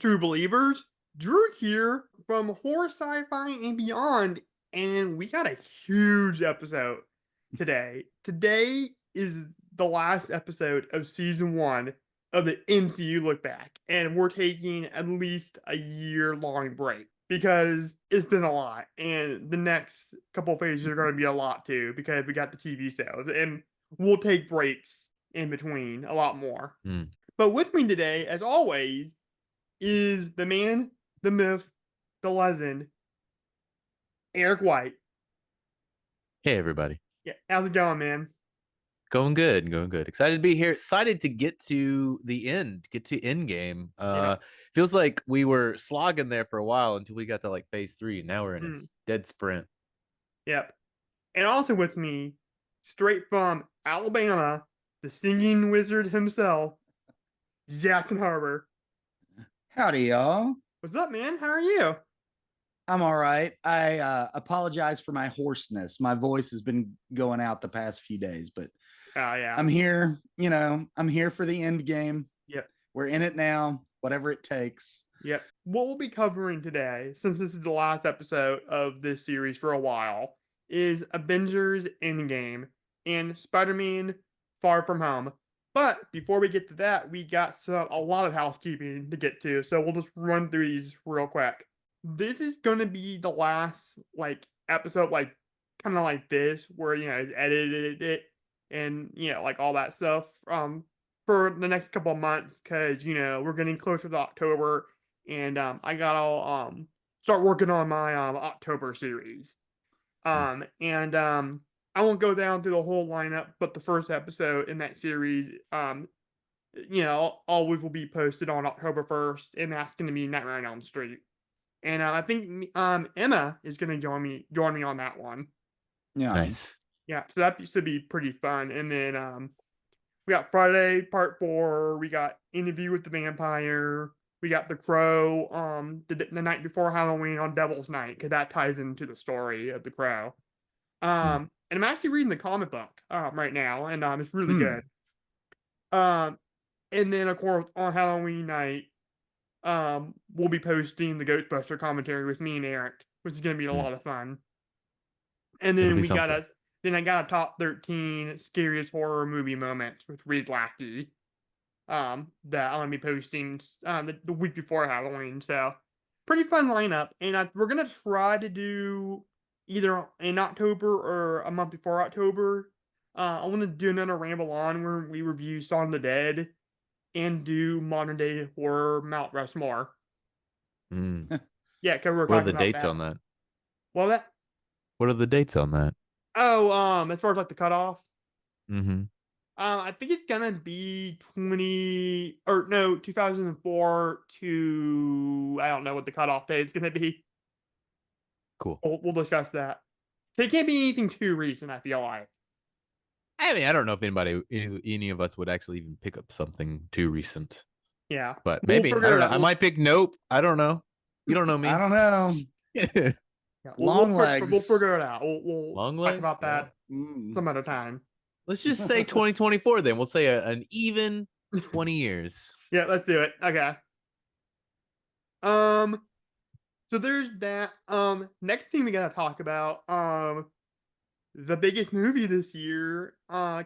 True Believers. Drew here from Horror, Sci-Fi, and Beyond, and we got a huge episode today. Today is the last episode of Season 1 of the MCU Lookback, and we're taking at least a year-long break because it's been a lot, and the next couple of phases are going to be a lot too because we got the TV shows, and we'll take breaks in between a lot more. But with me today, as always, is the man, the myth, the legend, Eric White. Hey, everybody. Yeah, how's it going, man? Going good, going good. Excited to be here. Excited to get to the end, get to Endgame. Feels like we were slogging there for a while until we got to like phase 3. Now we're in a dead sprint. Yep. And also with me, straight from Alabama, the singing wizard himself, Jackson Harbor. Howdy, y'all. What's up, man? How are you? I'm all right. I apologize for my hoarseness. My voice has been going out the past few days, but yeah, I'm here. You know, I'm here for the end game. Yep. We're in it now, whatever it takes. Yep. What we'll be covering today, since this is the last episode of this series for a while, is Avengers Endgame and Spider-Man Far From Home. But before we get to that, we got a lot of housekeeping to get to, so we'll just run through these real quick. This is going to be the last episode, kind of like this, where it's edited it and all that stuff for the next couple of months, because we're getting closer to October, and I gotta start working on my October series. I won't go down through the whole lineup, but the first episode in that series, always will be posted on October 1st, and that's going to be Nightmare on Elm Street. And I think Emma is going to join me on that one. Yeah, nice. Yeah, so that should be pretty fun. And then we got Friday Part 4. We got Interview with the Vampire. We got The Crow the night before Halloween on Devil's Night, because that ties into the story of The Crow. And I'm actually reading the comic book right now, and it's really good. And then, of course, on Halloween night, we'll be posting the Ghostbuster commentary with me and Eric, which is going to be a lot of fun. And then I got a top 13 scariest horror movie moments with Reed Lackey that I'm going to be posting the week before Halloween. So, pretty fun lineup. And we're going to try to do either in October or a month before October. I want to do another Ramble On where we review Shaun of the Dead and do modern day horror Mount Rushmore. Yeah, because we're talking about that. What are the dates on that? What are the dates on that? Oh, as far as the cutoff? I think it's gonna be 2004 to, I don't know what the cutoff date is gonna be. Cool. We'll discuss that. It can't be anything too recent, I feel like. I mean, I don't know if any of us would actually even pick up something too recent. Yeah. But maybe, I don't know. I might pick Nope. I don't know. You don't know me. I don't know. Yeah, Long legs. We'll figure it out. We'll talk about that some other time. Let's just say 2024 then. We'll say an even 20 years. Yeah, let's do it. Okay. So there's that. Next thing we gotta talk about, the biggest movie this year,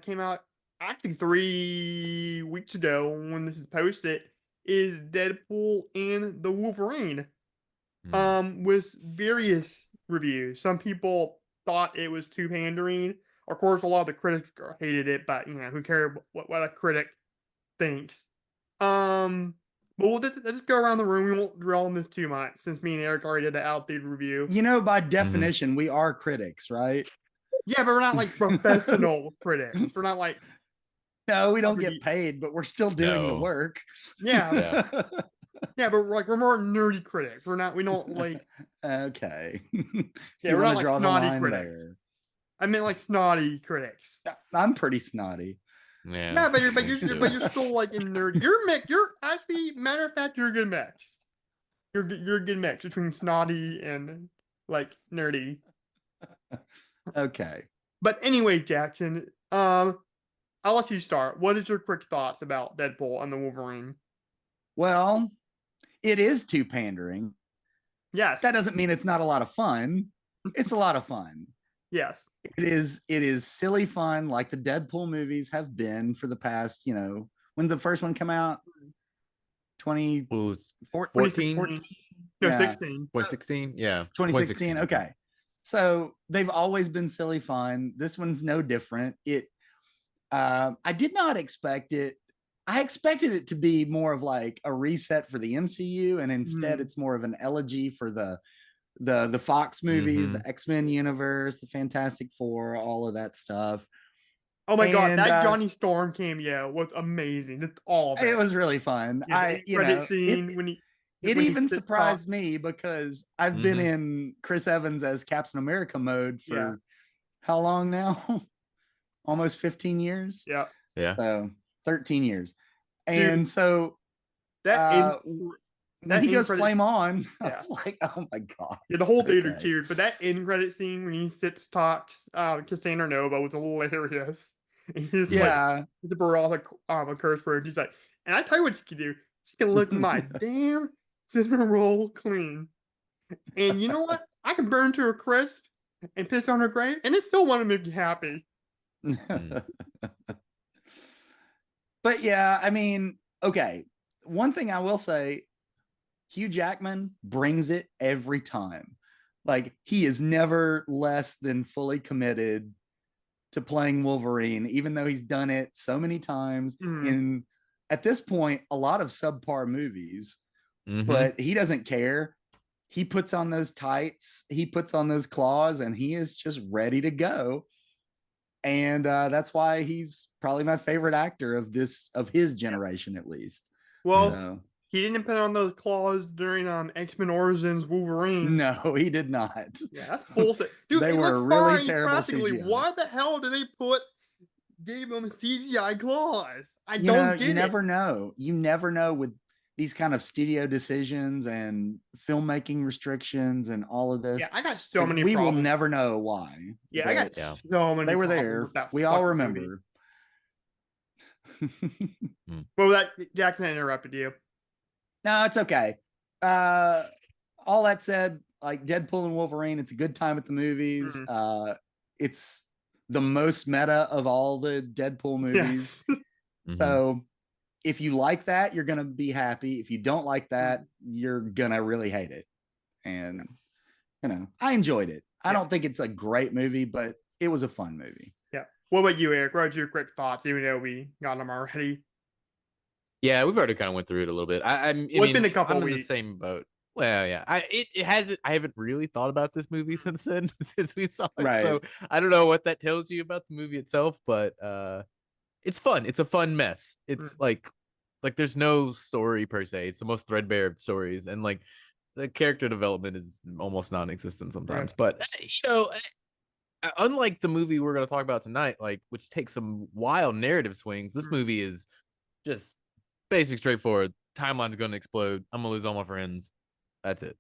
came out actually 3 weeks ago when this is posted, is Deadpool and the Wolverine. With various reviews. Some people thought it was too pandering. Of course, a lot of the critics hated it, but who cares what a critic thinks. But let's just go around the room. We won't dwell on this too much since me and Eric already did an outdated review. By definition, we are critics, right? Yeah, but we're not professional critics. We're not no, we don't get paid, but we're still doing the work. Yeah. Yeah, but we're more nerdy critics. We don't okay. Yeah, we're not snotty critics. There. I meant snotty critics. I'm pretty snotty. Yeah. Yeah, but you're still in nerd. You're actually, matter of fact, you're a good mix. You're a good mix between snotty and nerdy. Okay. But anyway, Jackson, I'll let you start. What is your quick thoughts about Deadpool and the Wolverine? Well, it is too pandering. Yes. That doesn't mean it's not a lot of fun. It's a lot of fun. Yes. It is silly fun, like the Deadpool movies have been for the past, when the first one came out? 2014. No, Yeah. 16. 2016. Yeah. 2016. Okay. So they've always been silly fun. This one's no different. I did not expect it. I expected it to be more of like a reset for the MCU, and instead it's more of an elegy for the Fox movies, the X-Men universe, the Fantastic Four, all of that stuff. Oh my god, that Johnny Storm cameo was amazing. It's all of it. It was really fun. Yeah, It even surprised me because I've been in Chris Evans as Captain America mode for how long now? Almost 15 years. Yeah. So 13 years. And dude, so when he goes flame on, I was like, oh my god. Yeah, the whole theater cheered. But that end credit scene when he talks Cassandra Nova was hilarious. And he's like, the Barossa a curse word. He's like, and I tell you what she can do. She can lick my damn cinnamon roll clean. And you know what? I can burn to a crisp and piss on her grave, and it still want to make you happy. But yeah, I mean, okay. One thing I will say, Hugh Jackman brings it every time. Like, he is never less than fully committed to playing Wolverine, even though he's done it so many times in, at this point, a lot of subpar movies. But he doesn't care. He puts on those tights, he puts on those claws, and he is just ready to go. And that's why he's probably my favorite actor of his generation, at least. Well, he didn't put on those claws during X-Men Origins Wolverine. No, he did not. Yeah, that's bullshit. Dude, they were really terrible CGI. Why the hell did they gave him CGI claws? I don't get it. You never know. You never know with these kind of studio decisions and filmmaking restrictions and all of this. Yeah, I got so many we problems. Will never know why. Yeah, I got so many. They were there. We all remember. Well, that Jackson interrupted you. No, it's okay. All that said, like Deadpool and Wolverine, it's a good time at the movies. It's the most meta of all the Deadpool movies. Yes. So if you like that, you're gonna be happy. If you don't like that, you're gonna really hate it. And I enjoyed it. I don't think it's a great movie, but it was a fun movie. Yeah. What about you, Eric? What are your quick thoughts, even though we got them already? Yeah, we've already kind of went through it a little bit. It's been a couple I'm weeks. In the same boat. Well, yeah, I haven't really thought about this movie since then, since we saw it. Right. So I don't know what that tells you about the movie itself, but it's fun. It's a fun mess. It's like there's no story per se. It's the most threadbare of stories, and like the character development is almost non-existent sometimes. Right. But unlike the movie we're going to talk about tonight, which takes some wild narrative swings, this movie is just basic, straightforward. Timeline's going to explode. I'm gonna lose all my friends. That's it.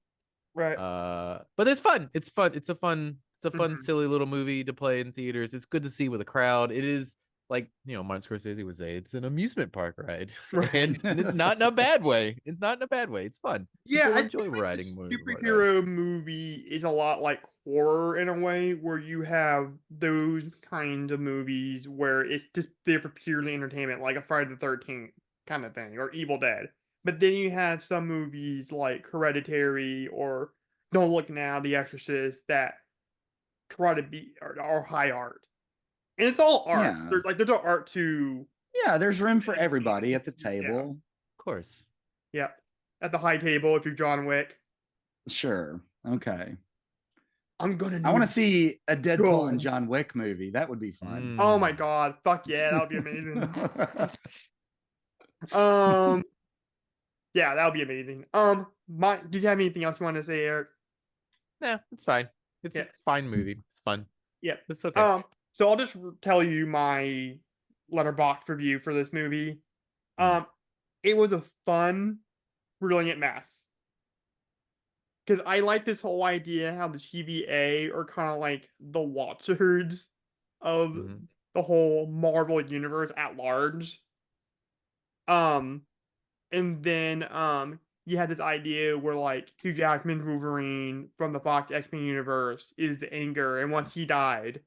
Right. But it's fun. It's fun. It's a fun, silly little movie to play in theaters. It's good to see with a crowd. It is like, Martin Scorsese would say, it's an amusement park ride. Right. And it's not in a bad way. It's not in a bad way. It's fun. Yeah, I enjoy riding movies. Superhero movie is a lot like horror in a way, where you have those kinds of movies where it's just there for purely entertainment, like a Friday the 13th kind of thing, or Evil Dead. But then you have some movies like Hereditary or Don't Look Now, The Exorcist, that try to be are high art. And it's all art. Yeah. There's no art to... Yeah, there's room for everybody at the table. Yeah. Of course. Yeah. At the high table, if you're John Wick. Sure. Okay. I want to see a Deadpool and John Wick movie. That would be fun. Oh my god. Fuck yeah, that would be amazing. Yeah, that would be amazing. Did you have anything else you want to say, Eric? Nah, it's fine. It's a fine movie. It's fun. Yeah. It's okay. So I'll just tell you my letterboxd review for this movie. It was a fun, brilliant mess. Because I like this whole idea how the TVA are kind of like the watchers of the whole Marvel universe at large. And then you had this idea where like Hugh Jackman's Wolverine from the Fox X-Men universe is the Anger, and once he died,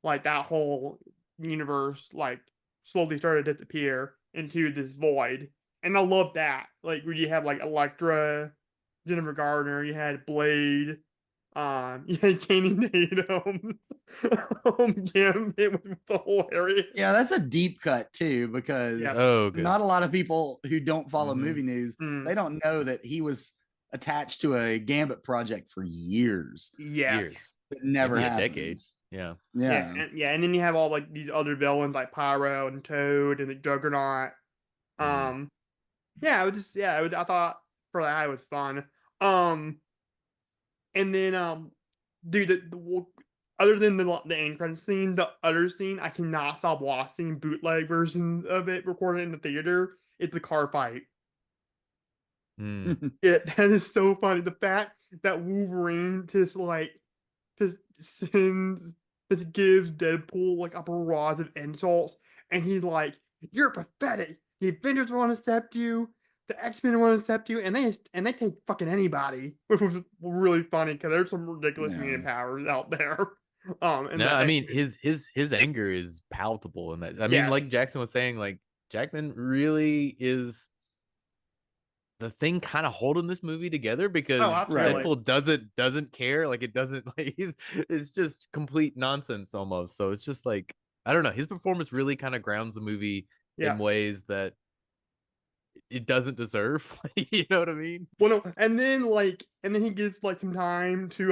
like that whole universe like slowly started to disappear into this void. And I love that. Like where you have like Elektra, Jennifer Gardner, you had Blade, you had Channing Tatum. Yeah, it was hilarious. Yeah, that's a deep cut too, because Yeah. Oh, good. not a lot of people who don't follow Mhm. movie news, Mm. they don't know that he was attached to a Gambit project for years. Yes. Years. It never Maybe a happened. decade. Yeah. Yeah. And then you have all like these other villains like Pyro and Toad and the Juggernaut. Yeah, it was just I thought for that it was fun. And then dude, other than the end credits scene, the other scene I cannot stop watching bootleg versions of it recorded in the theater. It's the car fight. Mm. Yeah, that is so funny. The fact that Wolverine just gives Deadpool like a barrage of insults, and he's like, "You're pathetic. The Avengers won't accept you. The X-Men won't accept you, and they take fucking anybody," which was really funny because there's some ridiculous mutant powers out there. And No, I mean his anger is palpable in that. I mean, Yes. like Jackson was saying, like Jackman really is the thing kind of holding this movie together, because absolutely. Deadpool doesn't care. Like it doesn't like it's just complete nonsense almost. So it's just like, I don't know. His performance really kind of grounds the movie Yeah. in ways that it doesn't deserve. You know what I mean? Well, no, and then he gives like some time to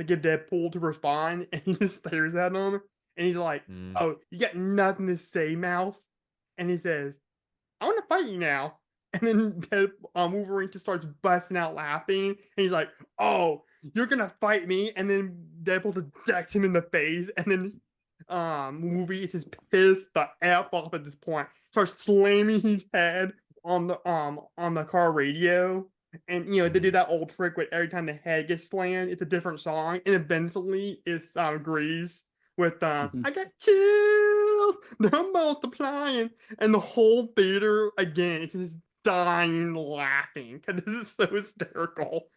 give Deadpool to respond, and he just stares at him, and he's like, "Oh, you got nothing to say, mouth," and he says, "I want to fight you now." And then Wolverine just starts busting out laughing, and he's like, "Oh, you're gonna fight me?" And then Deadpool just decks him in the face, and then Wolverine is just pissed the F off at this point, starts slamming his head on the car radio. And they do that old trick where every time the head gets slammed, it's a different song, and eventually it's Grease with I got chills, they're multiplying, and the whole theater again it's just dying laughing because this is so hysterical.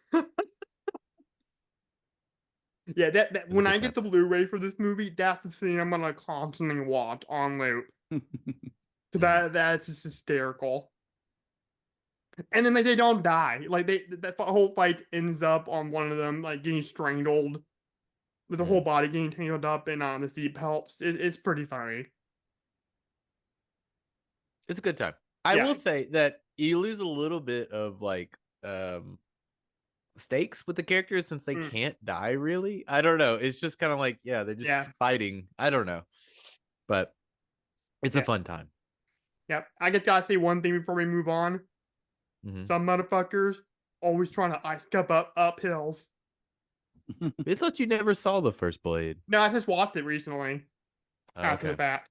Yeah, that when I get the Blu-ray for this movie, that's the scene I'm gonna constantly watch on loop. That's just hysterical. And then they don't die. Like that whole fight ends up on one of them like getting strangled, with the whole body getting tangled up in the seat belts. It's pretty funny. It's a good time. I will say that you lose a little bit of like stakes with the characters since they can't die really. I don't know. It's just kind of like, they're just fighting. I don't know. But it's a fun time. Yep. I just gotta say one thing before we move on. Some motherfuckers always trying to ice cup up hills. I thought you never saw the first Blade. No, I just watched it recently. After the fact.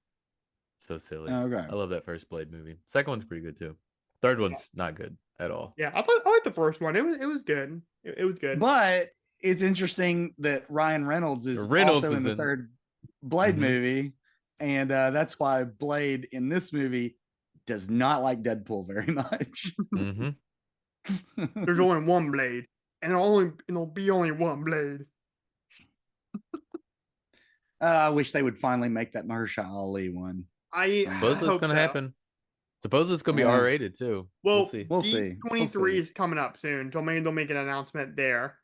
So silly. Okay. I love that first Blade movie. Second one's pretty good too. Third one's not good at all. Yeah, I liked the first one. It was good. It was good. But it's interesting that Ryan Reynolds is also in the third Blade movie, and that's why Blade in this movie does not like Deadpool very much. There's only one Blade, and it'll be only one Blade. I wish they would finally make that Mahershala Ali one. I suppose that's going to happen. Suppose it's going to be R-rated too. Well, we'll see. D23 is coming up soon, so maybe they'll make an announcement there.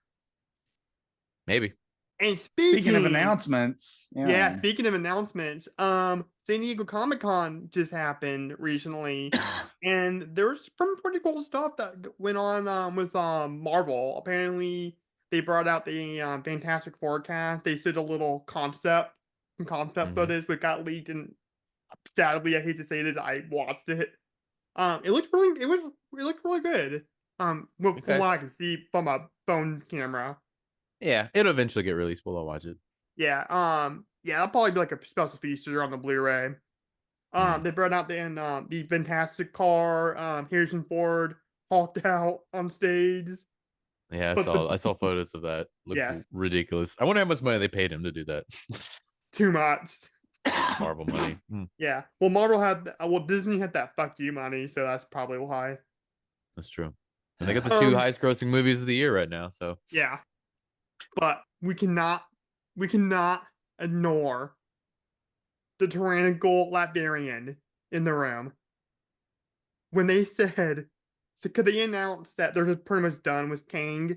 Maybe. And speaking of announcements, speaking of announcements, San Diego Comic-Con just happened recently, and there's some pretty cool stuff that went on with Marvel. Apparently, they brought out the Fantastic Forecast. They did a little concept footage, which got leaked, and sadly, I hate to say this, I watched it. It looked really good. From what I can see from a phone camera. Yeah, it'll eventually get released. We'll all watch it. Yeah, that'll probably be like a special feature on the Blu-ray. They brought out the Fantastic car. Harrison Ford hulked out on stage. Yeah, I saw photos of that. Looked ridiculous. I wonder how much money they paid him to do that. Too much. Marvel money. Yeah. Well, Disney had that fuck you money, so that's probably why. That's true. And they got the two highest grossing movies of the year right now. So yeah, but we cannot ignore the tyrannical Latvian in the room when they said, so could they announce that they're just pretty much done with Kang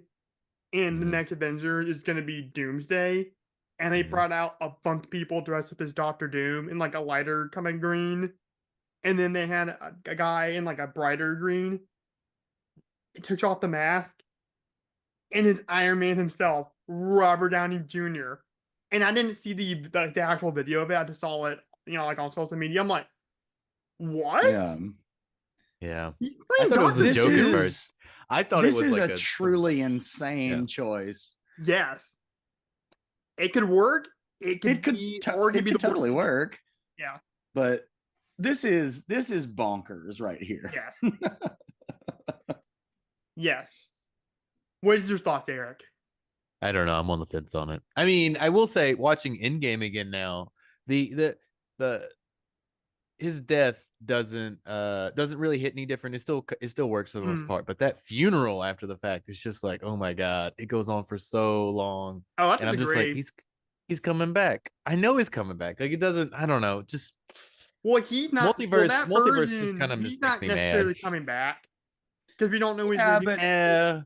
and the next Avenger is going to be Doomsday, and they brought out a bunch of people dressed up as Doctor Doom in like a lighter kind of green, and then they had a guy in like a brighter green. He took off the mask, and it's Iron Man himself, Robert Downey Jr. And I didn't see the actual video of it. I just saw it, like on social media. I'm like, what? Yeah. I thought it was a joke at is- first. I thought it This was is like a truly insane choice. Yes. It could work. It could totally work. Yeah. But this is bonkers right here. Yes. Yes. What is your thoughts, Eric? I don't know. I'm on the fence on it. I mean, I will say, watching Endgame again now, the his death doesn't really hit any different. It still works for the most part. But that funeral after the fact is just like, oh my god, it goes on for so long. Oh, that's and I'm just like, he's coming back. I know he's coming back. Like, it doesn't. I don't know. Just he's not. Multiverse just kind of he's makes not me necessarily mad. coming back because we don't know.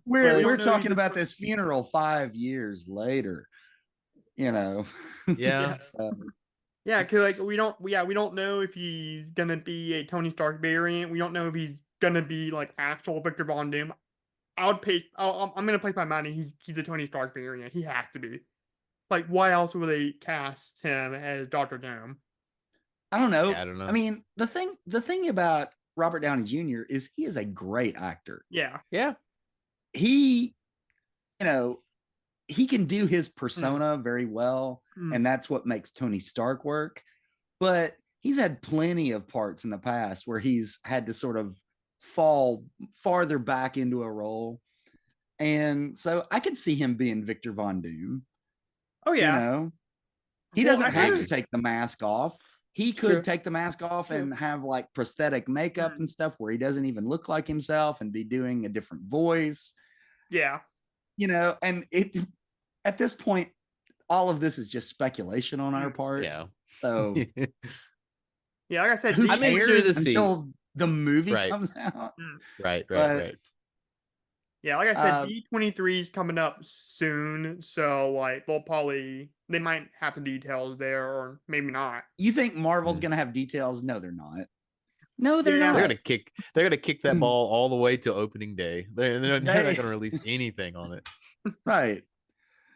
We're talking about this funeral 5 years later. Yeah. Yeah, because we don't know if he's gonna be a Tony Stark variant. We don't know if he's gonna be like actual Victor Von Doom. I'm gonna place my money. He's a Tony Stark variant. He has to be. Like, why else would they cast him as Doctor Doom? I don't know. Yeah, I don't know. I mean, the thing about Robert Downey Jr. is he is a great actor. Yeah. He, he can do his persona very well, and that's what makes Tony Stark work. But he's had plenty of parts in the past where he's had to sort of fall farther back into a role. And so I could see him being Victor Von Doom. Oh, yeah. He doesn't have to take the mask off. He could take the mask off and have like prosthetic makeup and stuff where he doesn't even look like himself and be doing a different voice. Yeah. And at this point, all of this is just speculation on our part. Yeah. So yeah, like I said, who I'm cares interested to until the movie Right. comes out? Right. Yeah, like I said, D23 is coming up soon, so like they might have the details there, or maybe not. You think Marvel's gonna have details? No, they're not. No, they're not. They're gonna kick that ball all the way to opening day. They're not gonna release anything on it. Right.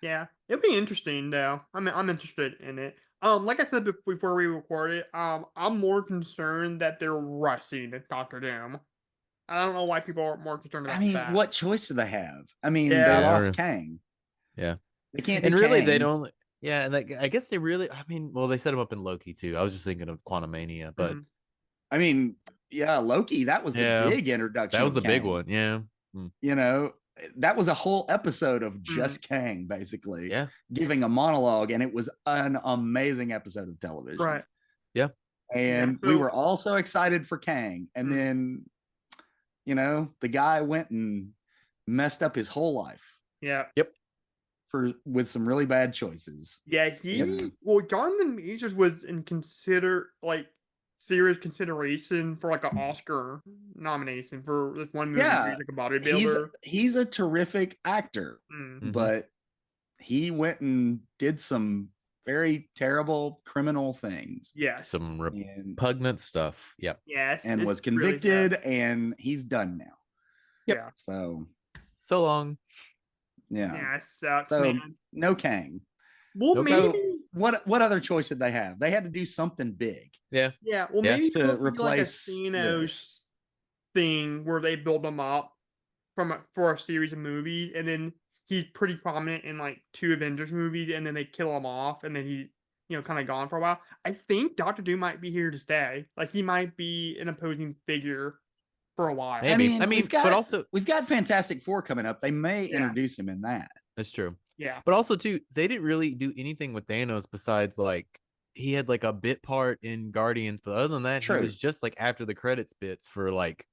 Yeah, it'll be interesting though. I'm interested in it. Like I said before we recorded, I'm more concerned that they're rushing Doctor Doom. I don't know why people are more concerned about that. What choice do they have? I mean, Yeah. they lost Kang. Yeah. They can't. And do really, Kang. they don't. Yeah, and I guess they really. I mean, well, they set him up in Loki too. I was just thinking of Quantumania, but I mean, yeah, Loki. That was the big introduction. that was the Kang. big one. Yeah. That was a whole episode of just Kang, basically. Yeah. Giving a monologue, and it was an amazing episode of television. Right. Yeah. And we were all so excited for Kang, and then, the guy went and messed up his whole life. Yeah. Yep. With some really bad choices. Yeah, Jonathan Majors was in serious consideration for like an Oscar nomination for this one movie. Yeah, like a bodybuilder. He's a terrific actor, but he went and did some very terrible criminal things. Yes. Some repugnant stuff. Yep. Yes. And was convicted, and he's done now. Yep. Yeah. So long. Yeah. Yeah, it sucks, so man. no Kang. Well, maybe what other choice did they have? They had to do something big. Yeah. Yeah. Well, maybe to replace like a Thanos thing where they build him up for a series of movies, and then he's pretty prominent in like 2 Avengers movies, and then they kill him off, and then he kind of gone for a while. I think Doctor Doom might be here to stay. Like, he might be an opposing figure for a while. Maybe. I mean, but also we've got Fantastic Four coming up. They may introduce him in that. That's true. Yeah. But also too, they didn't really do anything with Thanos besides like he had like a bit part in Guardians, but other than that, he was just like after the credits bits for like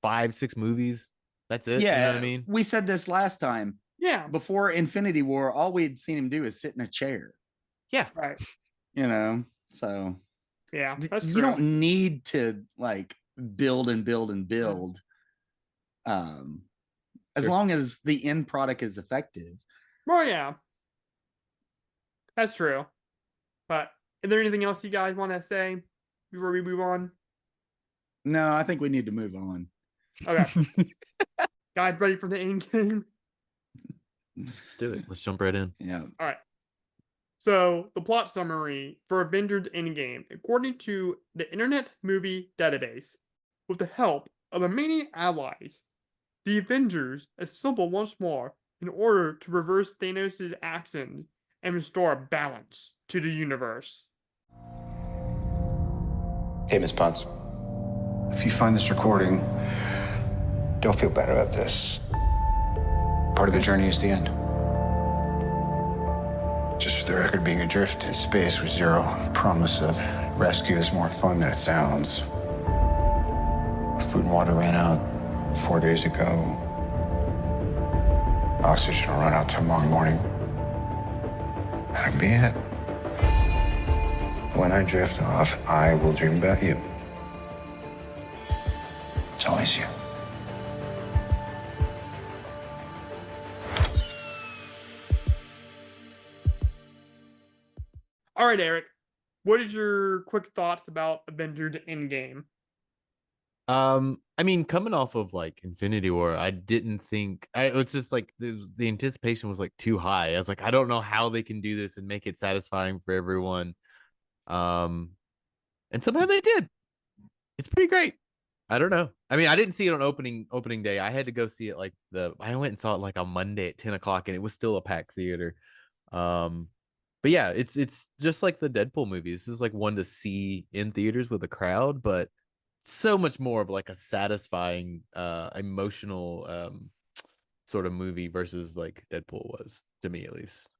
5-6 movies. That's it. Yeah, You know what I mean? we said this last time. Yeah. Before Infinity War, all we'd seen him do is sit in a chair. Yeah. Right. So Yeah, that's you true. don't need to like build and build and build. As Sure. long as the end product is effective. Well, yeah. That's true. But is there anything else you guys want to say before we move on? No, I think we need to move on. Okay. Guys, ready for the end game? Let's do it. Let's jump right in. Yeah. All right. So, the plot summary for Avengers Endgame, according to the Internet Movie Database, with the help of remaining allies, the Avengers assemble once more in order to reverse Thanos' actions and restore balance to the universe. Hey, Miss Potts. If you find this recording, don't feel bad about this. Part of the journey is the end. Just for the record, being adrift in space with zero promise of rescue is more fun than it sounds. Food and water ran out 4 days ago. Oxygen will run out tomorrow morning. That'll be it. When I drift off, I will dream about you. It's always you. All right, Eric. What is your quick thoughts about Avengers Endgame? I mean, coming off of like Infinity War, I didn't think it was just like the anticipation was like too high. I was like, I don't know how they can do this and make it satisfying for everyone. And somehow they did. It's pretty great. I don't know. I mean, I didn't see it on opening day. I had to go see it I went and saw it like on Monday at 10 o'clock, and it was still a packed theater. But yeah, it's just like the Deadpool movie. This is like one to see in theaters with a crowd, but so much more of like a satisfying emotional sort of movie versus like Deadpool was, to me at least.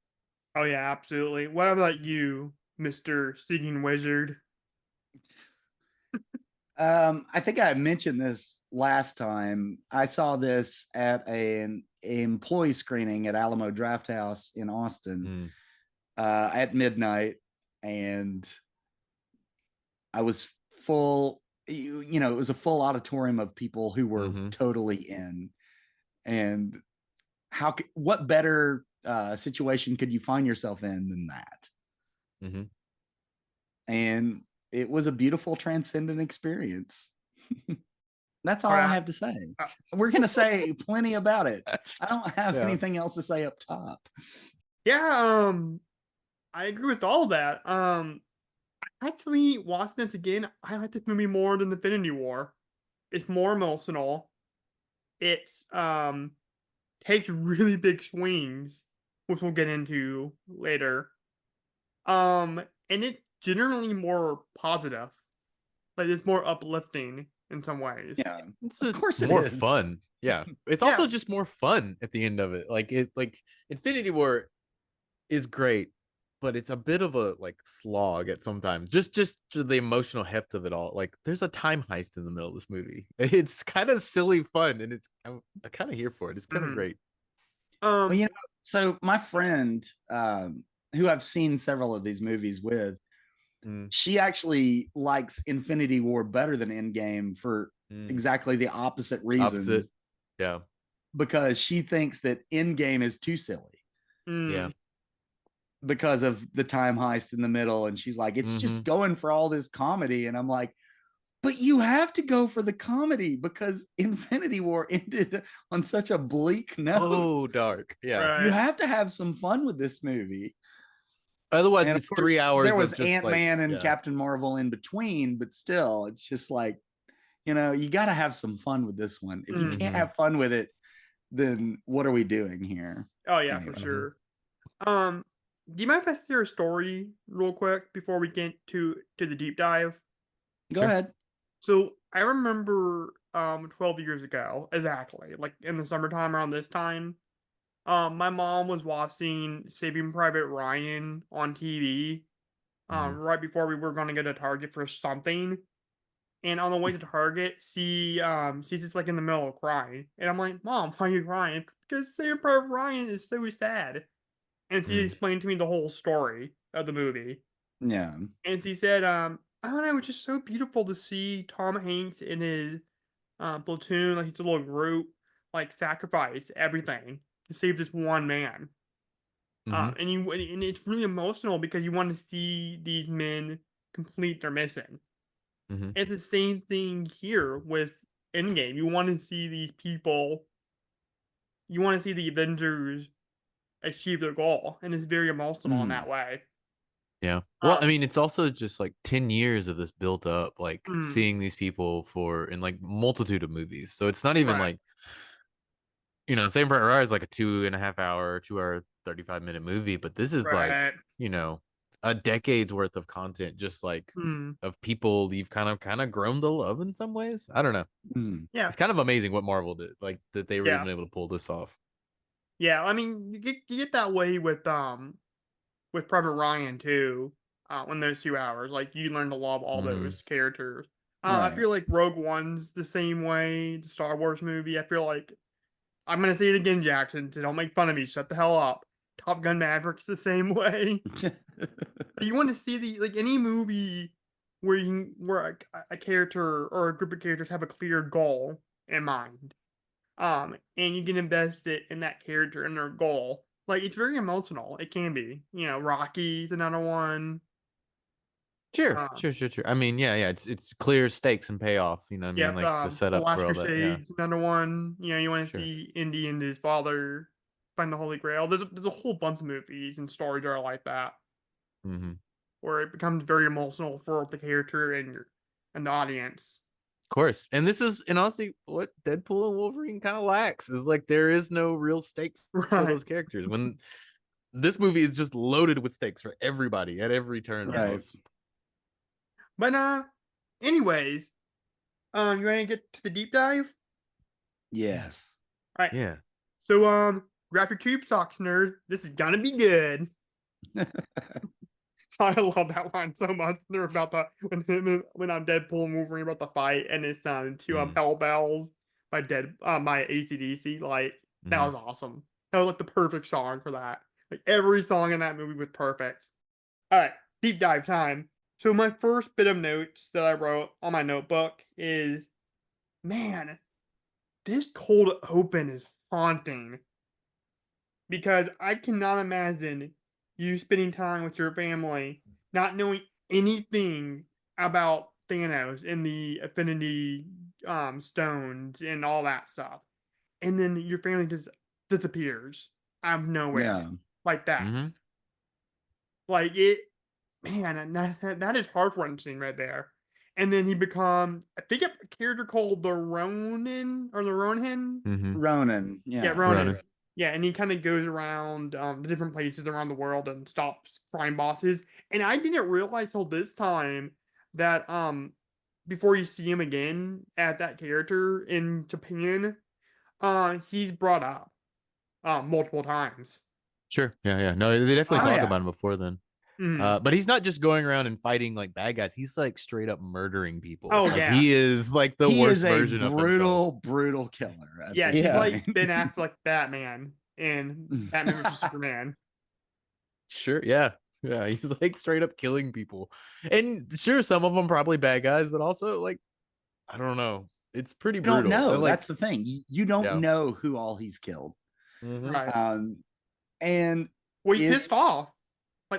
Oh, yeah, absolutely. What about you, Mr. Singing Wizard? I think I mentioned this last time. I saw this at an employee screening at Alamo Drafthouse in Austin at midnight, and I was full. It was a full auditorium of people who were totally in. And what better situation could you find yourself in than that? And it was a beautiful, transcendent experience. That's all I have to say. We're going to say plenty about it. I don't have anything else to say up top. Yeah, I agree with all that. Actually, watching this again, I like this movie more than Infinity War. It's more emotional. It's takes really big swings, which we'll get into later. And it's generally more positive. Like it's more uplifting in some ways. Yeah, it's of course it more is. fun. Yeah, it's also just more fun at the end of it. Like Infinity War is great, but it's a bit of a like slog at sometimes. Just the emotional heft of it all. Like there's a time heist in the middle of this movie. It's kind of silly fun, and I'm kind of here for it. It's kind of great. Well, so my friend, who I've seen several of these movies with, she actually likes Infinity War better than Endgame for exactly the opposite reasons. Yeah. Because she thinks that Endgame is too silly. Yeah. Because of the time heist in the middle. And she's like, it's just going for all this comedy. And I'm like, but you have to go for the comedy because Infinity War ended on such a bleak note. Oh, dark. Yeah. Right. You have to have some fun with this movie. Otherwise, it's 3 hours. There was of just Ant-Man and Captain Marvel in between, but still, it's just like, you got to have some fun with this one. If you can't have fun with it, then what are we doing here? Oh, yeah, for sure. Do you mind if I share a story real quick before we get to the deep dive? Go ahead. So I remember 12 years ago, exactly, like in the summertime around this time, my mom was watching Saving Private Ryan on TV right before we were going to go to Target for something. and on the way to Target, she's just like in the middle of crying, and I'm like, "Mom, why are you crying?" Because Saving Private Ryan is so sad, and she explained to me the whole story of the movie, Yeah. and she said, "I don't know, it's just so beautiful to see Tom Hanks in his platoon, like his little group, like sacrifice everything to save this one man." And it's really emotional because you want to see these men complete their mission. It's the same thing here with Endgame. You want to see these people. You want to see the Avengers achieve their goal, and it's very emotional in that way. Yeah. Well, I Um, mean, it's also just like 10 years of this built up, like mm, seeing these people in like multitude of movies. So it's not even right, like, Saving Private Ryan is like a 2.5 hour, 2 hour, 35-minute movie, but this is like, right. a decade's worth of content, just like Mm, of people you've kind of grown to love in some ways. I don't know. yeah, It's kind of amazing what Marvel did, like that they were yeah, even able to pull this off. yeah. I mean, you get that way with Private Ryan too. When those 2 hours, like you learn to love all Hmm. those characters. I Right. feel like Rogue One's the same way. The Star Wars movie. I feel like I'm gonna say it again, Jackson. So don't make fun of me. Shut the hell up. Top Gun Maverick's the same way. You want to see any movie where a character or a group of characters have a clear goal in mind, and you can invest it in that character and their goal. Like it's very emotional. It can be. Rocky's another one. Sure, Uh, sure, sure, sure. I mean, yeah. It's clear stakes and payoff. You know what I mean? Yep. Like the The setup for Last all that. Yeah, Crusade's another one. You want to sure. see Indy and his father find the Holy Grail. There's a whole bunch of movies and stories that are like that, Hmm. where it becomes very emotional for the character and the audience. Of course. And honestly, what Deadpool and Wolverine kind of lacks is like there is no real stakes for Right. those characters. When this movie is just loaded with stakes for everybody at every turn Yeah. Right. almost. But anyways, you ready to get to the deep dive? Yes. All right. Yeah. So grab your tube socks, nerd. This is gonna be good. I love that line so much. They're about when I'm Deadpool and Wolverine about the fight, and it's to Mm. Hell Bells by AC/DC. Like that was awesome. That was like the perfect song for that. Like every song in that movie was perfect. All right, deep dive time. So my first bit of notes that I wrote on my notebook is, man, this cold open is haunting because I cannot imagine you spending time with your family not knowing anything about Thanos and the Affinity stones and all that stuff, and then your family just disappears out of nowhere Yeah. like that. Mm-hmm. Like it, man, and that is heart wrenching right there. And then he becomes, I think, a character called the Ronin or the Ronin. Mm-hmm. Ronan. Yeah, Yeah. Ronin. Ronan. Yeah, and he kind of goes around the different places around the world and stops crime bosses. And I didn't realize till this time that before you see him again at that character in Japan, he's brought up multiple times. Sure. Yeah. No, they definitely Oh talk yeah. about him before then. Mm. But he's not just going around and fighting like bad guys. He's like straight up murdering people. Oh, Like yeah. he is like the He worst is a version of himself. brutal killer. At Yeah, this he's point. like Ben Affleck Batman in Batman vs Superman. Sure. Yeah. Yeah. He's like straight up killing people. And sure, some of them probably bad guys, but also like, I don't know. It's pretty You don't brutal. know. And, like, That's the thing. You don't yeah. know who all he's killed. Mhm. Right. And Well, he's pissed it's off.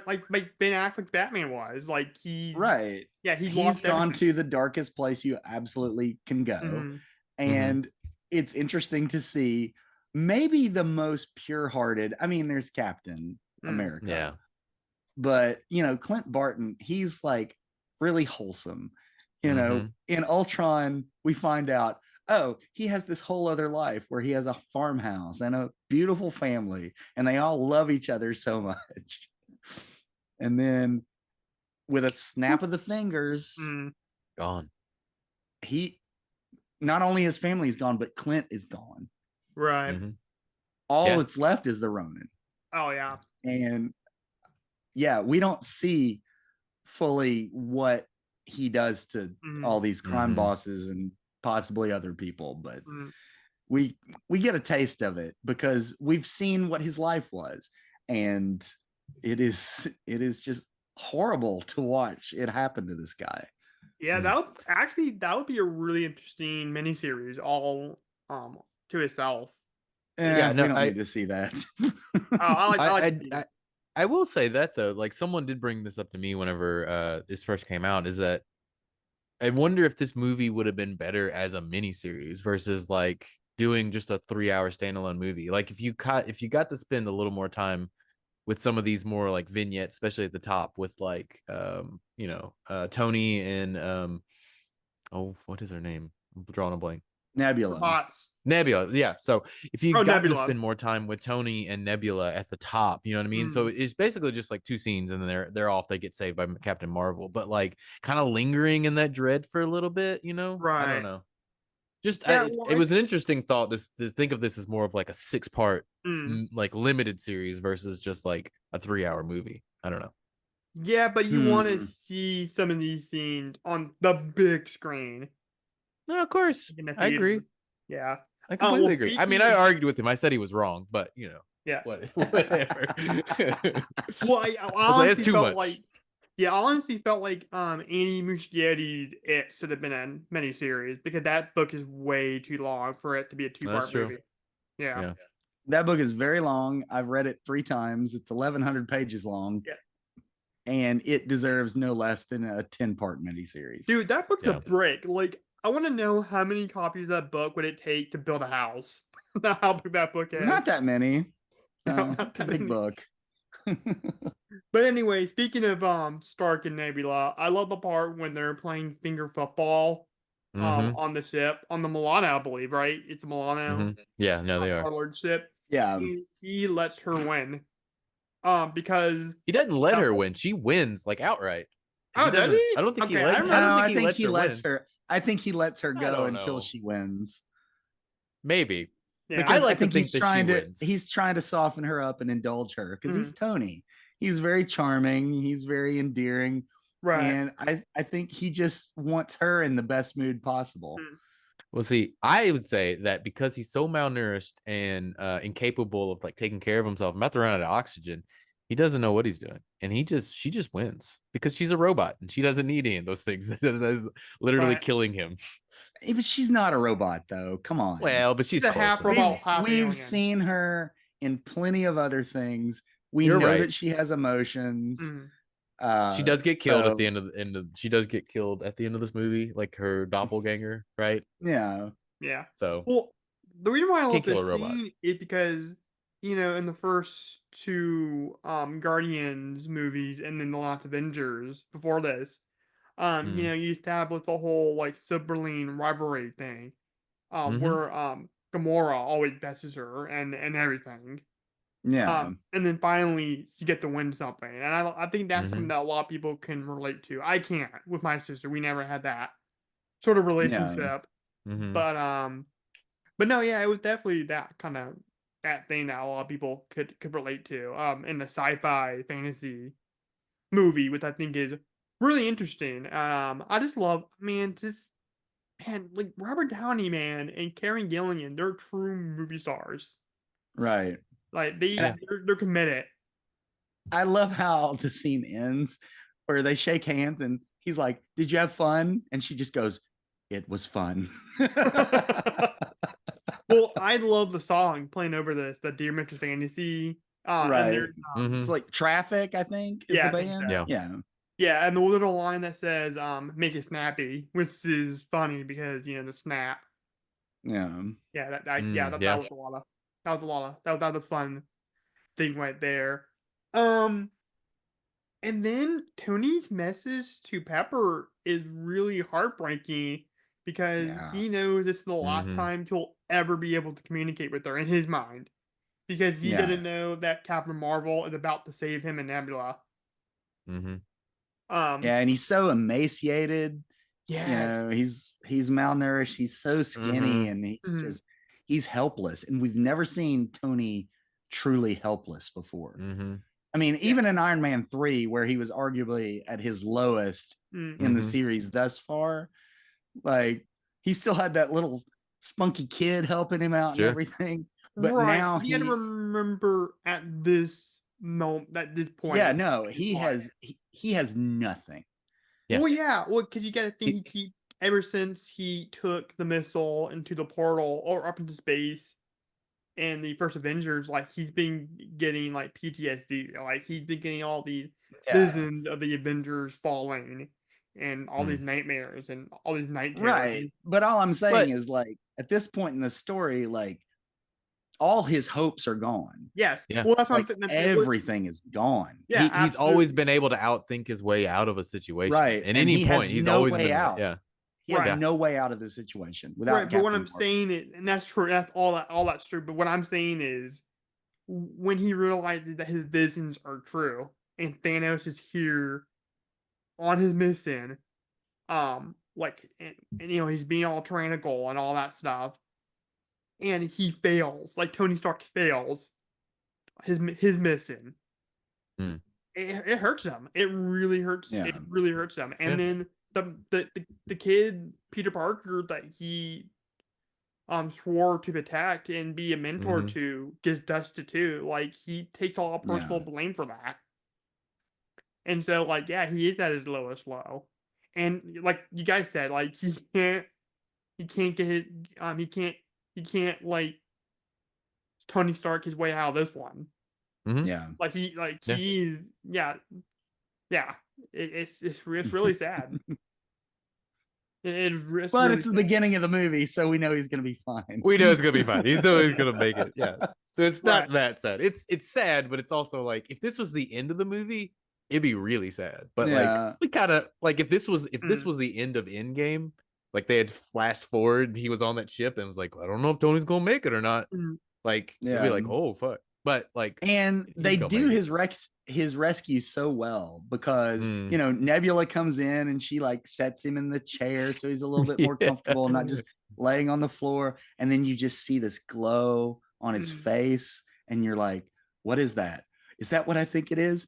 Like Ben Affleck Batman was. Like right. he's He's lost gone everything. to the darkest place you absolutely can go. Mhm. And it's interesting to see maybe the most pure-hearted. I mean, there's Captain America. Yeah. But Clint Barton, he's like really wholesome. In Ultron, we find out, oh, he has this whole other life where he has a farmhouse and a beautiful family, and they all love each other so much. And then with a snap of the fingers, Gone. he not only his family's gone, but Clint is gone. Right. All that's left is the Ronin. Oh yeah. And yeah, we don't see fully what he does to all these crime bosses and possibly other people. But we get a taste of it because we've seen what his life was, and it is just horrible to watch it happen to this guy. Yeah, that would be a really interesting miniseries all to itself. Yeah, no, we don't need to see that. I will say that though, like someone did bring this up to me whenever this first came out, is that I wonder if this movie would have been better as a miniseries versus like doing just a 3-hour standalone movie. Like if you got to spend a little more time with some of these more like vignettes, especially at the top with like Tony and what is her name? I'm drawing a blank. Nebula, yeah. So if you got to spend more time with Tony and Nebula at the top, you know what I mean? So it's basically just like 2 scenes and then they're off, they get saved by Captain Marvel, but like kind of lingering in that dread for a little bit, you know? Right. I don't know. Just it was an interesting thought to think of this as more of like a 6-part like limited series versus just like a 3-hour movie. I don't know. Yeah, but you want to see some of these scenes on the big screen. No, of course. I agree. Yeah. I completely agree. I mean, I argued with him. I said he was wrong, but yeah, whatever. Well, I honestly felt like, I honestly felt like Annie Muschietti's It should have been a miniseries because that book is way too long for it to be a 2-part movie. Yeah. That book is very long. I've read it 3 times. It's 1,100 pages long. Yeah. And it deserves no less than a 10-part miniseries. Dude, that book's a brick. Like, I want to know how many copies of that book would it take to build a house. How big that book is. Not that many. It's a big book. But anyway, speaking of Stark and Nebula, I love the part when they're playing finger football on the ship, on the Milano, I believe, right? It's a Milano. Yeah, no, they are. Star-Lord ship. Yeah. He lets her win. Because he doesn't let her win. She wins like outright. Oh, does he? I don't think he lets her. I think he lets her go until she wins. Maybe. Yeah. I think he's trying to soften her up and indulge her because he's Tony. He's very charming. He's very endearing. Right. And I think he just wants her in the best mood possible. Well, see, I would say that because he's so malnourished and incapable of like taking care of himself, I'm about to run out of oxygen. He doesn't know what he's doing, and she just wins because she's a robot and she doesn't need any of those things. That is literally killing him. But she's not a robot, though. Come on. Well, but she's a half robot. We've seen her in plenty of other things. We know that she has emotions. She does get killed at the end of. She does get killed at the end of this movie, like her doppelganger, right? Yeah. Yeah. So the reason why I love this scene is because in the first 2 Guardians movies and then the last Avengers before this, you establish the whole like sibling rivalry thing, where Gamora always besses her and everything. Yeah. And then finally she gets to win something. And I think that's something that a lot of people can relate to. I can't with my sister. We never had that sort of relationship. But no, yeah, it was definitely that kind of that thing that a lot of people could relate to. In the sci-fi fantasy movie, which I think is really interesting. I just love like Robert Downey, man, and Karen Gillan, they're true movie stars. Right. Like they're committed. I love how the scene ends where they shake hands and he's like, "Did you have fun?" And she just goes, "It was fun." Well, I love the song playing over the Dear Mr. Fantasy. Right. It's like Traffic, I think, is the band. So. Yeah, and the little line that says "Make it snappy," which is funny because the snap. Yeah. Yeah, that was a lot of. That was a fun thing right there. And then Tony's message to Pepper is really heartbreaking because he knows this is the last time he'll ever be able to communicate with her in his mind. Because he doesn't know that Captain Marvel is about to save him and Nebula. And he's so emaciated. Yeah. He's malnourished. He's so skinny and he's helpless. And we've never seen Tony truly helpless before. I mean, even in Iron Man 3, where he was arguably at his lowest in the series thus far, like he still had that little spunky kid helping him out and everything. But now you gotta remember at this moment, at this point. Yeah, no, he has nothing. Well, because you gotta think he ever since he took the missile into the portal or up into space in the first Avengers, like he's been getting like PTSD. Like he's been getting all these visions of the Avengers falling and all these nightmares and all these night terrors. Right. But all I'm saying is, like, at this point in the story, like, all his hopes are gone. Yes. Yeah. Well, that's like, what I'm saying. everything is gone. Yeah, he's always been able to outthink his way out of a situation. Right. At any point, he's always been out. Yeah. He has no way out of the situation without. Right, but what I'm saying is, and that's true. That's all that's true. But what I'm saying is, when he realizes that his visions are true and Thanos is here on his mission, like, and you know, he's being all tyrannical and all that stuff, and he fails, like Tony Stark fails his mission. It hurts him. It really hurts. Yeah. It really hurts him. And then the kid Peter Parker that he swore to protect and be a mentor to gets dusted too. Like he takes all personal blame for that. And so like he is at his lowest low. And like you guys said, like he can't get his, he can't like Tony Stark his way out of this one. Yeah. Like he's it's really sad. It's but really it's the sad. beginning of the movie, so we know he's gonna be fine. We know it's gonna be fine. He's gonna make it. Yeah. So it's not that sad. It's sad, but it's also like if this was the end of the movie, it'd be really sad. But like we kind of like if this was the end of Endgame, like they had flashed forward, he was on that ship and was like, I don't know if Tony's gonna make it or not. Like it'd be like, oh fuck. But like, and they do his rescue so well because you know Nebula comes in and she like sets him in the chair so he's a little bit more comfortable, not just laying on the floor. And then you just see this glow on his face, and you're like, "What is that? Is that what I think it is?"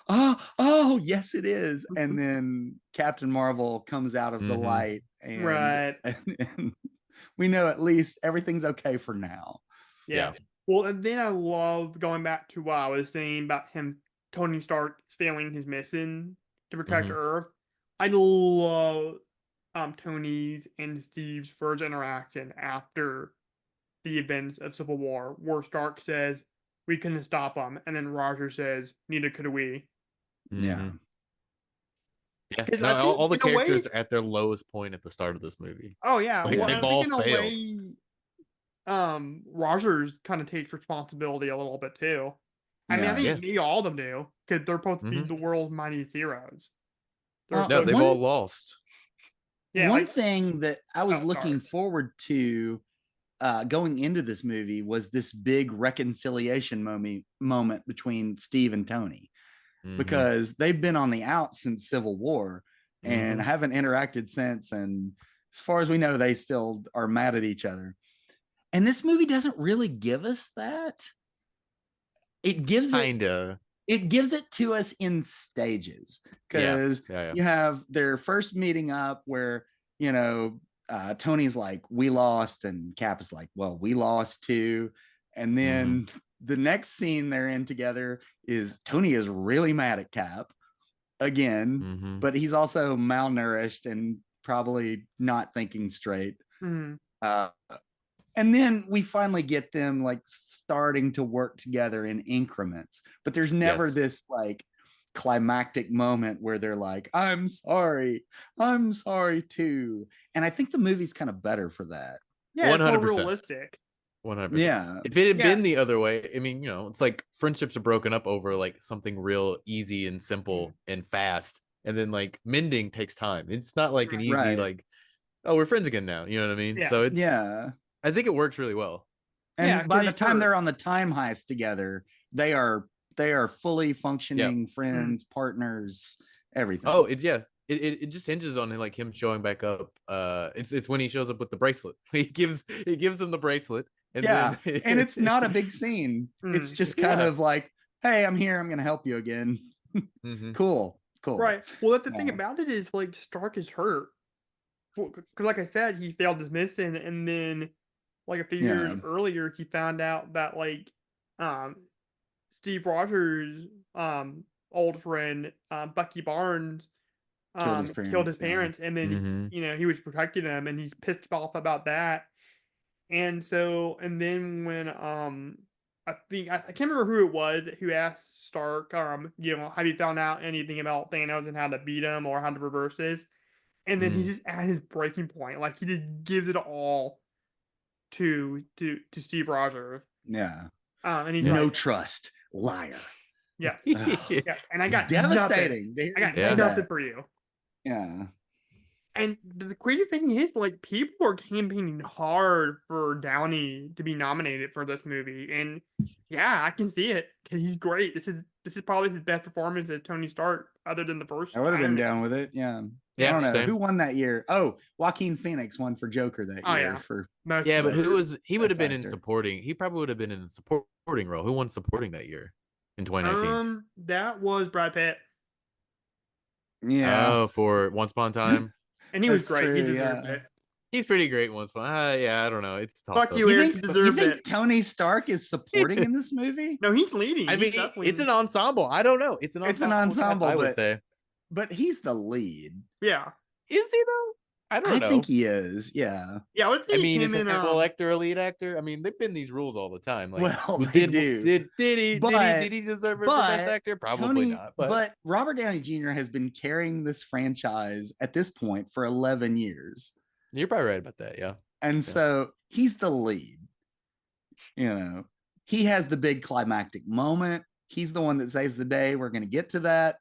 Oh, yes, it is. And then Captain Marvel comes out of the light, and we know at least everything's okay for now. Yeah. Well, and then I love going back to what I was saying about Tony Stark failing his mission to protect Earth. I love Tony's and Steve's first interaction after the events of Civil War, where Stark says, "We couldn't stop them," and then Roger says, "Neither could we." Yeah. Yeah. No, all the characters are at their lowest point at the start of this movie. Oh yeah. Like, they've all failed. Rogers kind of takes responsibility a little bit too. I mean, I think all of them do because they're supposed to be the world's mightiest heroes. No, they've all lost. Yeah, one thing that I was looking forward to going into this movie was this big reconciliation moment between Steve and Tony, because they've been on the out since Civil War and haven't interacted since. And as far as we know, they still are mad at each other. And this movie doesn't really give us that. It gives it gives it to us in stages, because you have their first meeting up where, you know, Tony's like, "We lost," and Cap is like, "Well, we lost too." And then the next scene they're in together is Tony is really mad at Cap again, but he's also malnourished and probably not thinking straight. And then we finally get them like starting to work together in increments, but there's never this like climactic moment where they're like, I'm sorry too. And I think the movie's kind of better for that. Yeah, 100%. It's more realistic. 100%. Yeah. If it had been the other way, I mean, you know, it's like friendships are broken up over like something real easy and simple and fast. And then like mending takes time. It's not like an easy like, oh, we're friends again now. You know what I mean? Yeah. So it's I think it works really well. And by the time they're on the time heist together, they are fully functioning friends, partners, everything. Oh, it's it just hinges on like him showing back up. It's when he shows up with the bracelet. He gives him the bracelet. And then and it's not a big scene. It's just kind of like hey, I'm here. I'm gonna help you again. Cool. Right. Well, that's the thing Yeah. about it is like Stark is hurt. Because, like I said, he failed his mission, and then like a few years earlier, he found out that like um Steve Rogers' old friend Bucky Barnes killed his parents, and then he was protecting them, and he's pissed off about that. And then when I think I can't remember who it was who asked Stark, have you found out anything about Thanos and how to beat him or how to reverse this? And then he's just at his breaking point, like he just gives it all to Steve Rogers. Yeah. And he's no like, trust, liar. Yeah. Yeah. And I got devastating. Nothing. I got nothing for you. Yeah. And the crazy thing is, like, people are campaigning hard for Downey to be nominated for this movie, and yeah, I can see it because he's great. This is probably his best performance as Tony Stark, other than the first. I would have been down with it. Yeah. I don't know who won that year. Oh, Joaquin Phoenix won for Joker that year. But he would have been in supporting. He probably would have been in a supporting role. Who won supporting that year in 2019? That was Brad Pitt. Yeah. Oh, for Once Upon a Time. And he was great. True, he deserved it. He's pretty great once. Yeah, I don't know. It's tough. Fuck you, Eric. You think Tony Stark is supporting in this movie? No, he's leading. I mean, it's an ensemble. I don't know. It's an ensemble. I would say. But he's the lead. Yeah. Is he though? I don't know. I think he is. Yeah. Yeah. I mean, is Hannibal Lecter a lead actor? I mean, they've been these rules all the time. Like, well, they do. Did he deserve it for best actor? Probably not. But Robert Downey Jr. has been carrying this franchise at this point for 11 years. You're probably right about that. Yeah. And so he's the lead. He has the big climactic moment. He's the one that saves the day. We're going to get to that.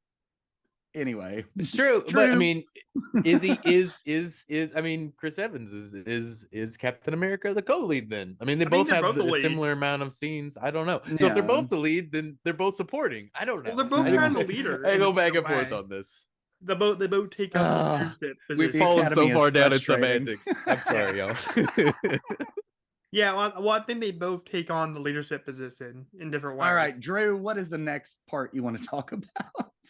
Anyway, it's true. But I mean, I mean, Chris Evans is Captain America the co-lead then? I mean, they both have a similar amount of scenes. I don't know. So if they're both the lead, then they're both supporting. I don't know. Well, they're both kind of the leader. I go back and forth on this. They both take on the leadership position. We've fallen so far down in semantics. I'm sorry, y'all. Yeah, well, I think they both take on the leadership position in different ways. All right, Drew, what is the next part you want to talk about?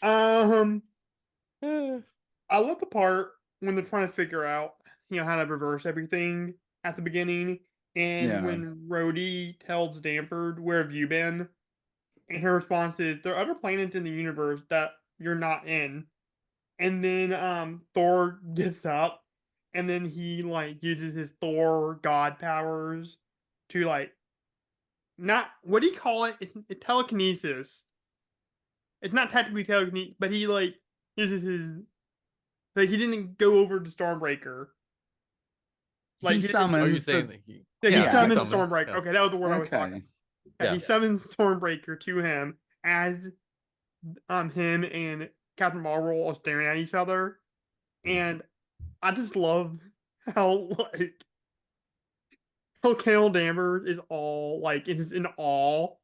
I love the part when they're trying to figure out, how to reverse everything at the beginning, and when Rhodey tells Danford, "Where have you been?" and her response is, "There are other planets in the universe that you're not in." And then Thor gets up, and then he uses his Thor god powers to not, what do you call it? It's telekinesis. It's not technically telekinesis, but he uses his, he didn't go over to Stormbreaker. He summons. He summons Stormbreaker. Yeah. Okay, that was the word I was talking. Yeah, he summons Stormbreaker to him as him and Captain Marvel are staring at each other, and I just love how Carol Danvers is all is in awe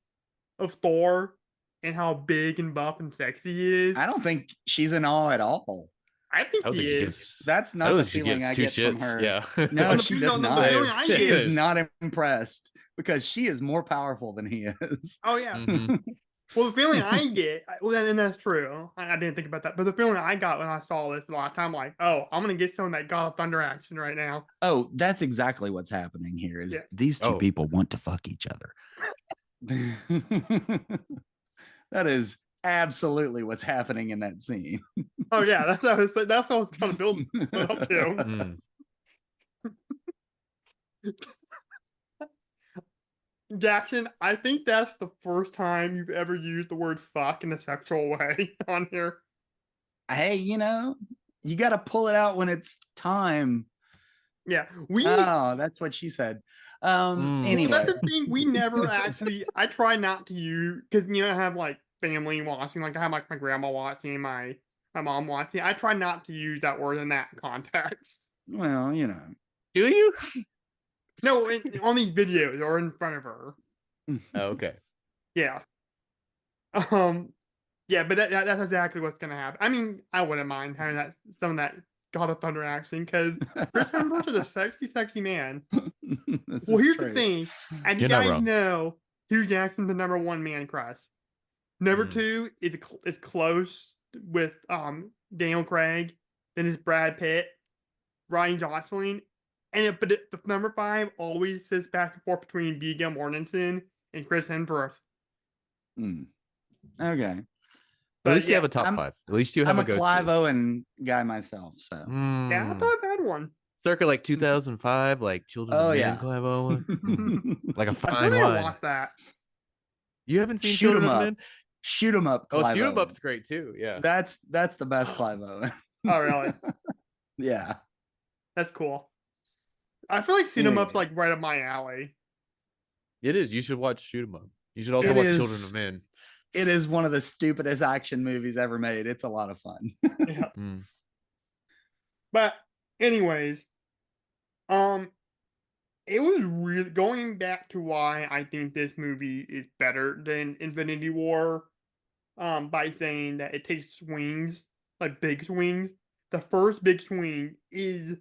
of Thor and how big and buff and sexy he is. I don't think she's in awe at all. I think she is. That's not the feeling I get from her. Yeah. No, she does not. She is not impressed because she is more powerful than he is. Oh yeah. Mm-hmm. Well, the feeling I get, and that's true. I didn't think about that, but the feeling I got when I saw this a lot of time, I'm gonna get some of that God of Thunder action right now. Oh, that's exactly what's happening here. Is these two people want to fuck each other? That is absolutely what's happening in that scene. Oh yeah, that's what I was kind of building up to. Jackson, I think that's the first time you've ever used the word fuck in a sexual way on here. Hey, you got to pull it out when it's time. Yeah. That's what she said. Anyway. Well, that's the thing. We never actually, I try not to use, because, I have family watching, I have my grandma watching, my mom watching. I try not to use that word in that context. Well, Do you? No, on these videos or in front of her. Oh, okay. Yeah. Yeah, but that's exactly what's gonna happen. I mean, I wouldn't mind having some of that God of Thunder action because Chris Hemsworth is a sexy man. Well, here's the thing, and you guys know Hugh Jackson's the #1 man crush. Number two is close with Daniel Craig, then is Brad Pitt, Ryan Gosling, but the number 5 always sits back and forth between Viggo Mortensen and Chris Hemsworth. Okay. At least you have a top 5. At least you have I'm a go-to. Clive Owen guy myself, so yeah, I thought I had one. Circa like 2005, like Children of Men, Clive Owen, like a fine wine. Watch that. You haven't seen Shoot 'em Children of up. Men? Shoot 'em up. Clive Shoot 'em Owen. up's great too. Yeah, that's the best Clive Owen. Oh, really? Yeah, that's cool. I feel like Shoot 'em up's like right up my alley. It is. You should watch Shoot 'em up. You should also watch Children of Men. It is one of the stupidest action movies ever made. It's a lot of fun. Yeah. But anyways, it was really going back to why I think this movie is better than Infinity War, by saying that it takes swings, like big swings. The first big swing is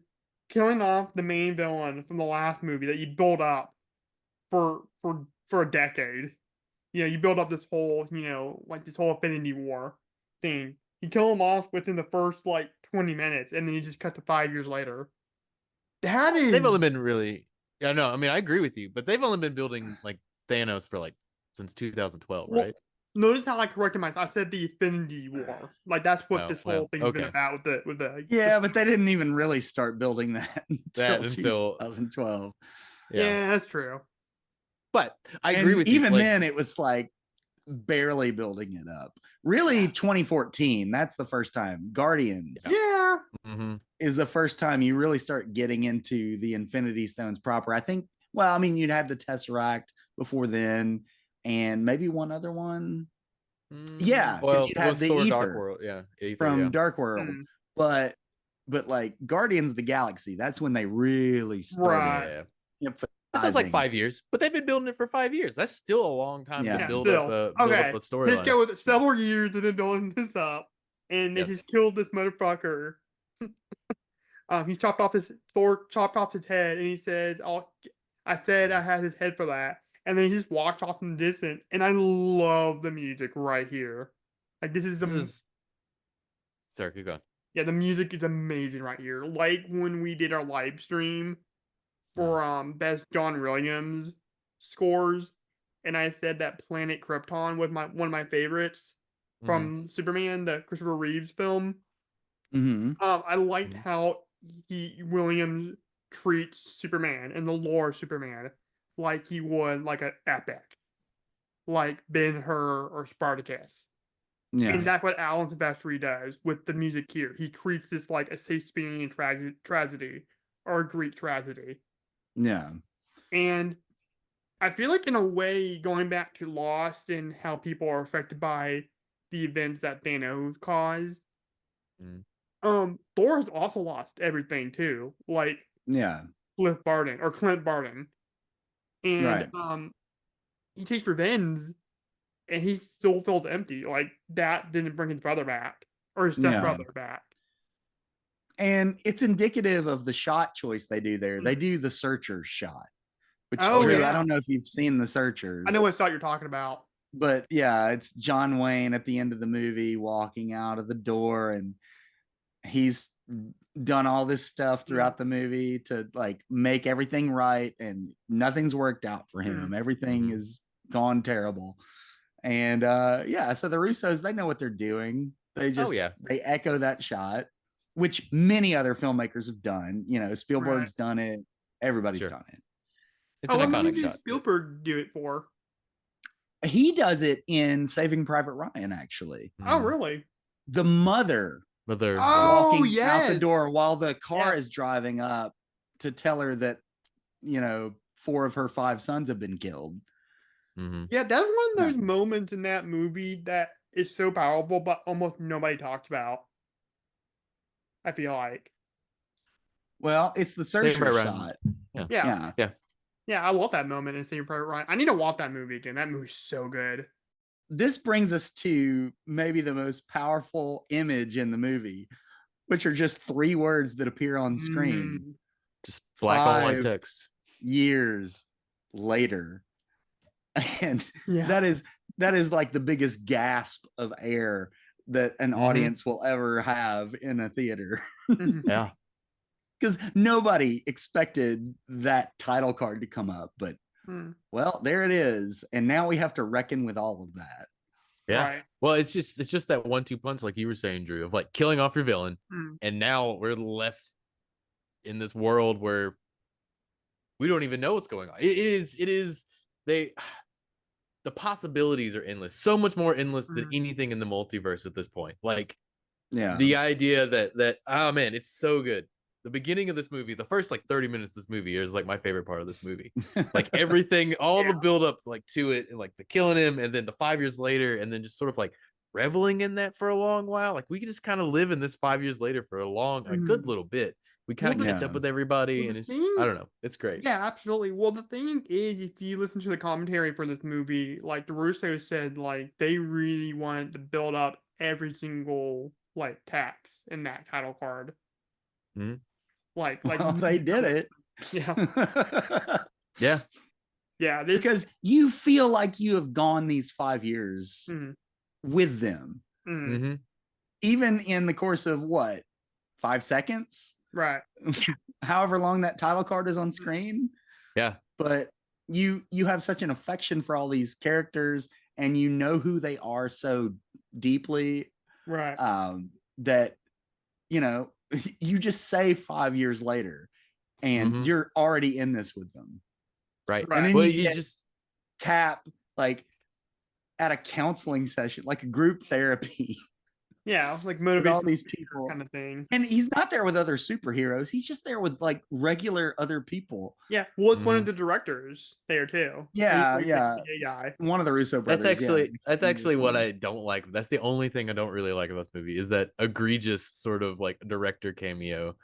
killing off the main villain from the last movie that you build up for a decade. You know, you build up this whole, like this whole Infinity War thing. You kill him off within the first like 20 minutes, and then you just cut to 5 years later. They've only been really. Yeah, no, I mean I agree with you, but they've only been building like Thanos for like since 2012, right? Notice how I corrected myself. I said the Infinity War. Like that's what this whole thing's been about with the. Yeah, but they didn't even really start building that until 2012. Yeah, that's true. But I agree with you. Even then, it was like barely building it up. Really, 2014. That's the first time. Guardians. Yeah. Is the first time you really start getting into the Infinity Stones proper. I think. Well, I mean, you'd had the Tesseract before then, and maybe one other one. Yeah, because you had the Ether Dark World. Yeah, Ether, from Dark World. But like Guardians of the Galaxy, that's when they really started. Right. That sounds like 5 years, but they've been building it for 5 years. That's still a long time to build up a storyline. Let's go with several years they've been building this up, and they just killed this motherfucker. He chopped off his head, and he says, I said I had his head for that. And then he just walked off in the distance, and I love the music right here. Like this is Sorry, keep going. Yeah, the music is amazing right here. Like when we did our live stream for best John Williams scores, and I said that Planet Krypton was one of my favorites from Superman, the Christopher Reeves film. I liked how Williams treats Superman and the lore of Superman like he would like an epic, like Ben-Hur or Spartacus. Yeah, and that's what Alan Silvestri does with the music here. He treats this like a Shakespearean tragedy or a Greek tragedy. Yeah, and I feel like in a way, going back to Lost and how people are affected by the events that Thanos caused, Thor has also lost everything too. Like Clint Barton. And he takes revenge, and he still feels empty. Like that didn't bring his brother back or his stepbrother back. And it's indicative of the shot choice they do there. They do the Searchers shot, which I don't know if you've seen the Searchers. I know what shot you're talking about. But yeah, it's John Wayne at the end of the movie walking out of the door, and he's done all this stuff throughout the movie to like make everything right, and nothing's worked out for him. Everything is gone terrible. And so the Russos, they know what they're doing. They just they echo that shot, which many other filmmakers have done. You know, Spielberg's done it. Everybody's done it. It's an iconic shot. Spielberg do it for? He does it in Saving Private Ryan, actually. Oh, really? The mother walking out the door while the car is driving up to tell her that, 4 of her 5 sons have been killed. Yeah, that's one of those moments in that movie that is so powerful, but almost nobody talks about. I feel like. Well, it's the Searcher shot. Yeah, I love that moment in Saving Private Ryan. I need to watch that movie again. That movie's so good. This brings us to maybe the most powerful image in the movie, which are just 3 words that appear on screen. Just black on white text. Years later. And that is that is like the biggest gasp of air that an audience will ever have in a theater. Yeah. Because nobody expected that title card to come up, but well, there it is. And now we have to reckon with all of that. Yeah. Right. Well, it's just that 1-2 punch, like you were saying, Drew, of like killing off your villain, and now we're left in this world where we don't even know what's going on. It is the possibilities are endless, so much more endless than anything in the multiverse at this point. Like, the idea that oh man, it's so good. The beginning of this movie, the first like 30 minutes of this movie is like my favorite part of this movie. Like everything, all the build up like to it, and like the killing him, and then the 5 years later, and then just sort of like reveling in that for a long while. Like we could just kind of live in this 5 years later for a good little bit. We kind of catch up with everybody, and it's I don't know, it's great. Yeah, absolutely. Well, the thing is, if you listen to the commentary for this movie, like the Russo said, like they really wanted to build up every single like tax in that title card. Like well, they did it. Yeah. Yeah. Because you feel like you have gone these 5 years with them. Even in the course of what, 5 seconds? Right. However long that title card is on screen. Yeah. But you have such an affection for all these characters, and you know who they are so deeply. Right. That, you know, you just say 5 years later and you're already in this with them. Right. And then well, you just Cap like at a counseling session, like a group therapy. Yeah, like motivate all these people kind of thing. And he's not there with other superheroes. He's just there with like regular other people. Yeah. Well, it's one of the directors there too. Yeah, yeah. Guy. One of the Russo brothers. That's actually what I don't like. That's the only thing I don't really like about this movie, is that egregious sort of like director cameo.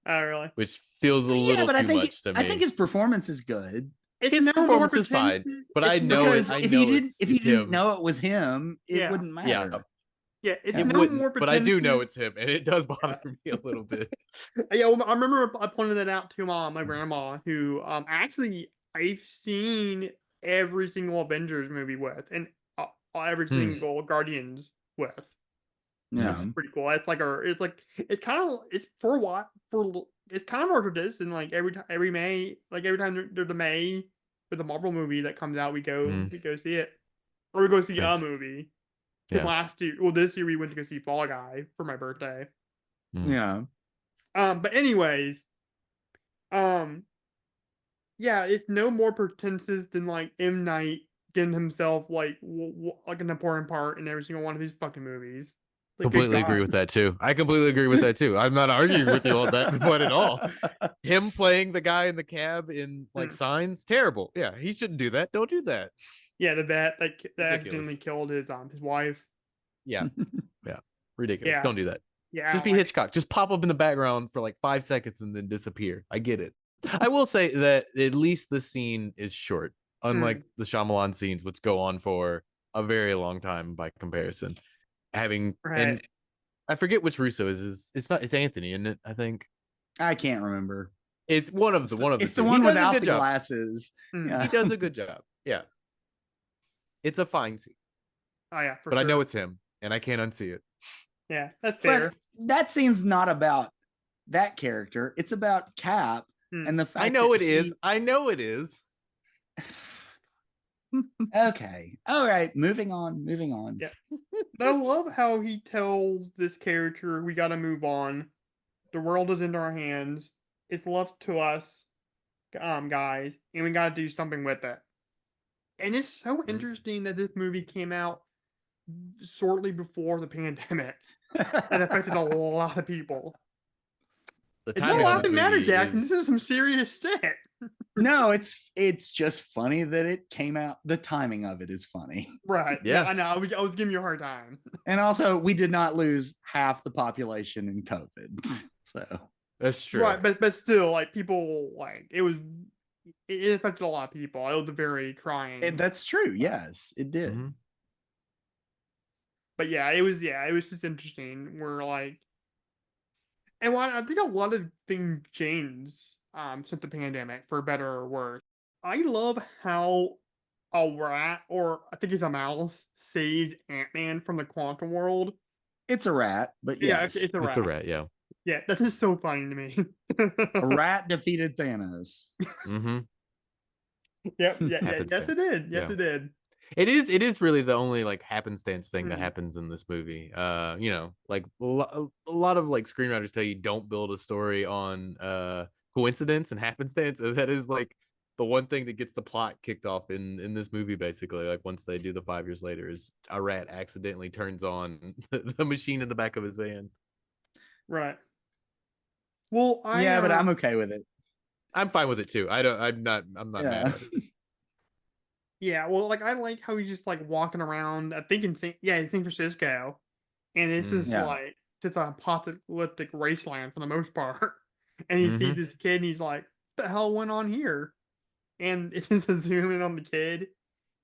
Oh, really? Which feels a little too much to me. I think his performance is good. His performance is fine, but I know if you didn't know it was him, it wouldn't matter. Yeah, it's no more but I do know it's him, and it does bother me a little bit. Yeah, well, I remember I pointed that out to my grandma, who actually I've seen every single Avengers movie with, and every single Guardians with. Yeah, it's pretty cool. It's kind of our tradition. Like every May, like every time there's a May with a Marvel movie that comes out, we go see it, or we go see a movie. This year we went to go see Fall Guy for my birthday. Yeah. But anyways, yeah, it's no more pretentious than like M. Night getting himself like an important part in every single one of his fucking movies. Like, completely agree with that too. I completely agree with that too. I'm not arguing with you on that point at all. Him playing the guy in the cab in like Signs, terrible. Yeah, he shouldn't do that. Don't do that. Yeah, the vet that accidentally killed his wife. Yeah, yeah, ridiculous. Don't do that. Yeah, just be Hitchcock. Just pop up in the background for like 5 seconds and then disappear. I get it. I will say that at least the scene is short, unlike the Shyamalan scenes, which go on for a very long time by comparison. And I forget which Russo is. It's Anthony, isn't it? I think. I can't remember. It's one of the It's the one without the glasses. He does a good job. Yeah. It's a fine scene. Oh yeah, but I know it's him, and I can't unsee it. Yeah, that's fair. But that scene's not about that character. It's about Cap and the fact. I know it is. I know it is. Okay. All right. Moving on. Yeah. But I love how he tells this character, we got to move on. The world is in our hands. It's left to us, guys, and we got to do something with it. And it's so interesting that this movie came out shortly before the pandemic that affected a lot of people. It doesn't matter, Jackson. This is some serious shit. No, it's just funny that it came out. The timing of it is funny. Right. Yeah, I know. I was giving you a hard time. And also, we did not lose half the population in COVID. So that's true. Right, but still, like, people, like, it affected a lot of people. It was very trying. That's true. Yes, it did. Mm-hmm. But it was just interesting. We're like, and I think a lot of things changed since the pandemic, for better or worse. I love how a rat, or I think it's a mouse, saves Ant-Man from the quantum world. It's a rat, but Yeah, yes. it's a rat. It's a rat, yeah. Yeah, that is so funny to me. A rat defeated Thanos. Mm-hmm. Yep, yeah, yes, Happenstance. it did. Yes, Yeah. it did. It is really the only like happenstance thing that Mhm. happens in this movie. You know, like a lot of like screenwriters tell you don't build a story on coincidence and happenstance, and that is like the one thing that gets the plot kicked off in this movie. Basically, like once they do the 5 years later, is a rat accidentally turns on the machine in the back of his van. Right. Well, Yeah, but I'm okay with it. I'm fine with it too. I'm not mad Yeah. at it. Yeah, well, like I like how he's just like walking around. I think in San Francisco, and it's just Yeah. like just a apocalyptic wasteland for the most part. And he sees Mhm. this kid, and he's like, "What the hell went on here?" And it's just a zoom in on the kid,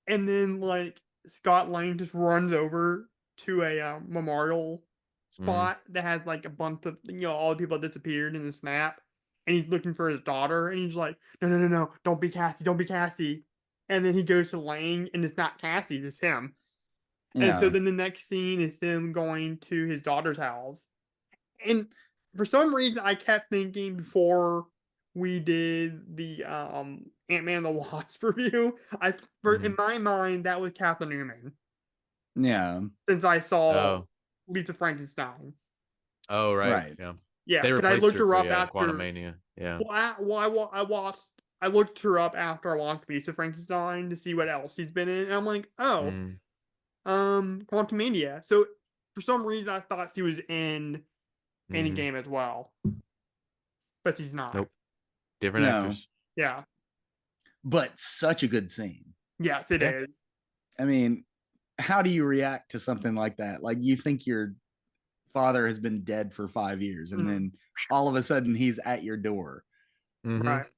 and then like Scott Lang just runs over to a memorial spot that has like a bunch of all the people that disappeared in the snap, and he's looking for his daughter, and he's like, "No, don't be Cassie, don't be Cassie." And then he goes to Lang, and it's not Cassie, it's him. And so Yeah. then the next scene is him going to his daughter's house. And for some reason, I kept thinking before we did the Ant-Man and the Wasp review, in my mind that was Catherine Newman, Yeah. since I saw Oh. Lisa Frankenstein. Oh, right. Right. Yeah. Yeah, They because I replaced looked her her for up after. Quantumania. Yeah. I looked her up after I watched Lisa Frankenstein to see what else she's been in, and I'm like, oh, Mm. Quantumania. So for some reason, I thought she was in Mhm. Endgame as well, but she's not. Nope. Different No. actors. Yeah. But such a good scene. Yes, it is. I mean, how do you react to something like that? Like you think your father has been dead for 5 years, and then all of a sudden he's at your door. Mhm. Right.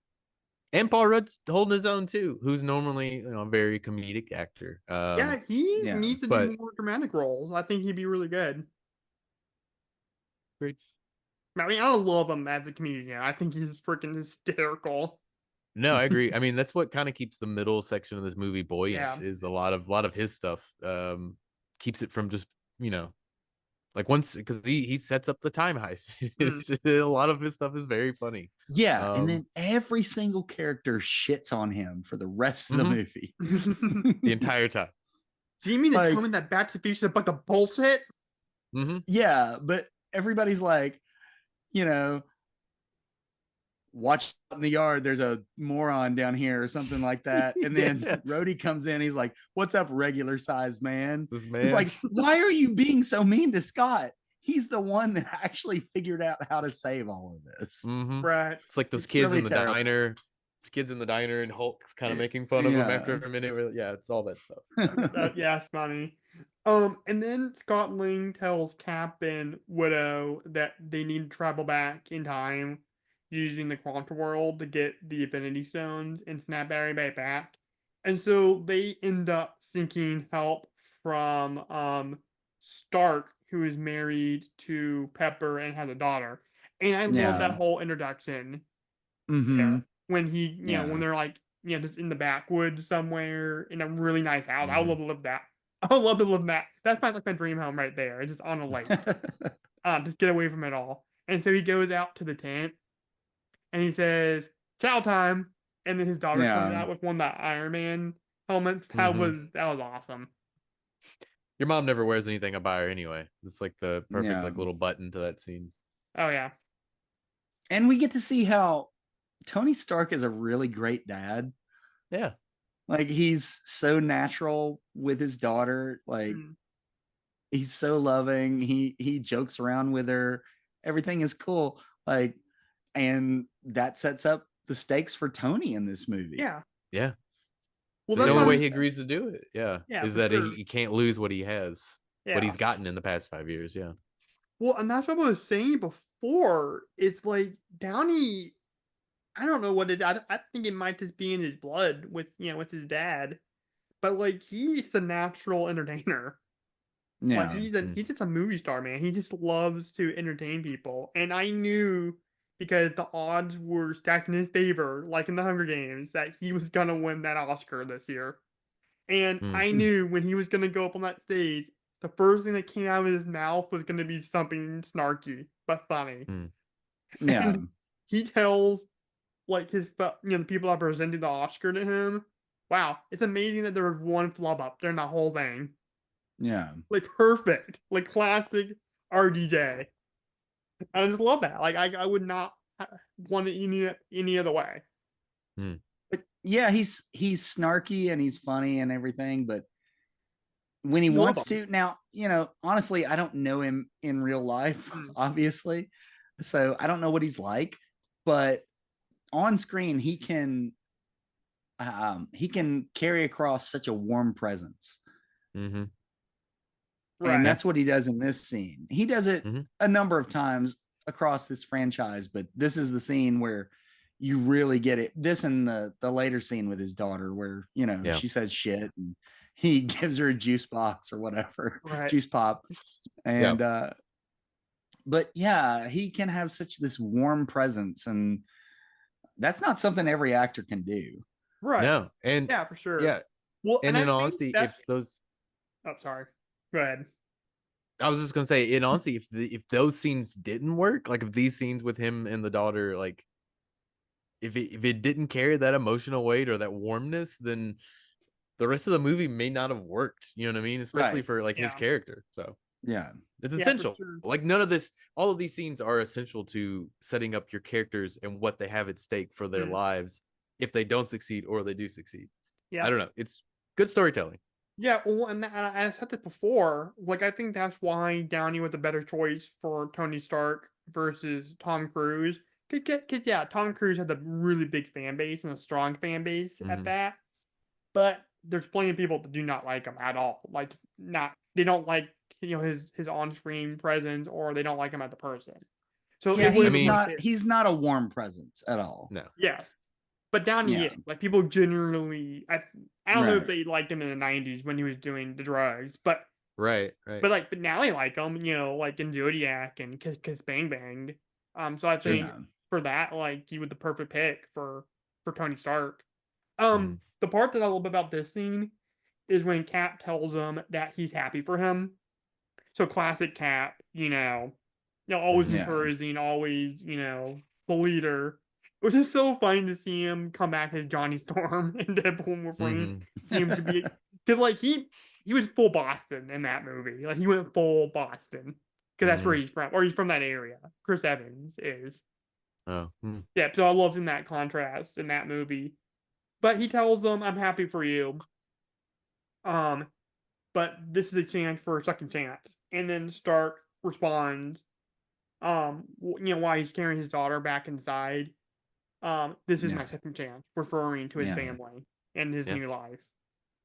And Paul Rudd's holding his own too, who's normally a very comedic actor. Yeah, he yeah, needs to do more dramatic roles. I think he'd be really good. Great. I mean, I love him as a comedian. I think he's freaking hysterical. No, I agree. I mean, that's what kind of keeps the middle section of this movie buoyant. Yeah. Is a lot of his stuff keeps it from just like once, because he sets up the time heist. A lot of his stuff is very funny. Yeah, and then every single character shits on him for the rest of the movie. The entire time. Do you mean to Like- tell me that Back to the Future is a bunch of bullshit? Yeah, but everybody's like, watch out in the yard, there's a moron down here or something like that. And then Rhodey comes in, he's like, "What's up, regular sized man?" This man. He's like, "Why are you being so mean to Scott? He's the one that actually figured out how to save all of this." Right. It's like those It's kids really in the terrible. diner. It's kids in the diner, and Hulk's kind of making fun of him Yeah. after a minute. Really, yeah, it's all that stuff. Yeah, it's funny. And then Scott Lang tells Cap and Widow that they need to travel back in time using the quantum world to get the Infinity Stones and snap everybody back. And so they end up seeking help from Stark, who is married to Pepper and has a daughter. And I love that Yeah. whole introduction Mhm. there, when he, Yeah. when they're like, just in the backwoods somewhere in a really nice house. I would Mhm. love to live that. I would love to live that. That's my dream home right there. It's just on a lake. Just get away from it all. And so he goes out to the tent and he says, "Chow time." And then his daughter comes Yeah. out with one of the Iron Man helmets. That was awesome. Your mom never wears anything I buy her anyway. It's like the perfect Yeah. like little button to that scene. Oh yeah. And we get to see how Tony Stark is a really great dad. Yeah. Like he's so natural with his daughter. Like he's so loving. He jokes around with her. Everything is cool. Like, and that sets up the stakes for Tony in this movie. Yeah. Yeah. Well, There's that's the only why way he agrees to do it. Yeah. Yeah, Is for that sure. he can't lose what he has, Yeah. what he's gotten in the past 5 years. Yeah. Well, and that's what I was saying before. It's like Downey, I don't know what it. I think it might just be in his blood with with his dad, but like he's a natural entertainer. Yeah. Like he's just a movie star, man. He just loves to entertain people, and I knew because the odds were stacked in his favor, like in the Hunger Games, that he was gonna win that Oscar this year. And I knew when he was gonna go up on that stage, the first thing that came out of his mouth was gonna be something snarky but funny. Yeah. And he tells like the people that presented the Oscar to him, wow, it's amazing that there was one flub up during the whole thing. Yeah. Like perfect, like classic RDJ. I just love that. Like I would not want it any other way. But yeah, he's snarky and he's funny and everything, but when he You love wants to, now, honestly, I don't know him in real life, obviously. So I don't know what he's like, but on screen he can carry across such a warm presence. Right. And that's what he does in this scene. He does it a number of times across this franchise, but this is the scene where you really get it. This and the later scene with his daughter where, she says shit and he gives her a juice box or whatever, Right. juice pop. And, but yeah, he can have such this warm presence, and that's not something every actor can do. Right. No. And yeah, for sure. Yeah. Well, And I in think honesty, that- if those oh, sorry. Go ahead. I was just gonna say, in honesty, if those scenes didn't work, like if these scenes with him and the daughter, like if it didn't carry that emotional weight or that warmness, then the rest of the movie may not have worked. You know what I mean? Especially Right. for like his character. So Yeah. it's Yeah, for essential. sure. Like all of these scenes are essential to setting up your characters and what they have at stake for their lives if they don't succeed or they do succeed. Yeah. I don't know. It's good storytelling. Yeah, well, and I said this before. Like, I think that's why Downey was a better choice for Tony Stark versus Tom Cruise. Cause yeah, Tom Cruise has a really big fan base and a strong fan base at that. But there's plenty of people that do not like him at all. Like, they don't like his on-screen presence, or they don't like him as a person. So Yeah, it he's not a warm presence at all. No. Yes. But Downey is. Like, people generally, I don't know if they liked him in the 90s when he was doing the drugs, but Right. but now they like him, like in Zodiac and Kiss Bang Bang. So I think for that, like, he was the perfect pick for Tony Stark. The part that I love about this scene is when Cap tells him that he's happy for him. So classic Cap, always encouraging, always, the leader. It was just so fun to see him come back as Johnny Storm in Deadpool and Wolverine. Seemed to be, because like he was full Boston in that movie. Like, he went full Boston because that's where he's from, or he's from that area. Chris Evans is. Oh. Yeah, so I loved in that contrast in that movie. But he tells them, "I'm happy for you. But this is a chance for a second chance." And then Stark responds, while he's carrying his daughter back inside. This is my second chance, referring to his family and his new life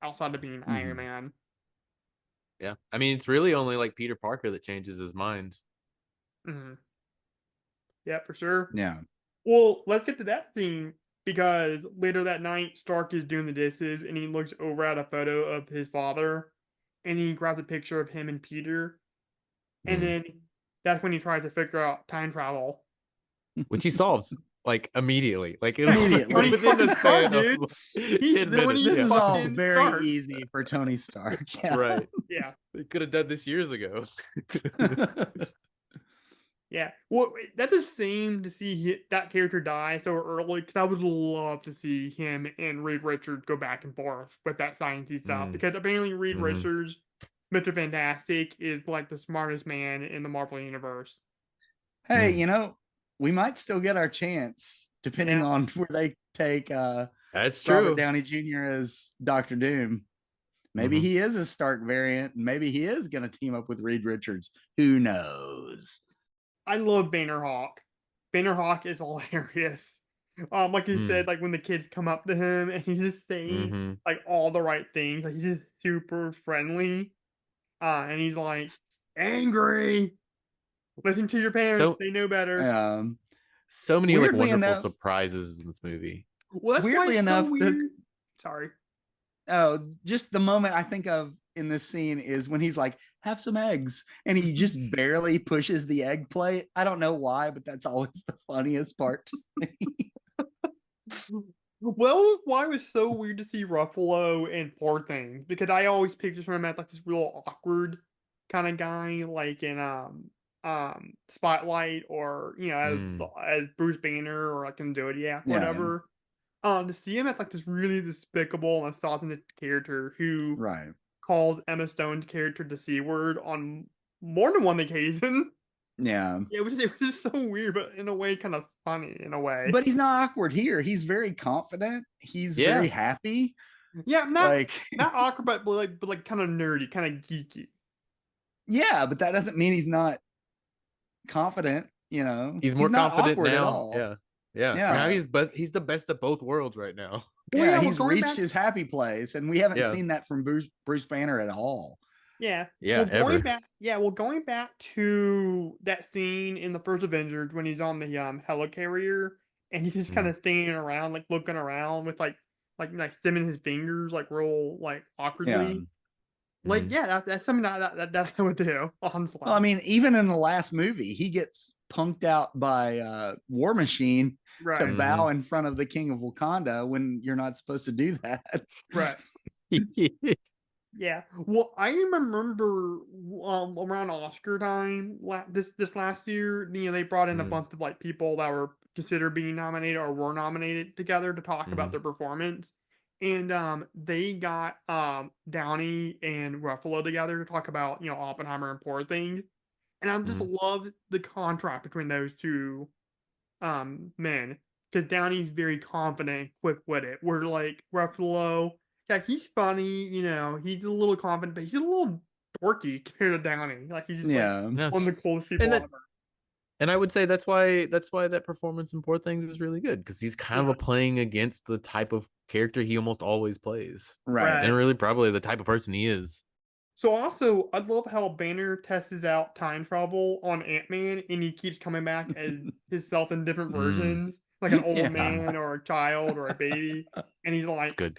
outside of being Iron Man. Yeah. I mean, it's really only like Peter Parker that changes his mind. Yeah, for sure. Yeah. Well, let's get to that scene, because later that night, Stark is doing the dishes and he looks over at a photo of his father and he grabs a picture of him and Peter. And then that's when he tries to figure out time travel, which he solves like immediately. Like, it Immediately. was within the span dude. of He's 10 doing minutes. This is all fucking very Stark. easy for Tony Stark. Yeah. Right. Yeah. They could have done this years ago. Yeah. Well, that's a shame to see that character die so early, because I would love to see him and Reed Richards go back and forth with that sciencey stuff, because apparently Reed Richards, Mr. Fantastic, is like the smartest man in the Marvel Universe. Hey, we might still get our chance depending on where they take That's true. Robert Downey Jr. as Dr. Doom. Maybe he is a Stark variant, and maybe he is going to team up with Reed Richards. Who knows? I love Banner Hawk. Banner Hawk is hilarious. Like you said, like when the kids come up to him and he's just saying like all the right things. Like, he's just super friendly. And he's like, angry. Listen to your parents, they know better. So many like Weirdly wonderful enough- surprises in this movie. Well, that's why weirdly it's enough, so weird. Sorry. Oh, just the moment I think of in this scene is when he's like, have some eggs, and he just barely pushes the egg plate. I don't know why, but that's always the funniest part to me. Well, why it was so weird to see Ruffalo and Poor Things, because I always picture him as like this real awkward kind of guy, like in Spotlight, or Mm, as Bruce Banner, or like in Zodiac, Yeah, whatever. To see him as like this really despicable and misogynistic character who right. calls Emma Stone's character the C word on more than one occasion. Yeah. It was so weird, but in a way kind of funny in a way. But he's not awkward here. He's very confident. He's yeah. very happy. Yeah, not Like, not awkward, but kind of nerdy, kind of geeky. yeah, but that doesn't mean he's not confident. He's more He's not confident awkward at now. all. Yeah. Yeah. Now Yeah. he's the best of both worlds right now. Well, Yeah, yeah, he's going reached back, his happy place, and we haven't Yeah. seen that from Bruce Banner at all. yeah, Yeah, well, ever. going back to that scene in the first Avengers when he's on the helicarrier and he's just kind Mm. of standing around, like looking around with like stimming his fingers, like real like Yeah. awkwardly. Like, Mhm. yeah, that's something that I would do, honestly. Well, I mean, even in the last movie, he gets punked out by War Machine to Right, bow in front of the King of Wakanda when you're not supposed to do that. right. Yeah. Well, I remember around Oscar time this last year, they brought in a Mm. bunch of like people that were considered being nominated or were nominated together to talk about Mhm. their performance. And they got Downey and Ruffalo together to talk about, Oppenheimer and Poor Things. And I just Mhm. loved the contrast between those two men. Because Downey's very confident and quick-witted. Where like Ruffalo, yeah, he's funny, he's a little confident, but he's a little dorky compared to Downey. Like he's just like Yeah. No, one of the coolest people and that ever. and I would say that's why that performance in Poor Things is really good, because he's kind Yeah. of playing against the type of character he almost always plays. Right. And really probably the type of person he is. So also, I love how Banner tests out time travel on Ant-Man, and he keeps coming back as himself in different Mm. versions, like an old Yeah. man or a child or a baby, and he's It's like, good.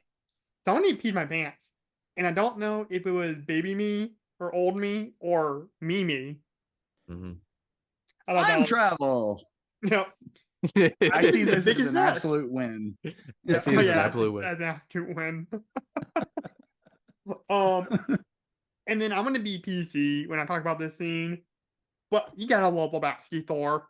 "Somebody peed my pants," and I don't know if it was baby me or old me or me. hmm I thought that Time was, travel. yep, I think see it's a this big as an success. absolute win. Yeah, see it as an yeah, absolute win. that's an absolute win. And then I'm gonna be PC when I talk about this scene, but you gotta love Lebowski Thor.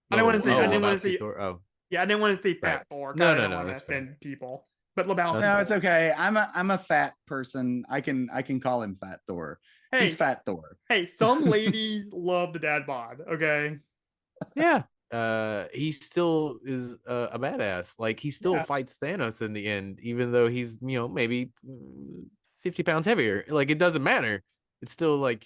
I didn't want to say, oh, I didn't want to Lebowski say, Thor. Oh, yeah, I didn't want to say right. Fat Thor. 'Cause No, I no, don't no, want to that's fair. offend people. But Lebowski That's No, fair. it's okay. I'm a fat person. I can call him Fat Thor. He's Hey, Fat Thor. hey, some ladies love the dad bod. Okay. Yeah. He still is a badass. Like, he still Yeah. fights Thanos in the end, even though he's, maybe 50 pounds heavier. Like, it doesn't matter. It's still like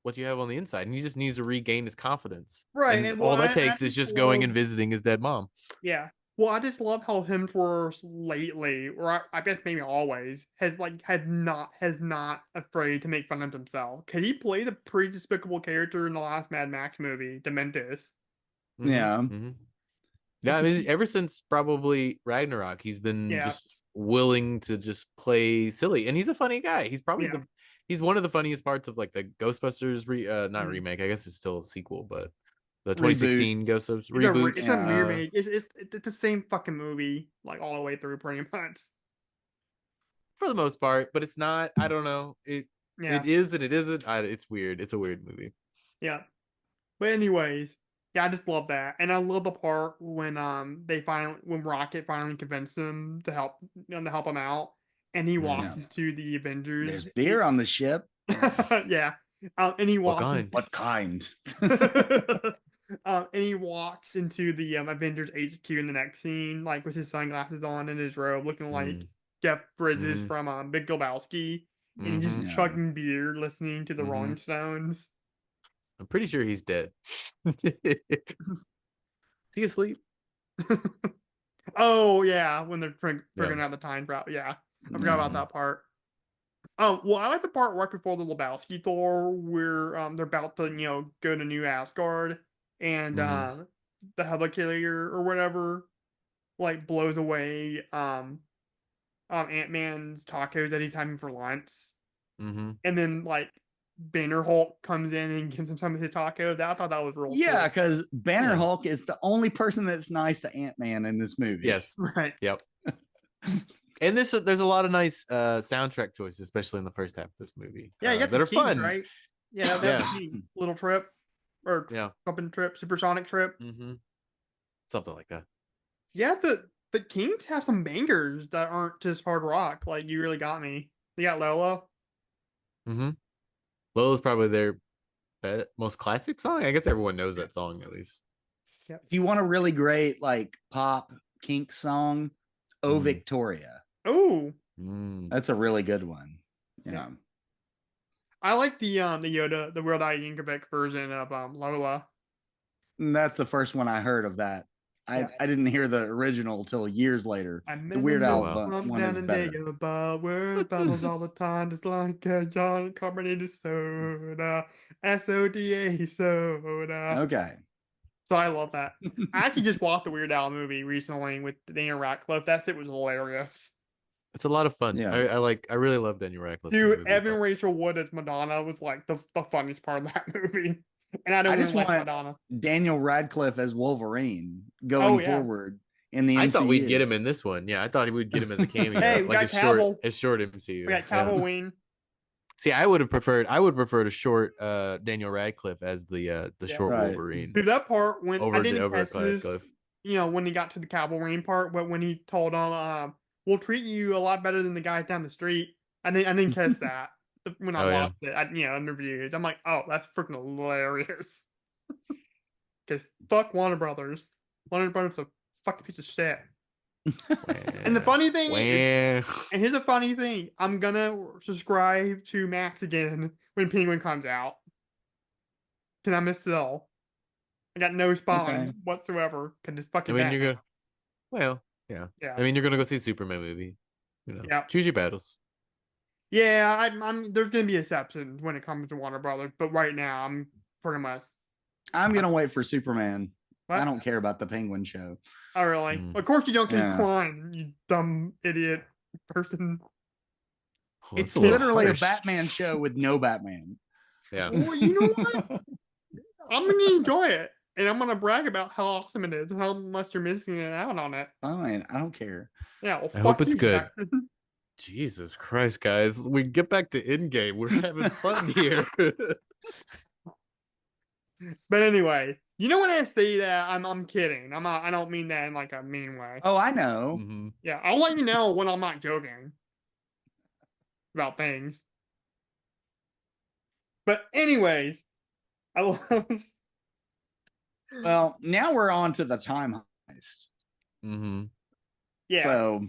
what you have on the inside, and he just needs to regain his confidence. Right. And And all well, that I takes is just going and visiting his dead mom. yeah. Well, I just love how Hemsworth lately, or I guess maybe always, has not afraid to make fun of himself. Cause he played a pretty despicable character in the last Mad Max movie, Dementis. Mhm, Yeah. mhm. Yeah, I mean, He- ever since probably Ragnarok, he's been Yeah. just willing to just play silly, and he's a funny guy. He's probably Yeah. he's one of the funniest parts of like the Ghostbusters not Mhm. remake. I guess it's still a sequel, but the Reboot. 2016 Ghostbusters It's reboot. it's a remake. It's the same fucking movie, like all the way through, pretty much. For the most part, but it's not. I don't know. It Yeah. is and it isn't. It's weird. It's a weird movie. Yeah. But anyways, yeah, I just love that, and I love the part when when Rocket finally convinced him to help him out, and he walks Yeah. into the Avengers. There's beer on the ship. Yeah. And he What walks. kind? What kind? And he walks into the Avengers HQ in the next scene, like with his sunglasses on and his robe, looking like Mm. Jeff Bridges Mhm. from Big Lebowski, and he's just Mhm. Yeah. chugging beer, listening to the Mhm. Rolling Stones. I'm pretty sure he's dead. Is he asleep? Oh yeah, when they're figuring Yeah. out the time travel. Yeah, I forgot about Mhm. that part. Well, I like the part right before the Lebowski Thor, where they're about to go to New Asgard, and Mhm. the helicarrier or whatever like blows away Ant-Man's tacos that he's having for lunch, Mhm. and then like Banner Hulk comes in and gives him some of his tacos. I thought that was real Yeah, cool. because Banner Yeah. Hulk is the only person that's nice to Ant-Man in this movie. Yes. Right. Yep. And there's a lot of nice soundtrack choices, especially in the first half of this movie. Yeah, you got that the are Kings, fun. right? Yeah, that's the Kings. Little Trip or Yeah. something trip, supersonic trip. Mm-hmm. Something like that. Yeah, the Kings have some bangers that aren't just hard rock. Like You Really Got Me. They got Lola. Mm-hmm. Lola's probably their most classic song. I guess everyone knows that song at least. If you want a really great like pop kink song, Oh Mm. Victoria. Oh, That's a really good one. Yeah. Yeah. I like the Yoda, the Weird Al Yankovic version of Lola. And that's the first one I heard of that. Yeah. I didn't hear the original till years later. The Weird Al one is better. About word bubbles all the time, just like a giant carbonated soda, SODA soda. Okay. So I love that. I actually just watched the Weird Al movie recently with Daniel Radcliffe. That shit was hilarious. It's a lot of fun. Yeah. I really love Daniel Radcliffe. in the Dude, movie, Evan but- Rachel Wood as Madonna was like the funniest part of that movie. And I don't I just really like want Madonna. Daniel Radcliffe as Wolverine going yeah. forward in the MCU. I thought we'd get him in this one. Yeah, I thought we'd get him as a cameo, Hey, we like got Cavill. a short MCU. We got Yeah. Cavill Wayne. See, I would have preferred a short Daniel Radcliffe as the Yeah. short Right. Wolverine Dude, that part when I over didn't catch this, Radcliffe. when he got to the Cavill Wayne part, but when he told him, we'll treat you a lot better than the guys down the street. I didn't catch that when I Oh, yeah. watched it. In reviews, I'm like, oh, that's freaking hilarious. Because fuck Warner Brothers. Warner Brothers is a fucking piece of shit. And the funny thing is, and here's the funny thing, I'm gonna subscribe to Max again when Penguin comes out. Can I miss it all? I got no spawn whatsoever. Cause it's fucking bad. you're gonna. Well, yeah. Yeah. I mean, you're gonna go see a Superman movie. Yeah. Choose your battles. Yeah, I'm there's gonna be exceptions when it comes to Warner Brothers, but right now I'm pretty much. I'm gonna wait for Superman. What? I don't care about the Penguin show. Oh really? Mm. Of course you don't keep Yeah. crying, you dumb idiot person. Well, It's that's a little literally harsh. a Batman show with no Batman. Yeah. Well, you know what? I'm gonna enjoy it, and I'm gonna brag about how awesome it is and how much you're missing out on it. Fine, I don't care. Yeah, well, I hope fuck it's you, good. Jackson. Jesus Christ, guys. We get back to Endgame. We're having fun here. But anyway, you know when I say that, I'm kidding. I don't mean that in like a mean way. Oh, I know. Mhm. Yeah, I'll let you know when I'm not joking about things. But anyways, I love. Well, now we're on to the time heist. Mhm. Yeah. So,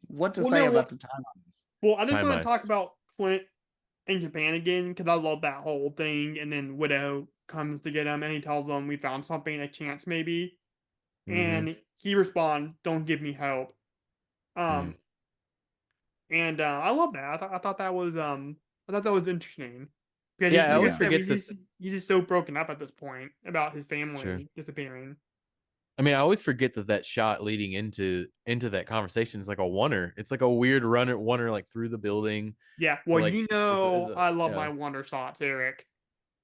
what to Well, say no, about the time heist? Well, I just Time want to talk heist. about Clint in Japan again because I love that whole thing. And then Widow comes to get him, and he tells them we found something, a chance maybe. Mhm. And he responds, "Don't give me hope." And I love that. I thought that was interesting. Because Yeah, I always just said forget he's just so broken up at this point about his family Sure. disappearing. I mean, I always forget that shot leading into that conversation is like a oneer. It's like a weird oneer like through the building. Yeah, well, like, you know, it's a- I love yeah. my wonder shots, Eric.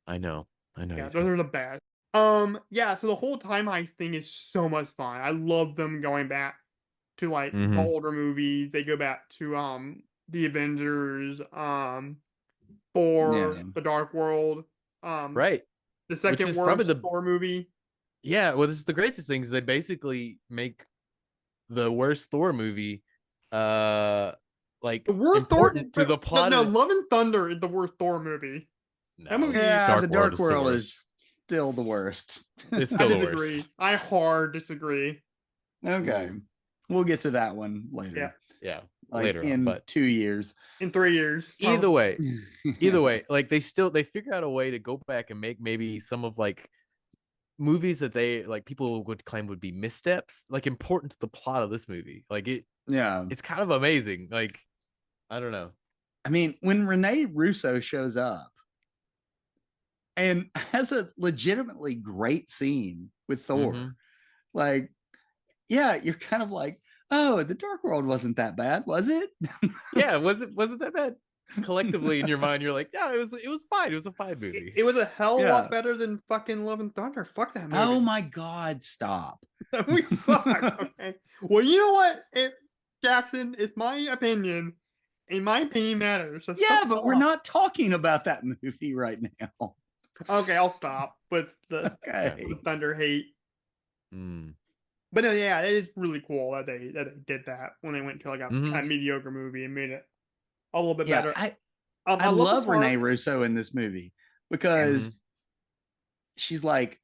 I know. Yeah, you those do. are the best. Yeah, so the whole time heist thing is so much fun. I love them going back to like the Mhm. older movies. They go back to the Avengers, Thor, Yeah. The Dark World, Right. the second is worst probably the- Thor movie. Yeah, well, this is the greatest thing is they basically make the worst Thor movie like The worst important Thor to the plot No, of Love and Thunder is the worst Thor movie. That movie- Yeah, the Dark is the World worst. is still the worst. It's I still the disagree. worst. I hard disagree. Okay, we'll get to that one later. Yeah. Yeah, Like later on, in but 2 years. In 3 years. either way, Yeah. like they figure out a way to go back and make maybe some of like movies that they like people would claim would be missteps, like important to the plot of this movie. Like Yeah. it's kind of amazing. Like, I don't know. I mean, when Rene Russo shows up and has a legitimately great scene with Thor, Mhm. like, yeah, you're kind of like, oh, the Dark World wasn't that bad, was it? Yeah, was it that bad? collectively in your mind, you're like, yeah, it was fine. It was a fine movie. It was a hell of a Yeah. lot better than fucking Love and Thunder. Fuck that movie. Oh my God, stop. That movie sucked. Okay. Well, you know what, Jackson? It's my opinion. And my opinion matters. So Yeah, suck but it we're off. not talking about that movie right now. Okay, I'll stop with the Okay. with Thunder hate. Mm. But no, yeah, it is really cool that they did that when they went to like a Mhm. kind of mediocre movie and made it a little bit Yeah, better. I love love the part- Renee Russo in this movie because Mhm. she's like,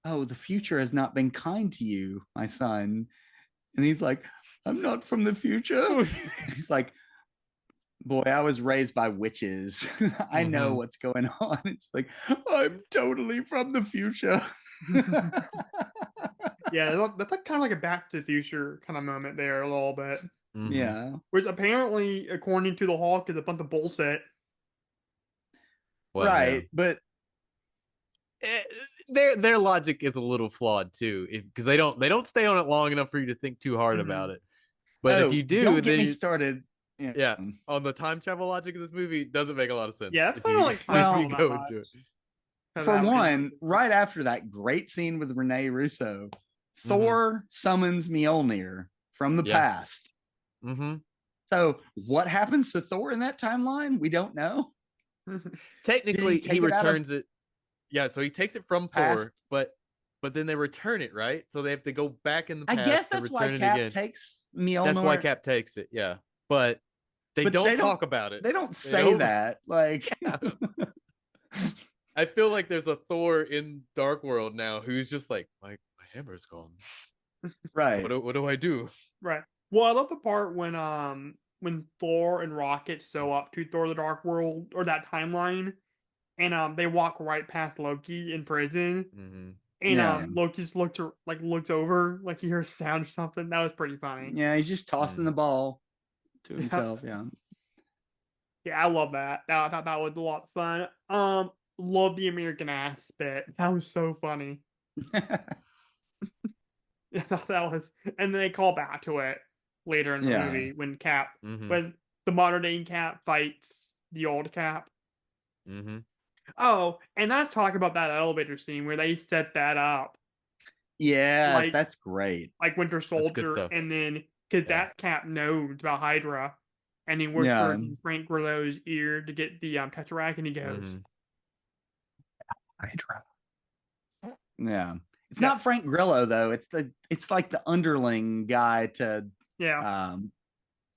oh, the future has not been kind to you, my son. And he's like, I'm not from the future. He's like, boy, I was raised by witches. I know Mhm. what's going on. It's like, I'm totally from the future. Yeah, that's like kind of like a Back to the Future kind of moment there a little bit. Mhm. Yeah. Which apparently, according to the Hulk, is a bunch of bullshit. Well, right. But yeah. Their logic is a little flawed too, because they don't stay on it long enough for you to think too hard about it. But if you do, don't get then me you, started. yeah, on the time travel logic of this movie, doesn't make a lot of sense. Yeah, that's if not you, like if Well, you go into it. For one, right after that great scene with Renee Russo, Thor summons Mjolnir from the past. Mm-hmm. So what happens to Thor in that timeline? We don't know. Technically, take he it out of returns it. Yeah, so he takes it from past? Thor, but then they return it, right? So they have to go back in the past. I guess to that's return why it Cap again. takes Mjolnir. That's why Cap takes it, yeah. But they don't talk about it. They don't say that. Like, yeah. I feel like there's a Thor in Dark World now who's just like, my hammer's gone. Right. What do I do? Right. Well, I love the part when Thor and Rocket show up to Thor the Dark World or that timeline, and they walk right past Loki in prison, and Loki just looks over like he hears a sound or something. That was pretty funny. Yeah, he's just tossing the ball to himself. Yeah. Yeah, I love that. I thought that was a lot of fun. Love the American ass bit. That was so funny. I thought that was, and then they call back to it later in the movie when Cap, when the modern day Cap fights the old Cap. Oh, and let's talk about that elevator scene where they set that up. Yes, like, that's great. Like Winter Soldier, and then because that Cap knows about Hydra, and he whispers in Frank Grillo's ear to get the Tesseract, and he goes, Hydra. Yeah. It's not Frank Grillo though. It's like the underling guy to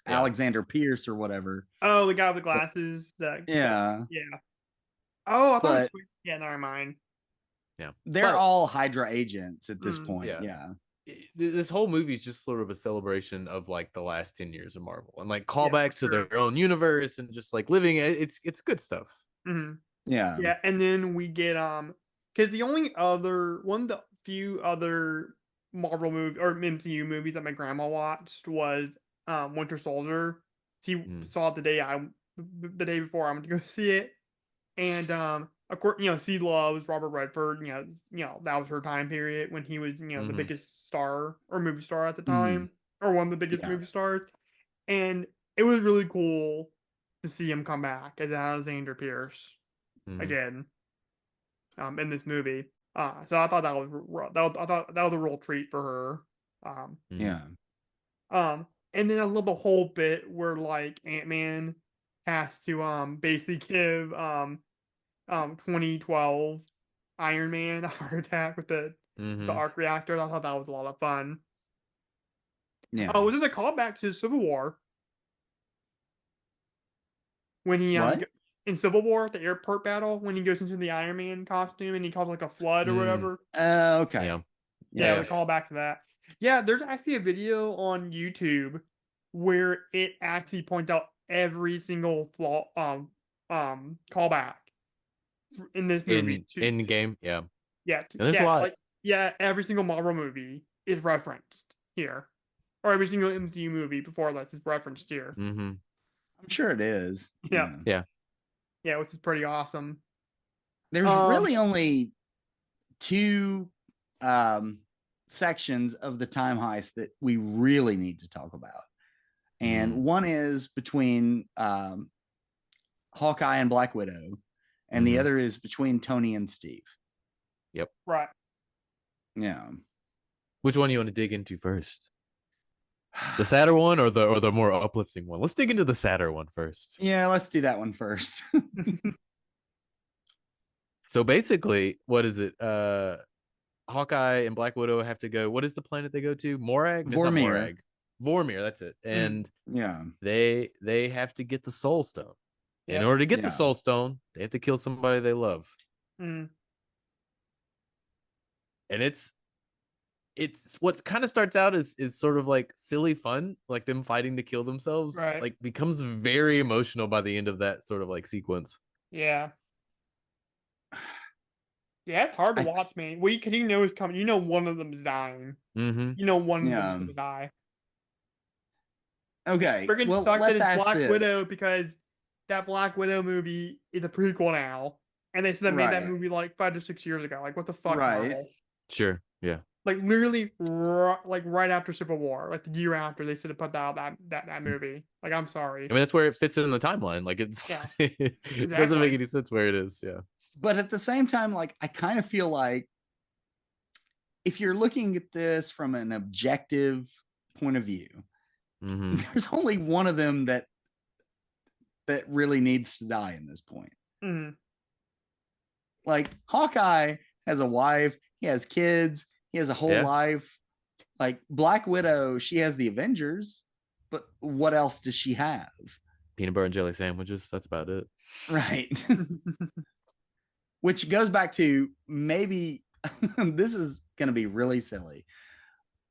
Alexander Pierce or whatever. Oh, the guy with the glasses. Yeah. Oh, I thought never mind. Yeah. They're all Hydra agents at this point. Yeah. This whole movie is just sort of a celebration of like the last 10 years of Marvel and like callbacks to their own universe and just like living it. It's good stuff. Yeah. Yeah, and then we get because the only other one of the few other Marvel movie or MCU movies that my grandma watched was Winter Soldier. She saw it the day before I went to go see it, and of course, she loves Robert Redford. That was her time period when he was the biggest star or movie star at the time, or one of the biggest movie stars, and it was really cool to see him come back as Alexander Pierce again in this movie. So I thought that was a real treat for her. And then I love the whole bit where like Ant-Man has to basically give 2012 Iron Man a heart attack with the arc reactor. I thought that was a lot of fun. Yeah. Was it a callback to Civil War? When he in Civil War, the airport battle, when he goes into the Iron Man costume and he calls like a flood or whatever. Okay. Yeah, the callback to that. Yeah, there's actually a video on YouTube where it actually points out every single flaw callback in this movie. In game, yeah. There's a lot. Every single Marvel movie is referenced here, or every single MCU movie before this is referenced here. I'm sure it is. Yeah, which is pretty awesome. There's really only two sections of the time heist that we really need to talk about. And one is between Hawkeye and Black Widow, and the other is between Tony and Steve. Yep. Right. Yeah. Which one do you want to dig into first? The sadder one or the more uplifting one? Let's dig into the sadder one first. Yeah, let's do that one first. So basically, what is it? Hawkeye and Black Widow have to go. What is the planet they go to? Morag? It's not Vormir. Morag. Vormir, that's it. And Yeah. they have to get the Soul Stone. In order to get the Soul Stone, they have to kill somebody they love. Mm. And it's what kind of starts out is sort of like silly fun, like them fighting to kill themselves, Right. like becomes very emotional by the end of that sort of like sequence. Yeah. Yeah, it's hard to watch, man. Well, because you know it's coming. You know one of them is dying. Mm-hmm. You know one of them is going to die. Okay. Freaking Well, sucks that let's it's ask Black this. Widow, because that Black Widow movie is a prequel now. And they should have made that Right. movie like 5 to 6 years ago. Like, what the fuck, Right. Marvel? Sure. Yeah. Like, literally, like right after Civil War, like the year after, they should have put out that movie. Like, I'm sorry. I mean, that's where it fits in the timeline. Like, it's Yeah, it doesn't exactly. make any sense where it is. Yeah. But at the same time, like, I kind of feel like if you're looking at this from an objective point of view, there's only one of them that really needs to die in this point. Mm-hmm. Like, Hawkeye has a wife, he has kids, he has a whole life. Like, Black Widow, she has the Avengers, but what else does she have? Peanut butter and jelly sandwiches. That's about it. Right. Which goes back to, maybe this is going to be really silly,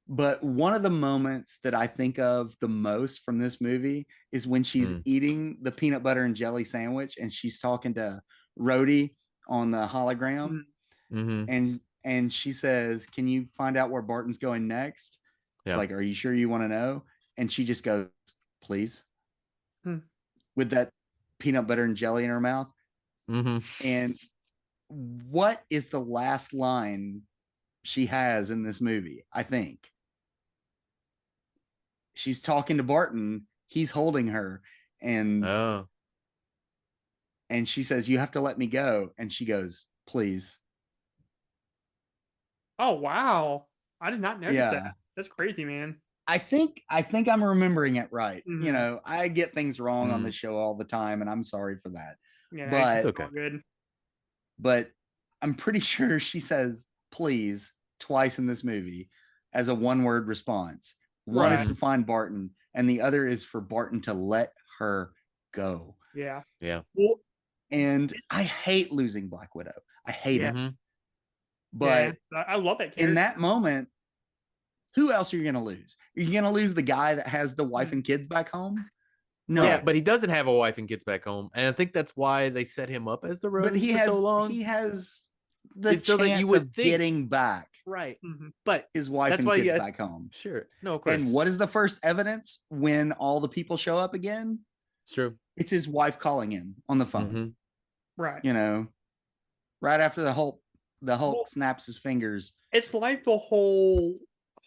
but one of the moments that I think of the most from this movie is when she's eating the peanut butter and jelly sandwich and she's talking to Rhodey on the hologram. And she says, "Can you find out where Barton's going next?" It's like, "Are you sure you want to know?" And she just goes, "Please," with that peanut butter and jelly in her mouth. And what is the last line she has in this movie? I think she's talking to Barton. He's holding her, and she says, "You have to let me go." And she goes, "Please." Oh, wow. I did not notice that. That's crazy, man. I think I'm remembering it right. You know, I get things wrong on this show all the time, and I'm sorry for that. Yeah, but it's okay. Good. But I'm pretty sure she says "please" twice in this movie as a one-word response. One is to find Barton, and the other is for Barton to let her go. Yeah. Well, and I hate losing Black Widow. I hate it. But I love that character. In that moment, who else are you going to lose? Are you going to lose the guy that has the wife and kids back home? No. Yeah, but he doesn't have a wife and kids back home, and I think that's why they set him up as the road for so long. He has the so chance that you would of getting back, right? But his wife and kids back home. Sure, no, of course. And what is the first evidence when all the people show up again? It's true. It's his wife calling him on the phone. Right. You know, right after the Hulk snaps his fingers. It's like the whole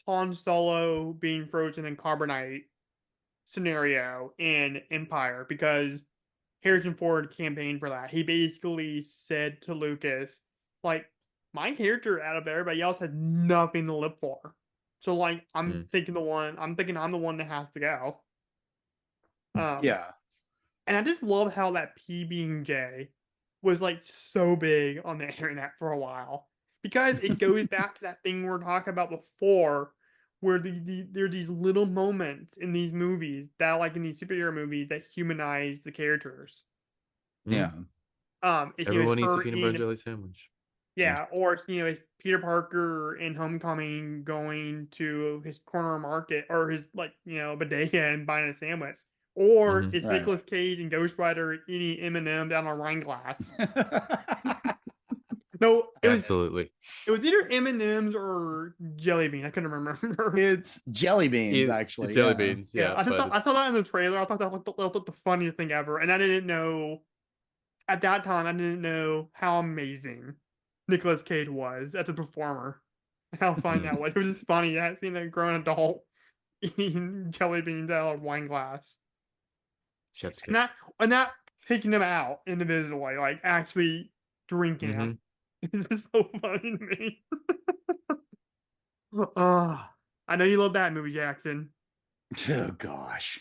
Han Solo being frozen in carbonite scenario in Empire, because Harrison Ford campaigned for that. He basically said to Lucas, like, my character out of everybody else has nothing to live for. So, like, I'm thinking I'm the one that has to go. And I just love how that PB&J was like so big on the internet for a while, because it goes back to that thing we were talking about before, where there are these little moments in these movies that, like in these superhero movies, that humanize the characters. Yeah. Everyone eats a peanut butter and jelly sandwich. Yeah, or it's Peter Parker in Homecoming going to his corner market, or his bodega, and buying a sandwich. Or it's Nicolas Cage and Ghost Rider eating M&M's out of a wine glass. No, absolutely. It was either M&M's or jelly bean. I couldn't remember. It's jelly beans, actually. Jelly beans, yeah. I saw that in the trailer. I thought that looked the funniest thing ever, and I didn't know at that time. I didn't know how amazing Nicolas Cage was as a performer. How funny that was. It was just funny. I seen a grown adult eating jelly beans out of a wine glass. Chef's and that taking them out individually, like actually drinking them. This is so funny to me. I know you love that movie, Jackson. Oh gosh.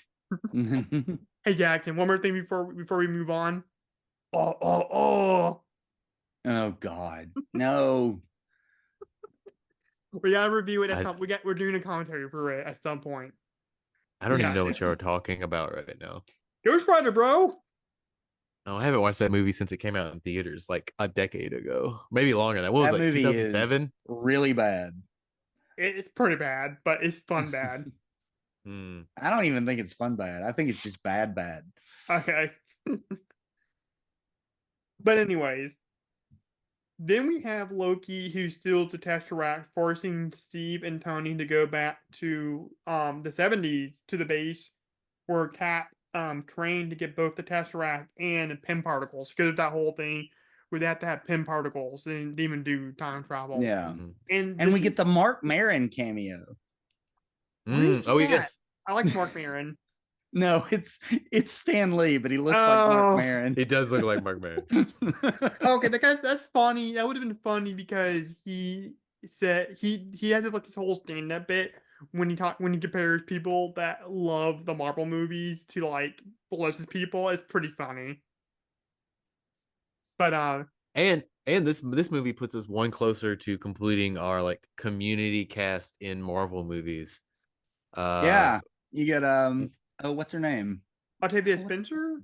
Hey Jackson, one more thing before we move on. Oh. Oh God. No. We gotta review it at some. We're doing a commentary for it at some point. I don't even know what you're talking about right now. Ghost Rider, bro. No, I haven't watched that movie since it came out in theaters like a decade ago, maybe longer than that. What was That it, movie 2007? is really bad. It's pretty bad, but it's fun bad. I don't even think it's fun bad. I think it's just bad. Okay. But anyways, then we have Loki who steals the Tesseract, forcing Steve and Tony to go back to the 70s to the base where Cap trained to get both the Tesseract and Pym particles, because of that whole thing where they have to have Pym particles and even do time travel. Yeah. And we get the Mark Maron cameo. Oh yes, I like Mark Maron. No, it's Stan Lee, but he looks like Mark Maron. He does look like Mark Maron. Okay, that's funny. That would have been funny because he said he had this whole stand-up bit when he compares people that love the Marvel movies to like Velocious people. It's pretty funny. But and this movie puts us one closer to completing our like community cast in Marvel movies. Yeah, you get what's her name? Octavia Spencer?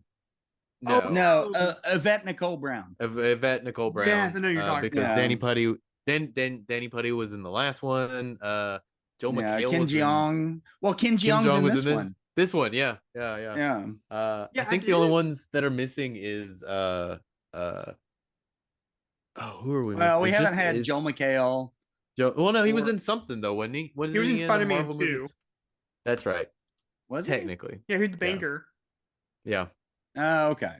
No, Yvette Nicole Brown. Yvette Nicole Brown. Yeah, I know you're talking because about. Danny Putty. Danny Putty was in the last one. Joel McHale. Ken Jeong. Well, Ken Jeong's in this one. This one, yeah. I think the only ones that are missing is who are we missing? Well, we haven't had Joel McHale. Well, no, he was in something though, wasn't he? He was in Spider-Man 2. Movies? That's right. Was technically? Yeah, he's the banker. Yeah. Okay.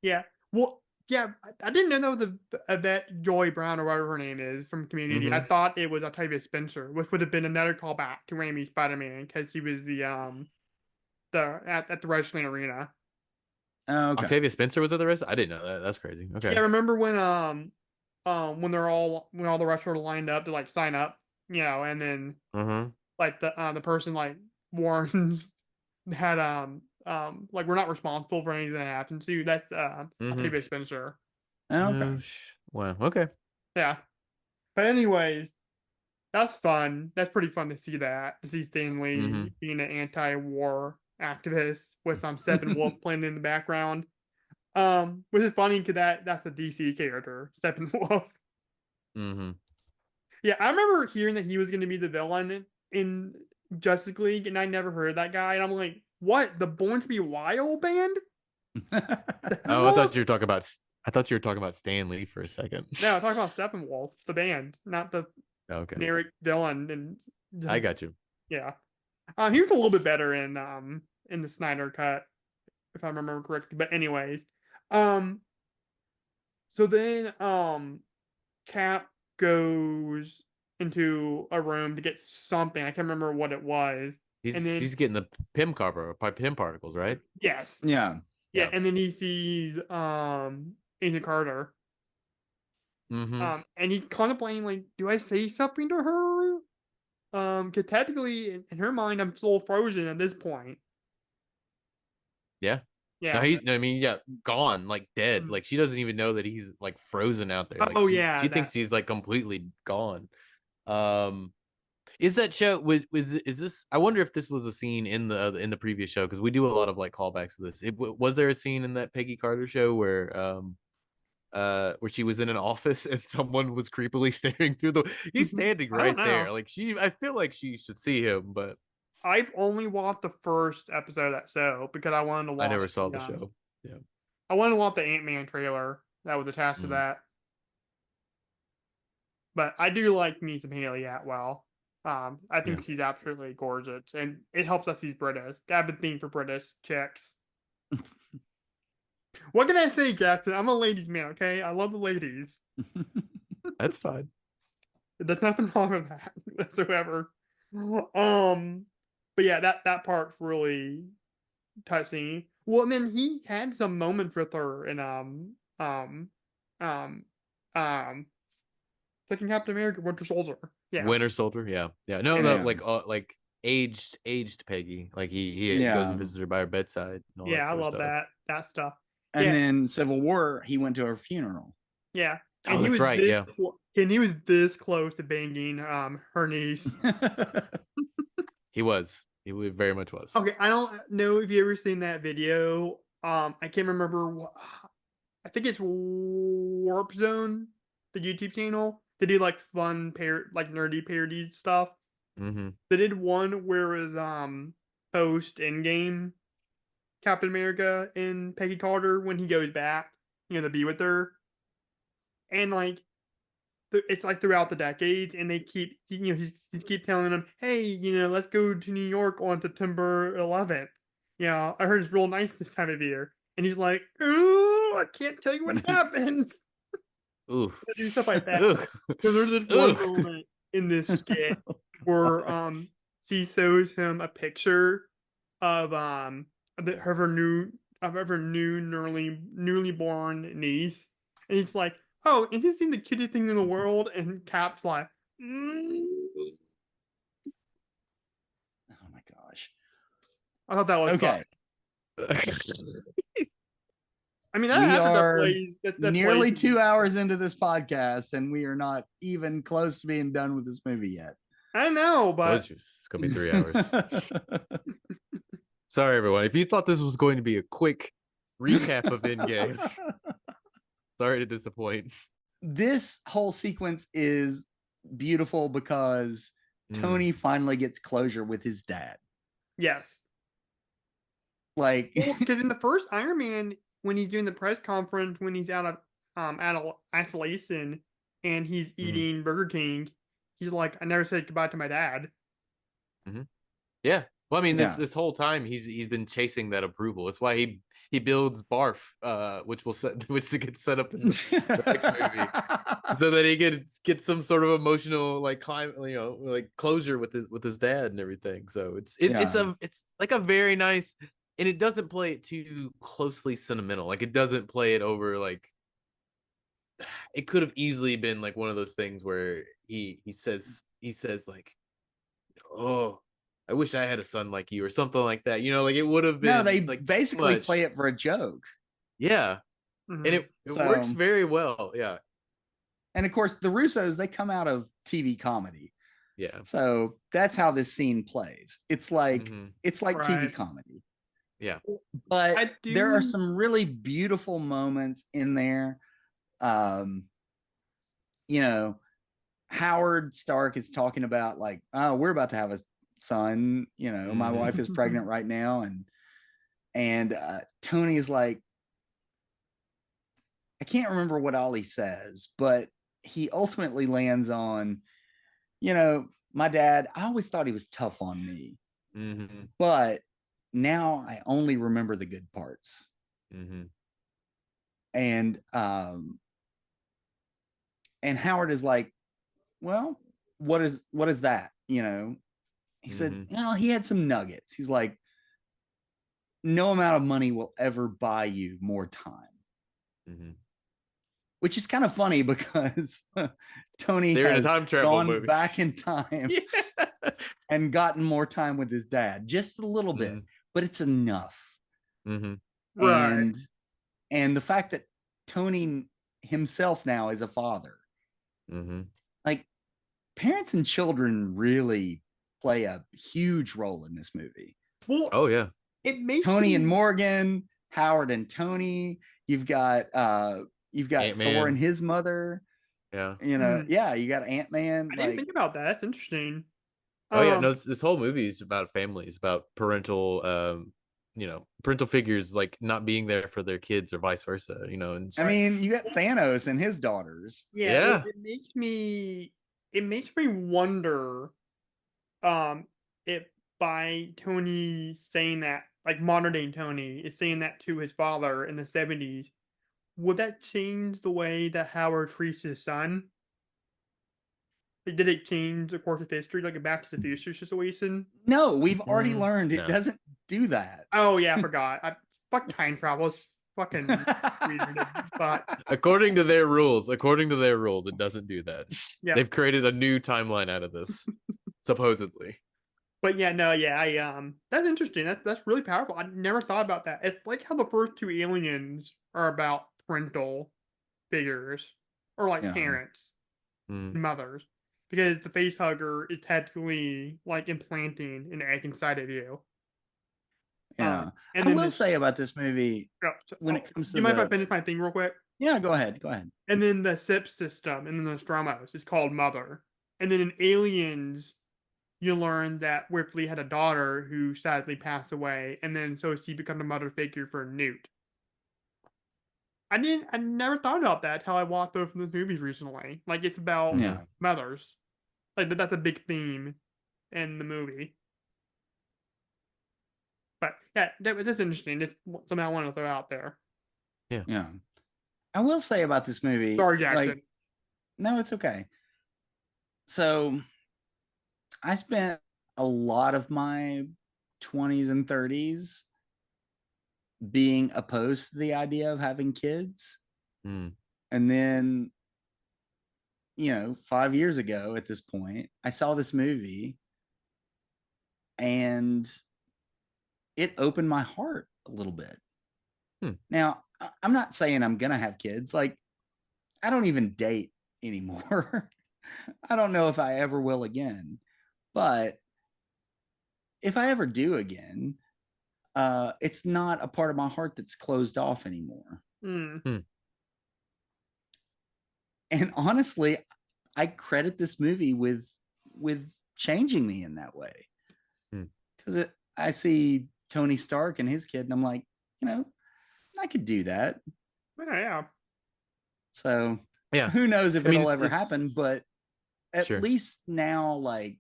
Yeah. Well, yeah, I didn't know that was Yvette Joy Brown or whatever her name is from Community. I thought it was Octavia Spencer, which would have been another callback to Raimi's Spider-Man because he was the at the wrestling arena. Okay. Octavia Spencer was at the wrestling. I didn't know that. That's crazy. Okay. Yeah, remember when when all the wrestlers lined up to like sign up, you know, and then like the person like warns that like we're not responsible for anything that happens to you. That's Octavia Spencer. Okay. Wow. Okay. Yeah. But anyways, that's fun. That's pretty fun to see that. To see Stan Lee being an anti-war activist with Steppenwolf playing in the background. Which is funny because that's a DC character, Steppenwolf. Yeah, I remember hearing that he was going to be the villain in Justice League, and I never heard of that guy. And I'm like, what? The Born to Be Wild band? Oh, I thought you were talking about Stan Lee for a second. No, I'm talking about Steppenwolf, the band, not the generic villain. And I got you. Yeah, he was a little bit better in the Snyder cut, if I remember correctly. But anyways, so then Cap goes into a room to get something. I can't remember what it was. He's getting the Pym particles, right? Yes. Yeah. And then he sees Agent Carter. And he's contemplating, like, do I say something to her? Because technically, in her mind, I'm still frozen at this point. Yeah. No, gone, like dead. Like she doesn't even know that he's like frozen out there. Like, she thinks he's like completely gone. Is that show is this? I wonder if this was a scene in the previous show, because we do a lot of like callbacks to this. Was there a scene in that Peggy Carter show where she was in an office and someone was creepily staring through he's standing right there. Like I feel like she should see him, but I've only watched the first episode of that show because I wanted to watch. I never saw the show. Yeah, I wanted to watch the Ant-Man trailer that was attached to that. But I do like me some Haley Atwell. I think she's absolutely gorgeous, and it helps us she's British. I have a thing for British chicks. What can I say, Jackson? I'm a ladies' man, okay? I love the ladies. That's fine. There's nothing wrong with that whatsoever. But yeah, that part's really touching. Well, I mean, he had some moments with her in um um second Captain America, Winter Soldier. Yeah, Winter Soldier, yeah. No, Yeah. like aged Peggy. Like he goes Yeah. and visits her by her bedside and all that yeah, I sort of love stuff. that stuff. And Yeah, then Civil War, he went to her funeral. yeah, Oh, and he that's was right. this Yeah, and he was this close to banging her niece. he was. He very much was. Okay, I don't know if you ever seen that video. I can't remember what. I think it's Warp Zone, the YouTube channel. They do like fun like nerdy parody stuff. Mm-hmm. They did one where it was post Endgame Captain America and Peggy Carter when he goes back, to be with her, and like it's like throughout the decades, and they keep he keep telling them, hey, let's go to New York on September 11th. Yeah, I heard it's real nice this time of year, and he's like, ooh, I can't tell you what happens. Ooh. They do stuff like that. Ooh. So there's this one moment in this skit where she shows him a picture of her new newly born niece, and he's like, "Oh, isn't this the cutest thing in the world?" And Cap's like, mm. Oh my gosh. I thought that was Okay. I mean, We are that nearly plays 2 hours into this podcast, and we are not even close to being done with this movie yet. I know, but It's gonna be 3 hours. Sorry, everyone. If you thought this was going to be a quick recap of Endgame, sorry to disappoint. This whole sequence is beautiful because Tony finally gets closure with his dad. yes, Like, because in the first Iron Man, when he's doing the press conference, when he's out of isolation and he's eating Burger King, he's like, "I never said goodbye to my dad." Mm-hmm. Yeah. Well, I mean, Yeah. this whole time he's been chasing that approval. That's why he builds Barf, which gets set up in the next movie, so that he get some sort of emotional like like closure with his dad and everything. So it's like a very nice, and it doesn't play it too closely sentimental. Like it doesn't play it over like. It could have easily been like one of those things where he says like, "Oh, I wish I had a son like you," or something like that. Like it would have been. No, they like basically play it for a joke. Yeah, Mhm. and it works very well. Yeah, and of course the Russos, they come out of TV comedy. Yeah, so that's how this scene plays. It's like TV Right. comedy. Yeah, but there are some really beautiful moments in there. Howard Stark is talking about like, oh, we're about to have a son. My wife is pregnant right now, and Tony is like, I can't remember what all he says, but he ultimately lands on, my dad, I always thought he was tough on me, but now I only remember the good parts. And Howard is like, well, what is that? He said, well, he had some nuggets. He's like, no amount of money will ever buy you more time. Which is kind of funny because Tony has gone back in time and gotten more time with his dad, just a little bit, but it's enough. Right. And the fact that Tony himself now is a father, like parents and children really play a huge role in this movie. Well, oh yeah, it makes Tony and Morgan, Howard and Tony. You've got Ant-Man. Thor and his mother. Yeah, you got Ant-Man. I didn't think about that. That's interesting. Oh yeah, no, this whole movie is about families, about parental parental figures like not being there for their kids or vice versa, and I mean, you got Thanos and his daughters. Yeah. It makes me wonder if by Tony saying that, like modern day Tony is saying that to his father in the 70s, would that change the way that Howard treats his son? Like, did it change the course of history, like a Back to the Future situation? No, we've already learned no. it doesn't do that. Oh yeah, I forgot. Fuck time travel. It's fucking weird. But According to their rules, it doesn't do that. yeah, They've created a new timeline out of this, supposedly. but yeah, no, yeah, that's interesting. That's really powerful. I never thought about that. It's like how the first two Aliens are about parental figures or like Yeah. parents, Mm. mothers, because the face hugger is technically like implanting an egg inside of you. Yeah. And I then will say about this movie, when it comes do to you mind if I the- finish my thing real quick? yeah, go ahead. And then the SIP system, and then the Stromos is called Mother. And then in Aliens, you learn that Ripley had a daughter who sadly passed away, and then so she becomes a mother figure for Newt. I never thought about that until I watched both of those movies recently. Like, it's about Yeah. mothers. Like, that's a big theme in the movie. But yeah, that was just interesting. It's something I want to throw out there. Yeah. I will say about this movie. Sorry, Jackson. Like, no, it's okay. So I spent a lot of my 20s and 30s being opposed to the idea of having kids. Mm. And then, 5 years ago at this point, I saw this movie and it opened my heart a little bit. Now, I'm not saying I'm going to have kids. Like, I don't even date anymore. I don't know if I ever will again. But if I ever do again, it's not a part of my heart that's closed off anymore. And honestly, I credit this movie with changing me in that way. Because I see Tony Stark and his kid, and I'm like, I could do that. Yeah. So yeah, who knows if it'll ever it's happen, but at least now, like,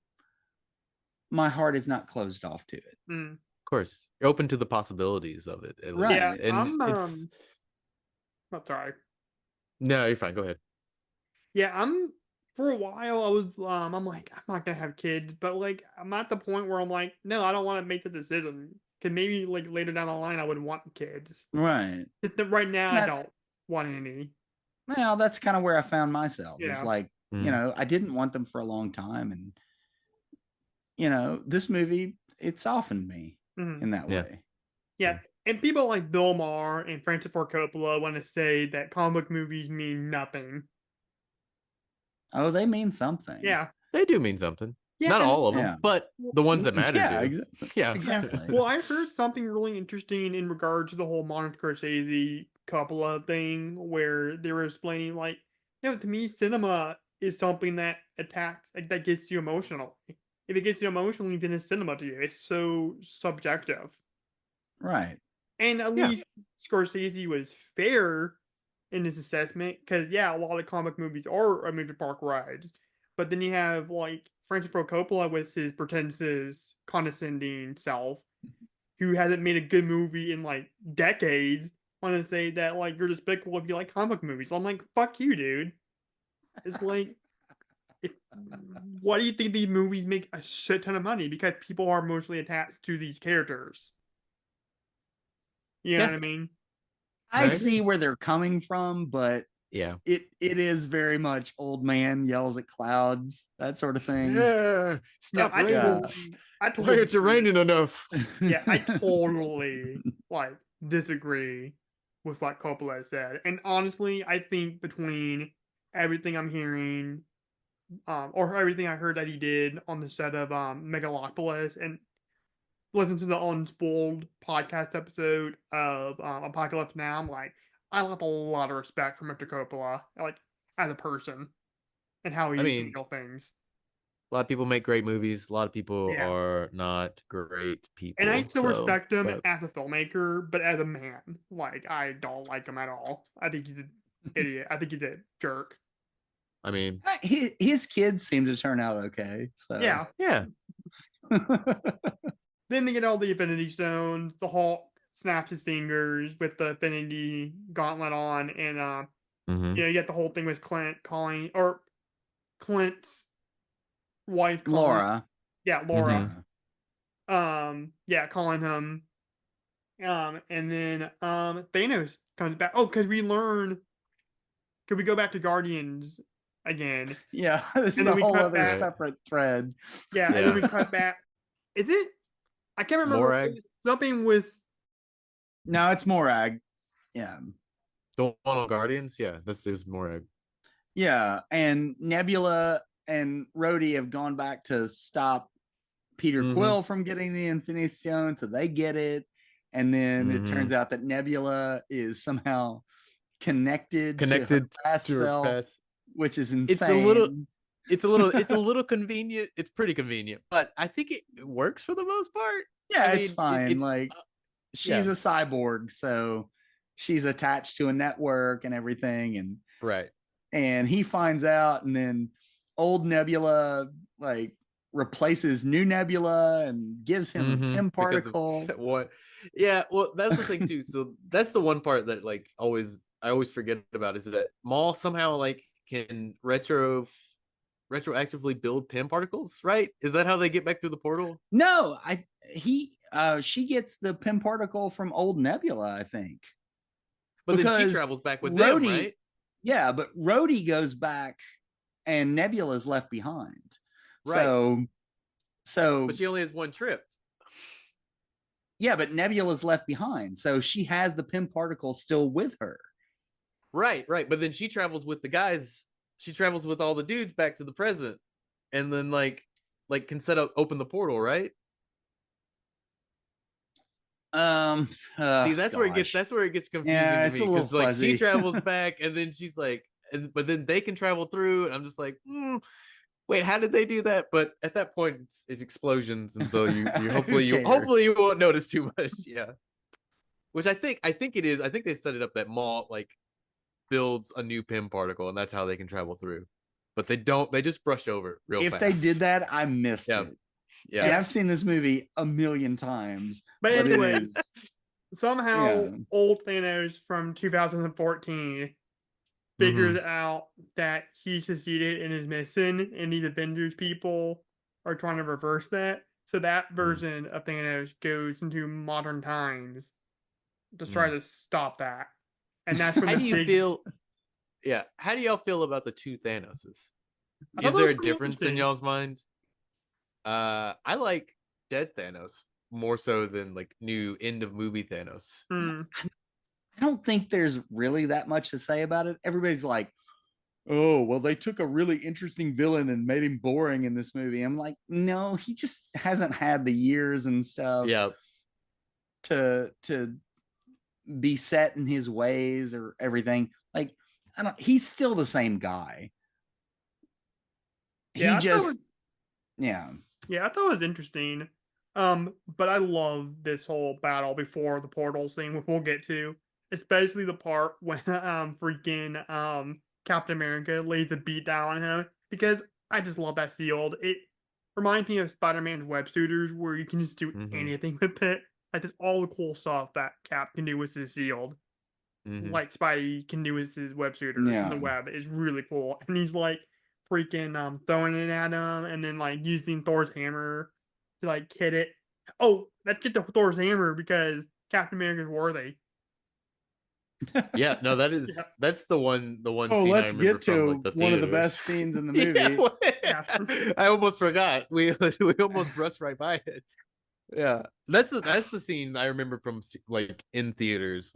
my heart is not closed off to it. Of course, you're open to the possibilities of it. At Right. least. Yeah, And it's. I'm sorry. No, you're fine. Go ahead. Yeah, for a while I was I'm like, I'm not gonna have kids, but like I'm at the point where I'm like, no, I don't want to make the decision. Cause maybe like later down the line I would want kids. Right. Right now I don't want any. Well, that's kind of where I found myself. Yeah. It's like, I didn't want them for a long time. And, this movie, it softened me in that way. Yeah. And people like Bill Maher and Francis Ford Coppola want to say that comic book movies mean nothing. Oh, they mean something. Yeah. They do mean something. Yeah, Not all of them, but the ones that matter do. Yeah, exactly. Well, I heard something really interesting in regards to the whole Martin Scorsese Coppola thing, where they were explaining, like, to me, cinema is something that that gets you emotional. If it gets you emotionally, then it's cinema to you. It's so subjective. Right. And at least Scorsese was fair in his assessment, because, a lot of comic movies are amusement park rides. But then you have, like, Francis Ford Coppola with his pretentious, condescending self, who hasn't made a good movie in, like, decades, want to say that, like, you're despicable if you like comic movies. I'm like, fuck you, dude. It's like, why do you think these movies make a shit ton of money? Because people are emotionally attached to these characters. You know what I mean? I see where they're coming from, but it is very much old man yells at clouds, that sort of thing. Yeah, stop raining. I Why it's raining enough? Yeah, I totally disagree with what Coppola said. And honestly, I think between everything I'm hearing, or everything I heard that he did on the set of Megalopolis, and listen to the Unspooled podcast episode of Apocalypse Now, I'm like, I have a lot of respect for Mr. Coppola, like, as a person, and how he handles things. A lot of people make great movies. A lot of people are not great people. And I still respect him as a filmmaker, but as a man, like, I don't like him at all. I think he's an idiot. I think he's a jerk. I mean, his kids seem to turn out okay. So yeah. Then they get all the Infinity Stones. The Hulk snaps his fingers with the Infinity Gauntlet on, and you get the whole thing with Clint's wife, Laura. Yeah, Laura. Mm-hmm. Yeah, calling him. And then Thanos comes back. Oh, because we learn. Could we go back to Guardians again? Yeah, this And is then a we whole cut other back. separate thread. Yeah, and then we cut back. Is it? I can't remember. Morag? Something with. No, it's Morag. Yeah. The one on Guardians? Yeah, this is Morag. Yeah, and Nebula and Rhodey have gone back to stop Peter Quill from getting the Infinity Stone, so they get it. And then it turns out that Nebula is somehow connected to her past self, which is insane. It's a little convenient. It's pretty convenient, but I think it works for the most part. Yeah, it's fine. She's a cyborg, so she's attached to a network and everything, and and he finds out, and then old Nebula replaces new Nebula and gives him a Pym particle. What? Yeah, well, that's the thing too. So that's the one part that I always forget about, is that Maul somehow can retroactively build Pym particles, right? Is that how they get back through the portal? No, she gets the Pym particle from old Nebula, I think. But then she travels back with them, right? Yeah, but Rhodey goes back and Nebula's left behind. Right. So but she only has one trip. Yeah, but Nebula's left behind. So she has the Pym particle still with her. Right. But then she travels with the guys. She travels with all the dudes back to the present, and then can open the portal, right? See, that's where it gets confusing to me, because she travels back, and then she's but then they can travel through, and I'm just wait, how did they do that? But at that point, it's explosions, and so you hopefully you won't notice too much. Yeah, which I think it is. I think they set it up that Maul builds a new Pym particle, and that's how they can travel through. But they don't. They just brush over real fast. If they did that, I missed it. Yeah, and I've seen this movie a million times. But anyways, somehow old Thanos from 2014 figures out that he succeeded and is missing, and these Avengers people are trying to reverse that. So that version of Thanos goes into modern times to try to stop that. And that's when how do y'all feel about the two Thanoses? Is there a difference in y'all's mind? I like dead Thanos more so than new end of movie Thanos. I don't think there's really that much to say about it. Everybody's like, oh, well, they took a really interesting villain and made him boring in this movie. I'm like, no, he just hasn't had the years and stuff to be set in his ways or everything. He's still the same guy. I thought it was interesting. But I love this whole battle before the portal scene, which we'll get to, especially the part when freaking Captain America lays a beat down on him, because I just love that shield. It reminds me of Spider-Man's web shooters, where you can just do anything with it. Just all the cool stuff that Cap can do with his shield, like Spidey can do with his web shooters in the web, is really cool. And he's freaking throwing it at him, and then using Thor's hammer to hit it. Oh, let's get to Thor's hammer, because Captain America's worthy. Yeah, no, that's the one Oh, scene let's I remember get to from, the one of the best scenes in the movie. I almost forgot. We almost brushed right by it. Yeah, that's the scene I remember from in theaters.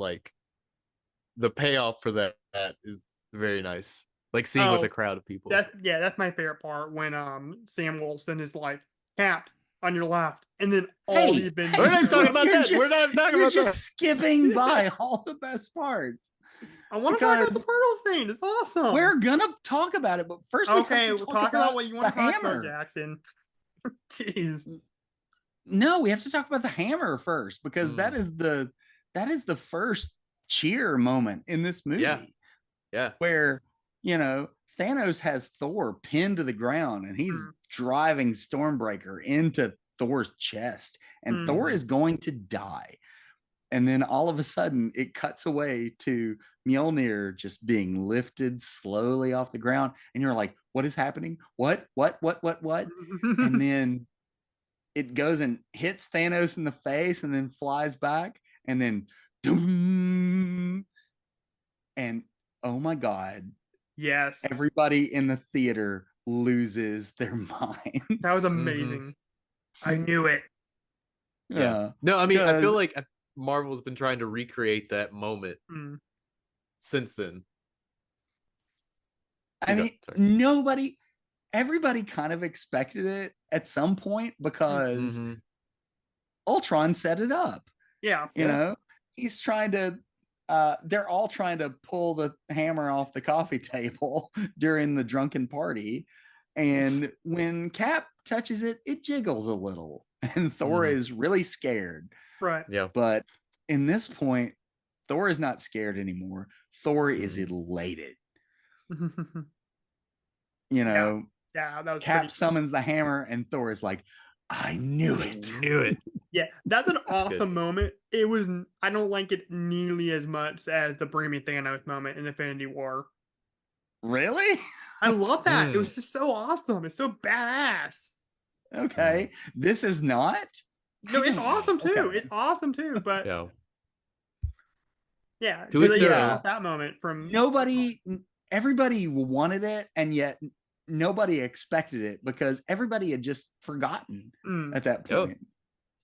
The payoff for that is very nice. Seeing with a crowd of people. That's my favorite part, when Sam Wilson is Cap on your left, and then all the Avengers. We're not talking about that. We're not talking about that. Skipping by all the best parts. I want to talk about the portal scene. It's awesome. We're gonna talk about it, but first, we'll talk about what you want to talk about, Jackson. Jeez. No, we have to talk about the hammer first, because that is the first cheer moment in this movie. Yeah. Where Thanos has Thor pinned to the ground, and he's driving Stormbreaker into Thor's chest, and Thor is going to die. And then all of a sudden it cuts away to Mjolnir just being lifted slowly off the ground. And you're like, what is happening? What? And then it goes and hits Thanos in the face and then flies back. And then, doom, and oh my God. Yes. Everybody in the theater loses their minds. That was amazing. I knew it. Yeah. No, I mean, I feel like Marvel's been trying to recreate that moment since then. I mean, everybody kind of expected it at some point because Ultron set it up. Yeah. You know, he's trying to, they're all trying to pull the hammer off the coffee table during the drunken party. And when Cap touches it, it jiggles a little. And Thor is really scared. Right. Yeah. But in this point, Thor is not scared anymore. Thor is elated. You know, that was Cap summons the hammer and Thor is like, I knew it. Yeah, that's an awesome moment. It was, I don't like it nearly as much as the Bring Me Thanos moment in Infinity War. Really? I love that. It was just so awesome. It's so badass. Okay. This is not? No, it's awesome too. Okay. It's awesome too. But yeah, that moment from everybody wanted it, and yet nobody expected it because everybody had just forgotten at that point.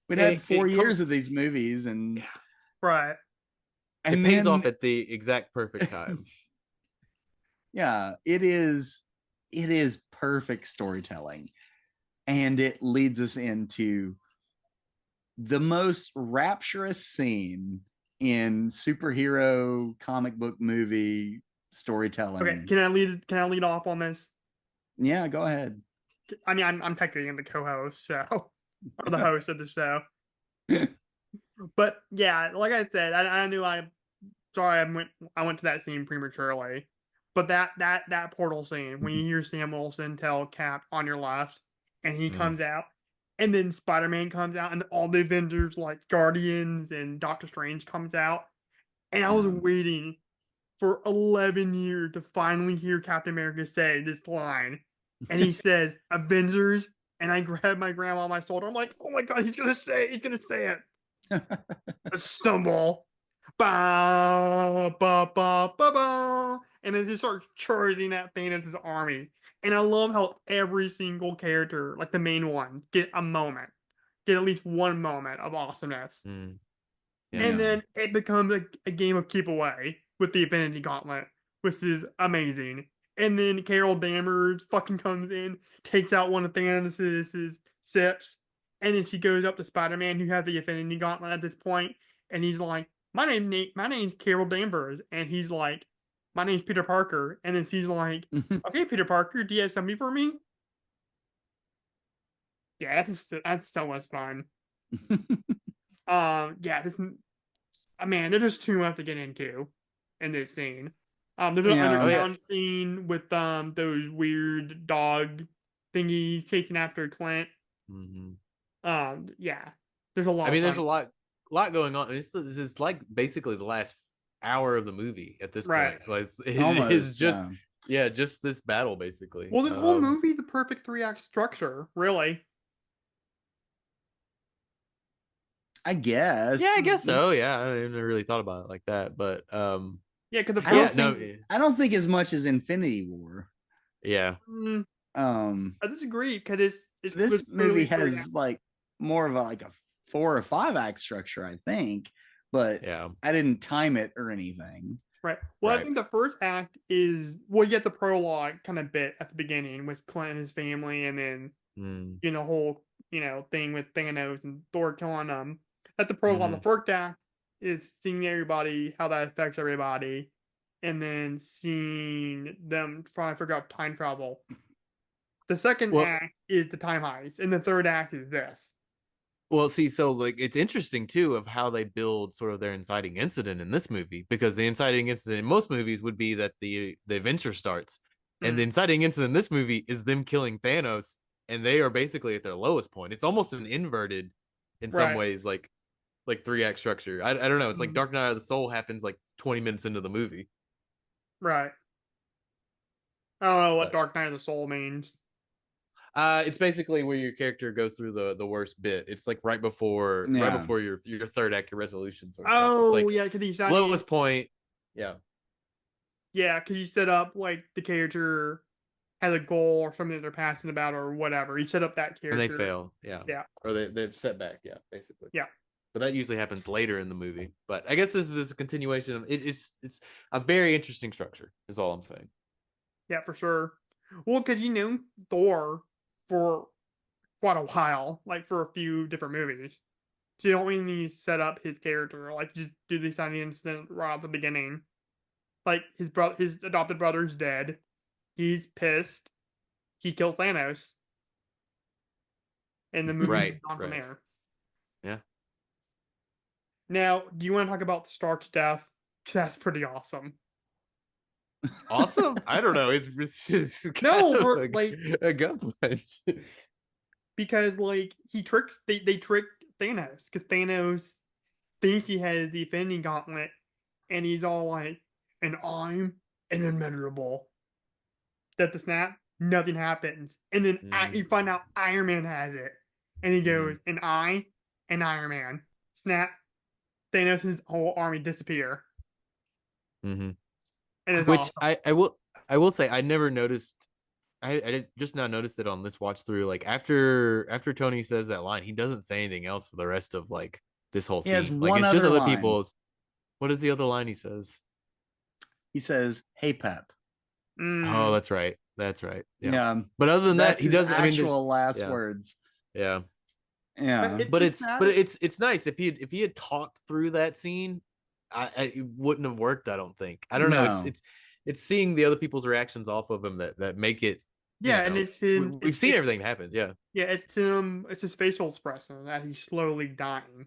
We'd had 4 years of these movies, and right, and it pays off at the exact perfect time. Yeah, it is perfect storytelling, and it leads us into the most rapturous scene in superhero comic book movie storytelling. Okay, can I lead off on this? Yeah, go ahead. I mean, I'm technically the co-host, so or the host of the show. But yeah, like I said, I knew I went to that scene prematurely. But that portal scene when you hear Sam Wilson tell Cap on your left, and he comes out, and then Spider-Man comes out, and all the Avengers like Guardians and Doctor Strange comes out, and I was waiting for 11 years to finally hear Captain America say this line, and he says Avengers, and I grab my grandma on my shoulder. I'm like, oh my God, he's gonna say it. A stumble. Ba, ba, ba, ba, ba. And then just start charging at Thanos' army. And I love how every single character, like the main one, get at least one moment of awesomeness. And then it becomes a game of keep away with the Infinity Gauntlet, which is amazing. And then Carol Danvers fucking comes in, takes out one of Thanos' sips, and then she goes up to Spider-Man, who has the Infinity Gauntlet at this point, and he's like, my name's Carol Danvers, and he's like, my name's Peter Parker, and then she's like, okay, Peter Parker, do you have something for me? Yeah, that's so much fun. Man, there's just too much to get into in this scene. There's an underground scene with those weird dog thingies chasing after Clint. There's a lot. I mean, there's a lot going on. This is like basically the last hour of the movie at this point. Like, it's just just this battle basically. Well, this whole movie is the perfect 3-act structure, really. I guess. Yeah, I guess so. Yeah, I never really thought about it like that, but because I don't think as much as Infinity War. Yeah. I disagree because this movie has like more of a 4 or 5 act structure, I think, but I didn't time it or anything. Right. Well, I think the first act is you get the prologue kind of bit at the beginning with Clint and his family, and then the whole thing with Thanos and Thor killing them. At the prologue, the first act is seeing everybody, how that affects everybody, and then seeing them trying to figure out time travel. The second act is the time heist, and the third act is this. Well, see, so like it's interesting too of how they build sort of their inciting incident in this movie, because the inciting incident in most movies would be that the adventure starts, and the inciting incident in this movie is them killing Thanos, and they are basically at their lowest point. It's almost an inverted, in some ways, like like 3-act structure. I don't know. It's like Mhm. Dark Knight of the Soul happens like 20 minutes into the movie. Right. I don't know what But Dark Knight of the Soul means. it's basically where your character goes through the worst bit. It's like right before Yeah. your third act, your resolution sort of stuff. It's Oh, like yeah, because he's not. lowest point. Yeah. Yeah, because you set up like the character has a goal or something that they're passing about or whatever. You set up that And they character. fail. Yeah. Yeah. Or they're set back. Yeah, basically. Yeah. But that usually happens later in the movie. But I guess this is a continuation of it's a very interesting structure, is all I'm saying. Yeah, for sure. Well, because you knew Thor for quite a while, like for a few different movies. So you don't really set up his character, like just do the signing incident right at the beginning. Like his adopted brother's dead. He's pissed. He kills Thanos. And the movie Right, moves on from right. there. Yeah. Now, do you want to talk about Stark's death? 'Cause that's pretty awesome. Awesome. I don't know. It's just No, kind of we're, like, a gun punch. because like they trick Thanos because Thanos thinks he has the Infinity Gauntlet, and he's all like, "And I'm an immeasurable." At the snap, nothing happens, and then you find out Iron Man has it, and he goes, "And I, and Iron Man." Snap, Thanos' whole army disappear, Mm-hmm. and it's Which awesome. I will say I never noticed. I just now noticed it on this watch through. Like after Tony says that line, he doesn't say anything else for the rest of like this whole He has scene. Like one it's just other other line. people's. What is the other line he says? He says, "Hey, Pep." Oh, that's right. That's right. Yeah. Yeah. But other than that, That's he his doesn't. I mean, actual last yeah. words. Yeah. Yeah. But it's nice if he had talked through that scene, it wouldn't have worked. I don't think. I don't know. No. It's seeing the other people's reactions off of him that make it. Yeah, and it's him. We've seen everything happen. Yeah. Yeah, it's him. It's his facial expression as he's slowly dying.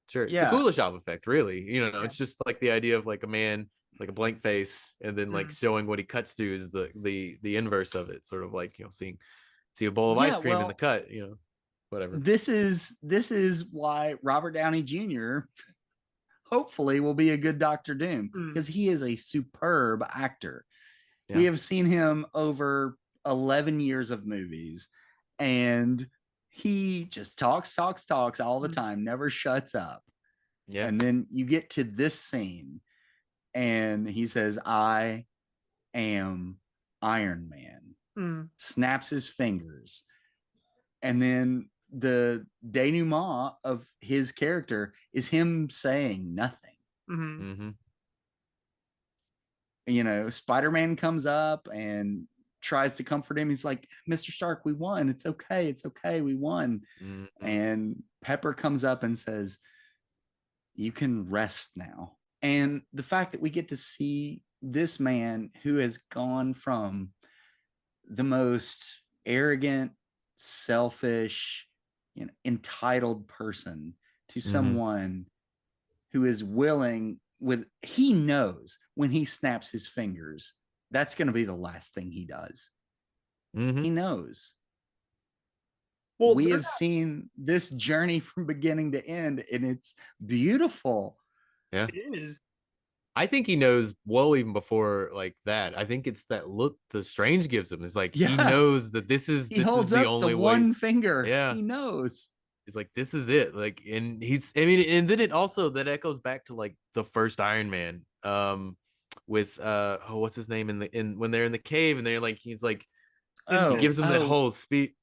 Sure. It's Yeah. the Kuleshov effect, really. Yeah. It's just like the idea of like a man, like a blank face, and then like showing what he cuts to is the inverse of it. Sort of like, see a bowl of ice cream in the cut, whatever. This is why Robert Downey Jr. hopefully will be a good Doctor Doom, because he is a superb actor. Yeah. We have seen him over 11 years of movies, and he just talks all the time, never shuts up. Yeah. And then you get to this scene and he says, "I am Iron Man," snaps his fingers. And then the denouement of his character is him saying nothing. Spider-Man comes up and tries to comfort him. He's like, "Mr. Stark, we won. It's okay. It's okay. We won." And Pepper comes up and says, "You can rest now." And the fact that we get to see this man who has gone from the most arrogant, selfish, entitled person to someone who is willing he knows when he snaps his fingers, that's going to be the last thing he does. He knows. Well, we have seen this journey from beginning to end, and it's beautiful. Yeah. It is. I think he knows well even before like that. I think it's that look the Strange gives him. It's like he knows that this is the only way. One finger. Yeah. He knows. It's like this is it. Like, and and then it also that echoes back to like the first Iron Man. With what's his name when they're in the cave and they're like he gives him that whole speech.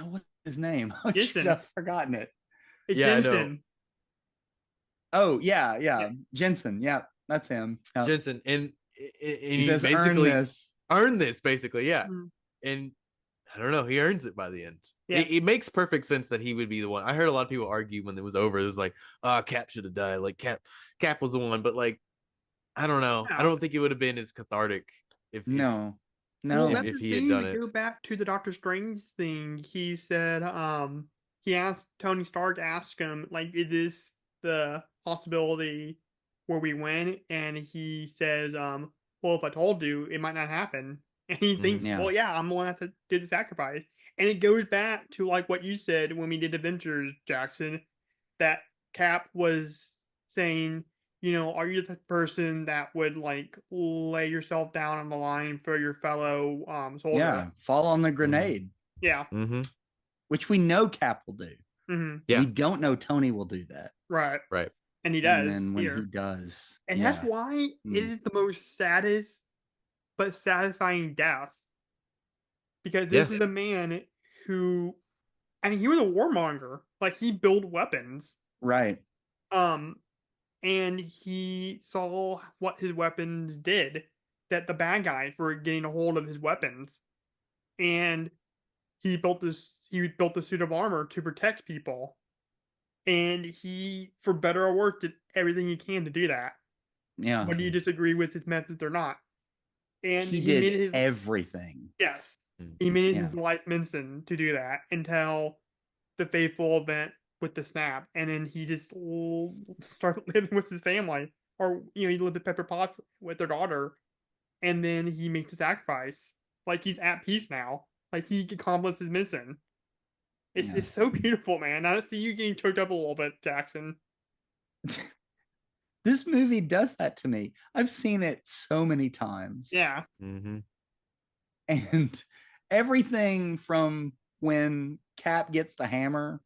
What's his name? I should have forgotten it. It's Jensen. Oh yeah. Jensen. Yeah, that's him. Jensen, and he says, basically earn this basically, yeah. And I don't know, he earns it by the end. Yeah. It makes perfect sense that he would be the one. I heard a lot of people argue when it was over. It was like, Cap should have died. Like Cap was the one, but like I don't know. No. I don't think it would have been as cathartic if he had done it. Go back to the Doctor Strange thing. He said, he asked Tony Stark, asked him, like, is this the possibility where we win? And he says, well, if I told you, it might not happen. And he thinks, well, yeah, I'm gonna have to do the sacrifice. And it goes back to like what you said when we did Avengers, Jackson, that Cap was saying, you know, are you the type of person that would like lay yourself down on the line for your fellow soldier? Yeah, fall on the grenade. Yeah. Mm-hmm. Which we know Cap will do. Mm-hmm. Yeah. We don't know Tony will do that. Right. Right. And he does. And then when here. he does. And yeah. that's why Mm. it is the most saddest but satisfying death. Because this is a man who, I mean, he was a warmonger. Like, he built weapons. Right. And he saw what his weapons did, that the bad guys were getting a hold of his weapons. And he built the suit of armor to protect people. And he, for better or worse, did everything he can to do that. Yeah. Whether you disagree with his methods or not. And he made did his, everything. Yes. He made his life mission to do that until the fateful event with the snap. And then he just started living with his family. Or, you know, he lived at Pepper Potts with their daughter. And then he makes a sacrifice. Like, he's at peace now. Like, he accomplished his mission. It's so beautiful, man. I see you getting choked up a little bit, Jackson. This movie does that to me. I've seen it so many times. Yeah. Mm-hmm. And everything from when Cap gets the hammer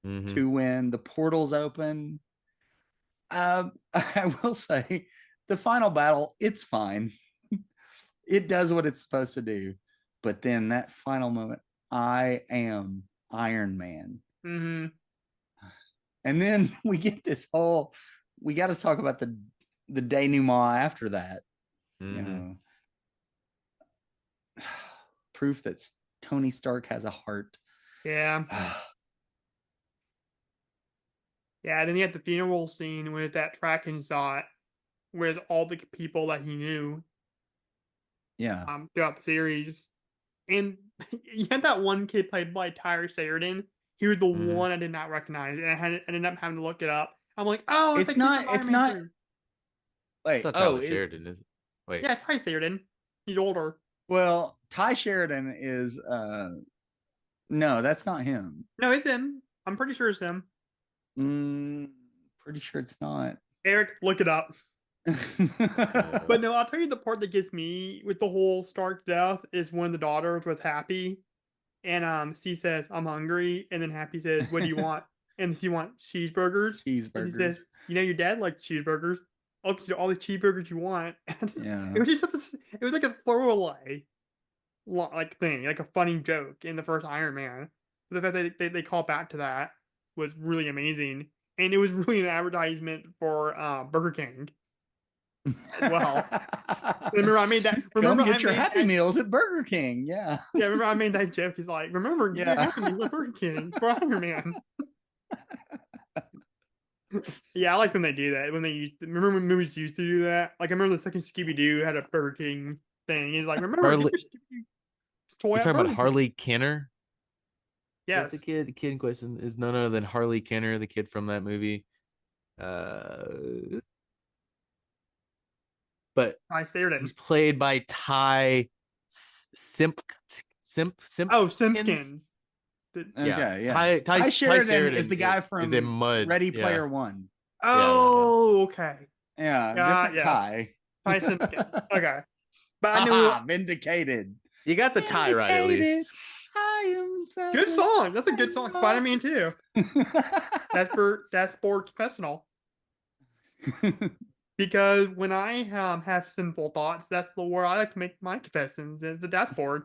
to when the portals open. I will say the final battle, it's fine. It does what it's supposed to do. But then that final moment, I am Iron Man. Mm-hmm. And then we get this whole, we got to talk about the denouement after that. Mm-hmm. You know, proof that Tony Stark has a heart. Yeah. Yeah, then you had the funeral scene with that tracking shot with all the people that he knew. Yeah. Throughout the series. And you had that one kid played by Tyler Sheridan. He was the one I did not recognize, and I ended up having to look it up. I'm like, oh, it's not. Wait, Tyler Sheridan, is it? Wait. Yeah, Ty Sheridan. He's older. Well, Ty Sheridan is no, that's not him. No, it's him. I'm pretty sure it's him. Pretty sure it's not. Eric, look it up. But no, I'll tell you the part that gets me with the whole Stark death is when the daughters was Happy, and she says, "I'm hungry," and then Happy says, "What do you want?" And she wants cheeseburgers. Cheeseburgers. And he says, "You know, your dad likes cheeseburgers. I'll get you all the cheeseburgers you want." Yeah. It was just it was like a throwaway like thing, like a funny joke in the first Iron Man. The fact that they call back to that was really amazing, and it was really an advertisement for Burger King. As well. Remember, I made that. Remember, get your Happy Meals at Burger King. Yeah. Yeah, remember, I made that joke. He's like, remember, get your Happy Meals at Burger King for Iron Man. Yeah, I like when they do that. When they remember when movies used to do that. Like I remember the second Scooby Doo had a Burger King thing. He's like, remember, Harley, get your Scooby toy you're talking about Harley Kenner? Yes. The kid in question is none other than Harley Kenner, the kid from that movie. But it was played by Ty Simpkins. Yeah. Ty Sheridan is the guy from Ready Player One. Oh, okay. Yeah, different Ty. Ty Simpkins. Okay. But I knew vindicated. You got the tie right at least. Good song. That's a good song. Spider-Man 2. That's for professional. Because when I have sinful thoughts, that's where I like to make my confessions, is the dashboard.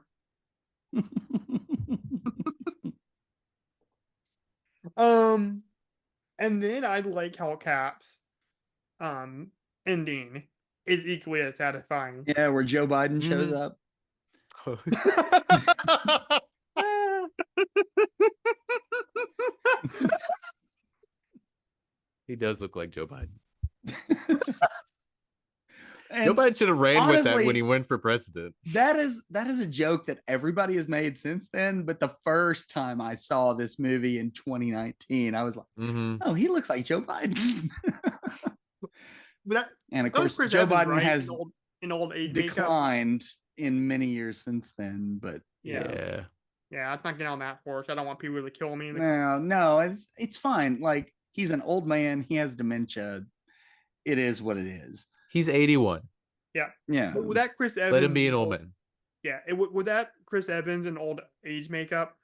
And then I like how Cap's ending is equally as satisfying. Yeah, where Joe Biden shows up. He does look like Joe Biden. Joe Biden should have ran with that when he went for president. That is a joke that everybody has made since then. But the first time I saw this movie in 2019, I was like, "Oh, he looks like Joe Biden." And of course, Joe Biden has in old age declined in many years since then. But yeah, let's not get on that horse. I don't want people to kill me. No, it's fine. Like, he's an old man. He has dementia. It is what it is. He's 81. Yeah. Yeah. But with that Chris Evans, Let him be an old man. Yeah. With that Chris Evans and old age makeup.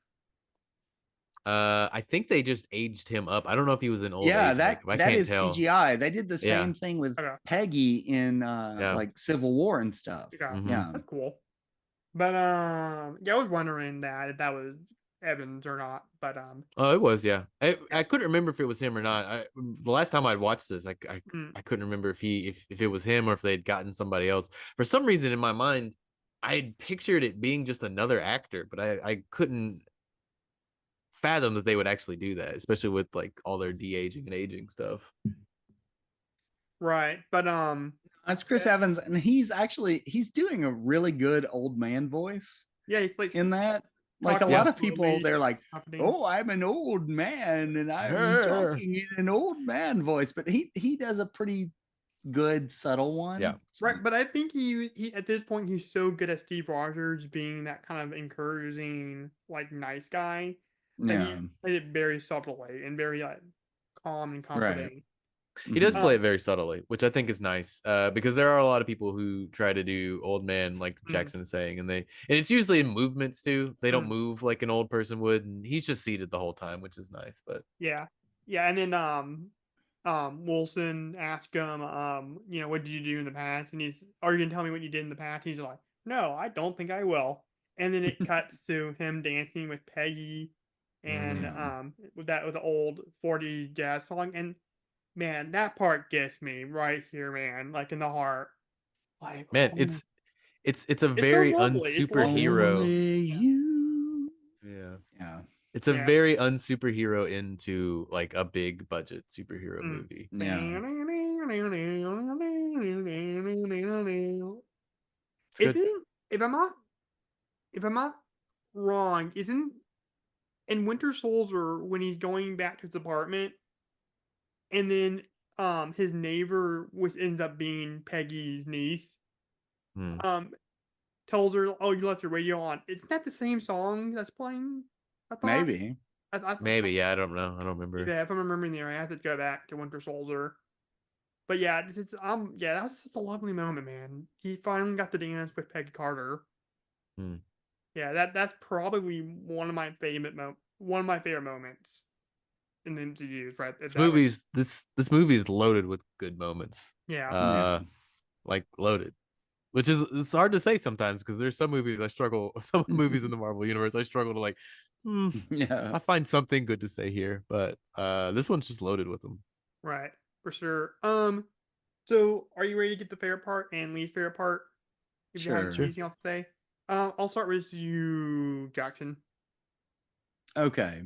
I think they just aged him up. I don't know if he was an old age that makeup. I that can't is tell. CGI. They did the same thing with Peggy in like Civil War and stuff. Yeah. That's cool. But yeah, I was wondering that if that was Evans or not. But oh, it was, yeah. I couldn't remember if it was him or not. The last time I'd watched this, I couldn't remember if it was him or if they'd gotten somebody else. For some reason in my mind, I had pictured it being just another actor, but I couldn't fathom that they would actually do that, especially with like all their de-aging and aging stuff. Right. But that's Chris Evans, and he's doing a really good old man voice. Yeah, he's like in that. Like a lot of people, they're like, "Oh, I'm an old man, and I'm talking in an old man voice." But he does a pretty good subtle one. Yeah, right. But I think he at this point he's so good at Steve Rogers being that kind of encouraging, like nice guy. That he played it very subtly and very like calm and comforting. Right. He does play it very subtly, which I think is nice, because there are a lot of people who try to do old man, like Jackson is saying, and it's usually in movements too. They don't move like an old person would, and he's just seated the whole time, which is nice. But yeah, and then Wilson asked him, what did you do in the past? And are you gonna tell me what you did in the past? He's like, no, I don't think I will. And then it cuts to him dancing with Peggy, and with the old 40s jazz song, and man, that part gets me right here, man, like in the heart. Like, man, it's a very so unsuperhero. Yeah. It's a very unsuperhero into like a big budget superhero movie. Yeah. If I'm not wrong, isn't in Winter Soldier when he's going back to his apartment, and then his neighbor, which ends up being Peggy's niece, tells her, "Oh, you left your radio on." Isn't that the same song that's playing? I thought. Maybe. Maybe, yeah. I don't know. I don't remember. Yeah, if I'm remembering the right, I have to go back to Winter Soldier. But yeah, that was just a lovely moment, man. He finally got to dance with Peggy Carter. Yeah, that's probably one of my favorite moments in the MCU, right? This movie is loaded with good moments. Yeah. Like loaded. Which is it's hard to say sometimes because there's some movies some movies in the Marvel universe I struggle to like I find something good to say here, but this one's just loaded with them. Right, for sure. So are you ready to get the favorite part and least favorite part? If you have anything else to say. I'll start with you, Jackson. Okay.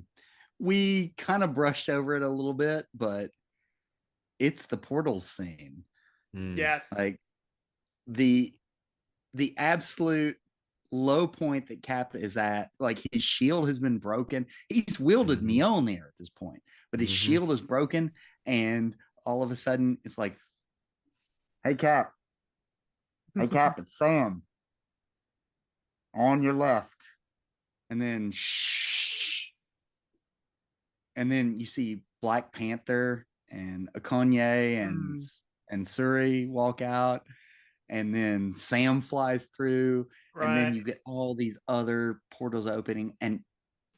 We kind of brushed over it a little bit, but it's the portals scene. Yes. Like the absolute low point that Cap is at, like his shield has been broken. He's wielded Mjolnir at this point, but his shield is broken, and all of a sudden it's like, hey Cap, it's Sam. On your left. And then and then you see Black Panther and Okoye and Suri walk out, and then Sam flies through, and then you get all these other portals opening, and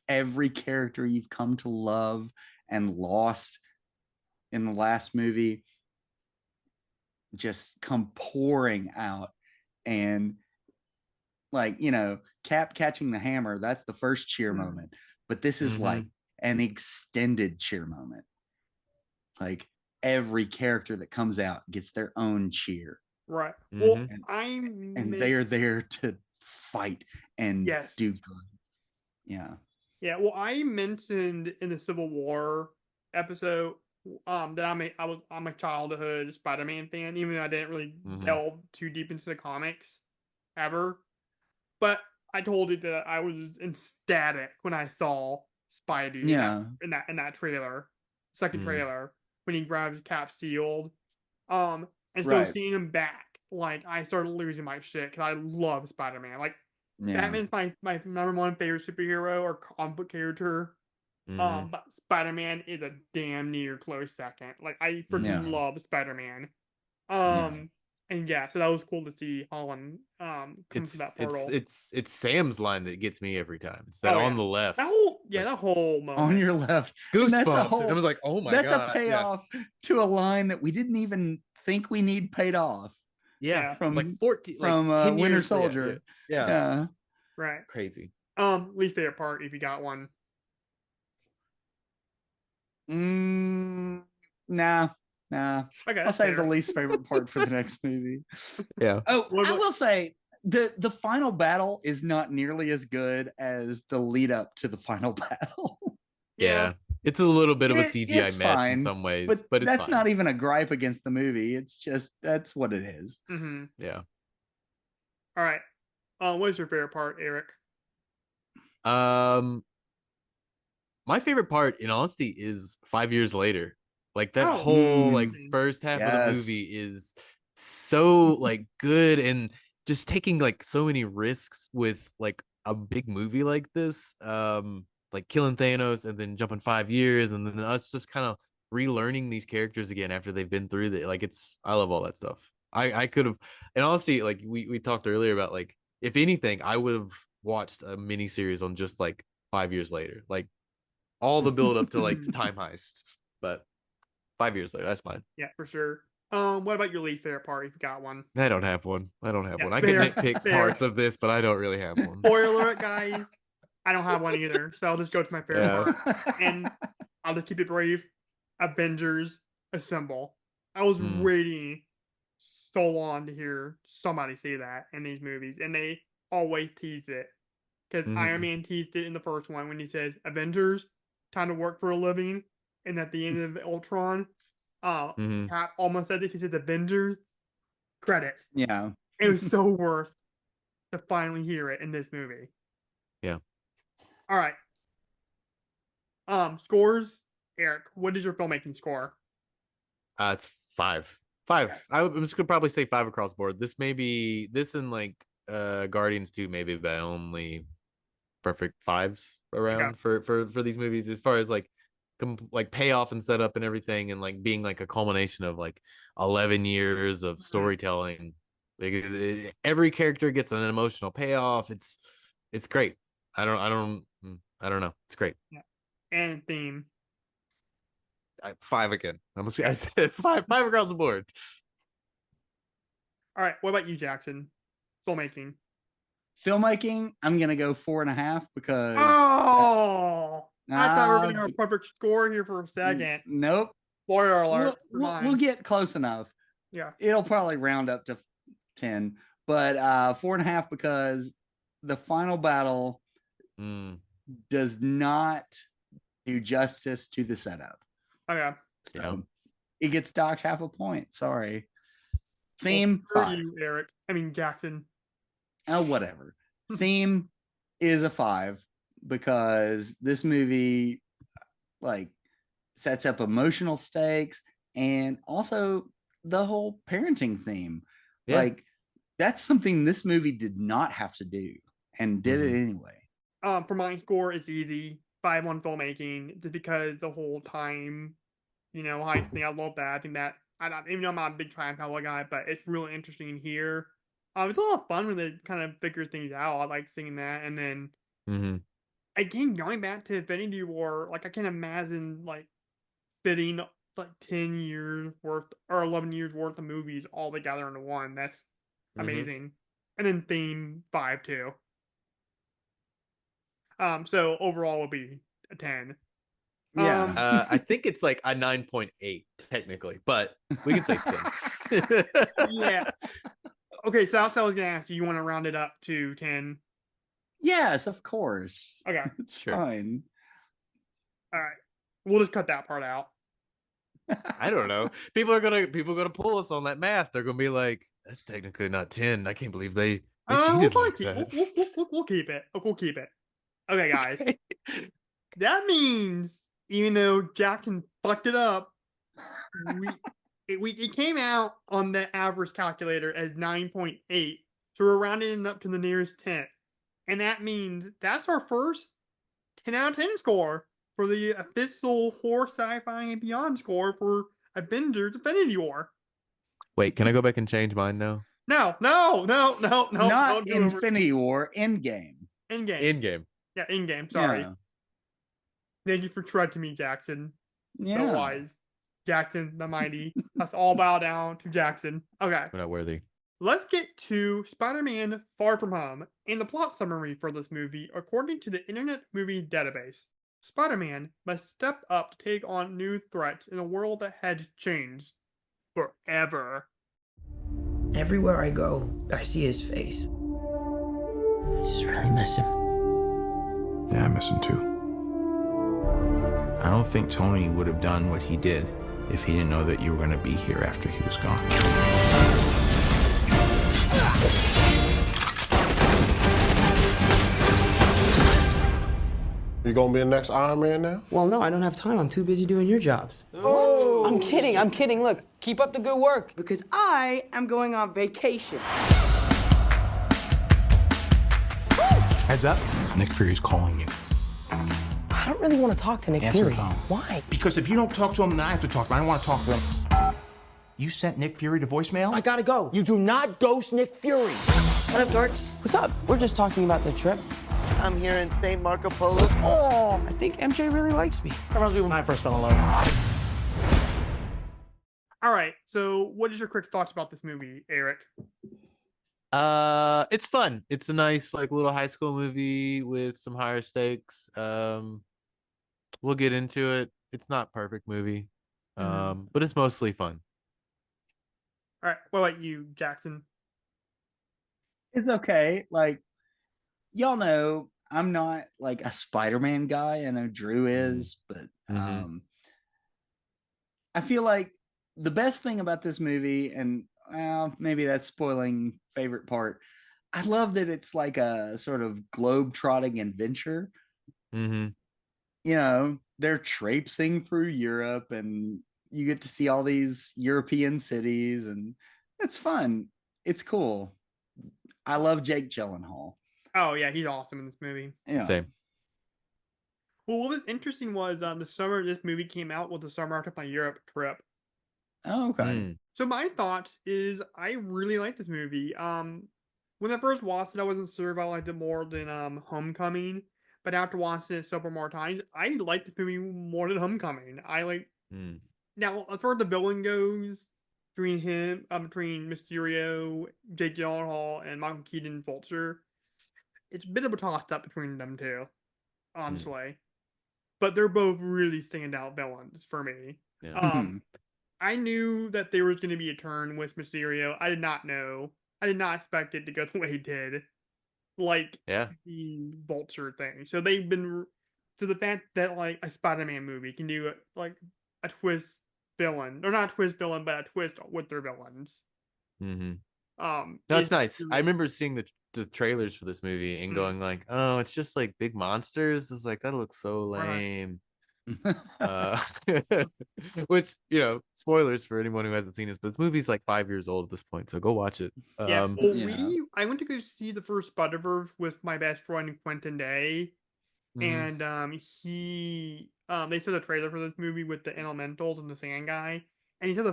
every character you've come to love and lost in the last movie just come pouring out. And like, Cap catching the hammer, that's the first cheer moment, but this is like an extended cheer moment. Like every character that comes out gets their own cheer. Right. Well, and they are there to fight and do good. Yeah. Yeah. Well, I mentioned in the Civil War episode that I'm a childhood Spider-Man fan, even though I didn't really delve too deep into the comics ever. But I told you that I was ecstatic when I saw Spidey in that trailer, second trailer, when he grabs Cap's shield. And so seeing him back, like I started losing my shit because I love Spider-Man. Like Batman's my number one favorite superhero or comic book character. Mhm. But Spider-Man is a damn near close second. Like I Yeah. freaking love Spider-Man. Yeah. And yeah, so that was cool to see Holland come from that It's portal. it's Sam's line that gets me every time. It's that Oh on yeah, the left. that whole On moment. your left. And that's a Goosebumps. And I whole was like, oh my that's god. a payoff to a line that we didn't even think we need paid off Yeah. Yeah. from Like 14, like from 10 Winter years. Soldier. Yeah. Yeah. Right. Crazy. Least favorite part, if you got one. Nah. Okay, I'll that's save the fair. least favorite part for the next movie. Yeah. Oh, What I about- will say the final battle is not nearly as good as the lead up to the final battle. Yeah. It's a little bit of a It's CGI mess fine, in some ways, but but it's that's fine. not even a gripe against the movie. It's just that's what it is. Mm-hmm. Yeah. All right. What's your favorite part, Eric? My favorite part, in honesty, is 5 years later. Like that Oh, whole like interesting. first half of the Yes. movie is so like good and just taking like so many risks with like a big movie like this. Like killing Thanos and then jumping 5 years and then us just kind of relearning these characters again after they've been through the like I love all that stuff. I could have, and honestly, like we talked earlier about like if anything, I would have watched a mini series on just like 5 years later. Like all the build up to like time heist, but 5 years later, that's fine. Yeah, for sure. What about your least favorite part, if you got one? I don't have one. I don't have Yeah, one. I fair, can nitpick fair. parts of this, but I don't really have one. Spoiler alert, guys. I don't have one either, so I'll just go to my favorite Yeah. part. And I'll just keep it brief. Avengers Assemble. I was Mm. waiting so long to hear somebody say that in these movies, and they always tease it. Because Iron Man teased it in the first one when he said, Avengers, time to work for a living. And at the end of Ultron, Cap almost said this. He said, Avengers, credits. Yeah. It was so worth to finally hear it in this movie. Yeah. All right. Scores. Eric, what is your filmmaking score? It's 5. 5. I'm just gonna probably say 5 across the board. This may be this and like Guardians 2 maybe the only perfect 5s around for these movies as far as like like payoff and setup and everything and like being like a culmination of like 11 years of storytelling. Because every character gets an emotional payoff. It's great. I don't know. It's great. Yeah. And theme. 5 again. I said 5 across the board. All right. What about you, Jackson? Filmmaking. Filmmaking, I'm gonna go 4.5 because I thought we were going to have a perfect score here for a second. Nope. Spoiler alert. We'll get close enough. Yeah. It'll probably round up to 10, but 4.5 because the final battle does not do justice to the setup. Okay. So it gets docked half a point. Sorry. Theme, well, 5. you, Eric. I mean, Jackson. Oh, whatever. Theme is a 5 because this movie like sets up emotional stakes and also the whole parenting theme. Yeah. Like that's something this movie did not have to do and did it anyway. For my score, it's easy. 5 on filmmaking, just because the whole time, heist thing. I love that. I think that even though I'm not a big time travel guy, but it's really interesting here. It's a lot of fun when they kind of figure things out. I like seeing that, and then again going back to Infinity War, like I can imagine like fitting like 10 years worth or 11 years worth of movies all together into one. That's amazing. And then theme 5 too. So overall will be a 10. Yeah. I think it's like a 9.8 technically, but we can say 10. Yeah. Okay, so that's what I was gonna ask you. You want to round it up to 10? Yes, of course. Okay. It's Sure. fine. All right. We'll just cut that part out. I don't know. People are gonna pull us on that math. They're gonna be like, "That's technically not 10. I can't believe they cheated like that." We'll keep it. We'll keep it. Okay, guys. That means even though Jackson fucked it up, it came out on the average calculator as 9.8. So we're rounding it up to the nearest 10. And that means that's our first 10 out of 10 score for the official horror, sci-fi, and beyond score for Avengers: Infinity War. Wait, can I go back and change mine now? No. Not Don't do Infinity War, Endgame. Endgame. Endgame. Yeah, Endgame. Sorry. Yeah. Thank you for correcting me, Jackson. Yeah. The wise. Jackson the mighty. Let's all bow down to Jackson. Okay. We're not worthy. Let's get to Spider-Man Far From Home and the plot summary for this movie. According to the Internet Movie Database, Spider-Man must step up to take on new threats in a world that has changed forever. Everywhere I go, I see his face. I just really miss him. Yeah, I miss him too. I don't think Tony would have done what he did if he didn't know that you were going to be here after he was gone. You gonna be the next Iron Man now? Well, no, I don't have time. I'm too busy doing your jobs. What? I'm kidding. Look, keep up the good work. Because I am going on vacation. Heads up, Nick Fury's calling you. I don't really want to talk to Nick Answer Fury. the phone. Why? Because if you don't talk to him, then I have to talk to him. I don't want to talk to him. You sent Nick Fury to voicemail? I gotta go. You do not ghost Nick Fury. What up, dorks? What's up? We're just talking about the trip. I'm here in St. Marco Polo's. Oh, I think MJ really likes me. that reminds me when I first fell in love. All right. So, what is your quick thoughts about this movie, Eric? It's fun. It's a nice like little high school movie with some higher stakes. We'll get into it. It's not perfect movie. But it's mostly fun. All right. What about you, Jackson? It's okay. Like, y'all know I'm not like a Spider-Man guy. I know Drew is, but I feel like the best thing about this movie, and maybe that's spoiling favorite part, I love that it's like a sort of globe-trotting adventure. Mm-hmm. You know, they're traipsing through Europe and you get to see all these European cities, and it's fun. It's cool. I love Jake Gyllenhaal. Oh yeah, he's awesome in this movie. Yeah. Same. Well, what was interesting was the summer this movie came out was the summer I took my Europe trip. Oh, okay. Mm. So my thoughts is I really like this movie. When I first watched it, I wasn't sure if I liked it more than Homecoming, but after watching it several more times, I like this movie more than Homecoming. I like now as far as the villain goes, between Mysterio, Jake Gyllenhaal, and Michael Keaton Vulture, it's a bit of a toss up between them two, honestly. But they're both really standout villains for me. Yeah. I knew that there was going to be a turn with Mysterio. I did not expect it to go the way it did. Like the Vulture thing. So the fact that like a Spider-Man movie can do like a twist villain, or not a twist villain, but a twist with their villains. That's nice. I remember seeing the trailers for this movie and going like, oh, it's just like big monsters. I was like, that looks so lame. Which, you know, spoilers for anyone who hasn't seen this, but this movie's like 5 years old at this point, so go watch it. I went to go see the first Spider-Verse with my best friend Quentin Day, and they showed the trailer for this movie with the elementals and the sand guy, and he said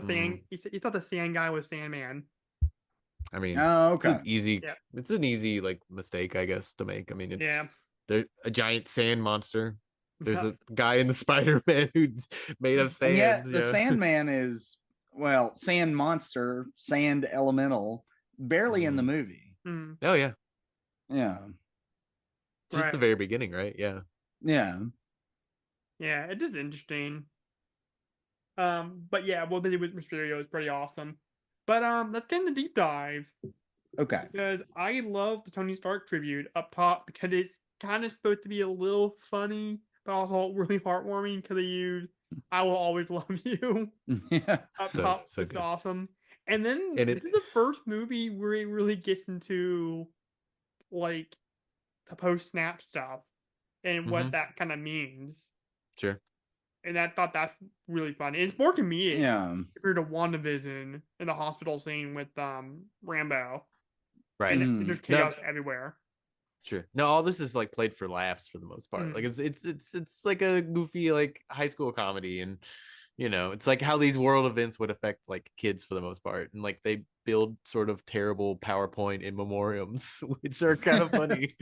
he thought the sand guy was Sandman. I mean, okay. It's an easy like mistake, I guess, to make. I mean, it's they're a giant sand monster. There's a guy in the Spider-Man who's made of sand. Yeah, the Sandman is, well, sand monster, sand elemental, barely in the movie. Oh yeah. Yeah. Just the very beginning, right? Yeah. Yeah. Yeah, it is interesting. But yeah, what they did with Mysterio is pretty awesome. But let's get in the deep dive. Okay. Because I love the Tony Stark tribute up top because it's kind of supposed to be a little funny, but also really heartwarming because they use "I will always love you" up top. It's awesome. And then this is the first movie where it really gets into like the post-snap stuff and what that kind of means. Sure. And I thought that's really funny. It's more comedic compared to WandaVision in the hospital scene with Rambo. Right. And there's chaos everywhere. Sure. No, all this is like played for laughs for the most part. Like it's like a goofy like high school comedy, and it's like how these world events would affect like kids for the most part, and like they build sort of terrible PowerPoint in memoriams, which are kind of funny.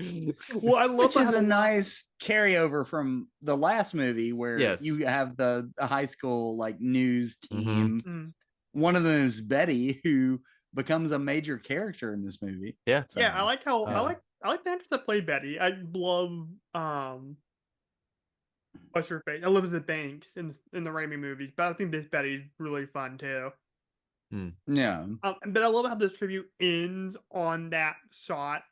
Well, I love Which is how a nice carryover from the last movie where Yes. you have the high school like news team. Mm. One of them is Betty, who becomes a major character in this movie. Yeah. Yeah, I like how Yeah. I like the actress that played Betty. I love what's her face? Elizabeth Banks in the Raimi movies, but I think this Betty's really fun too. Yeah. But I love how this tribute ends on that shot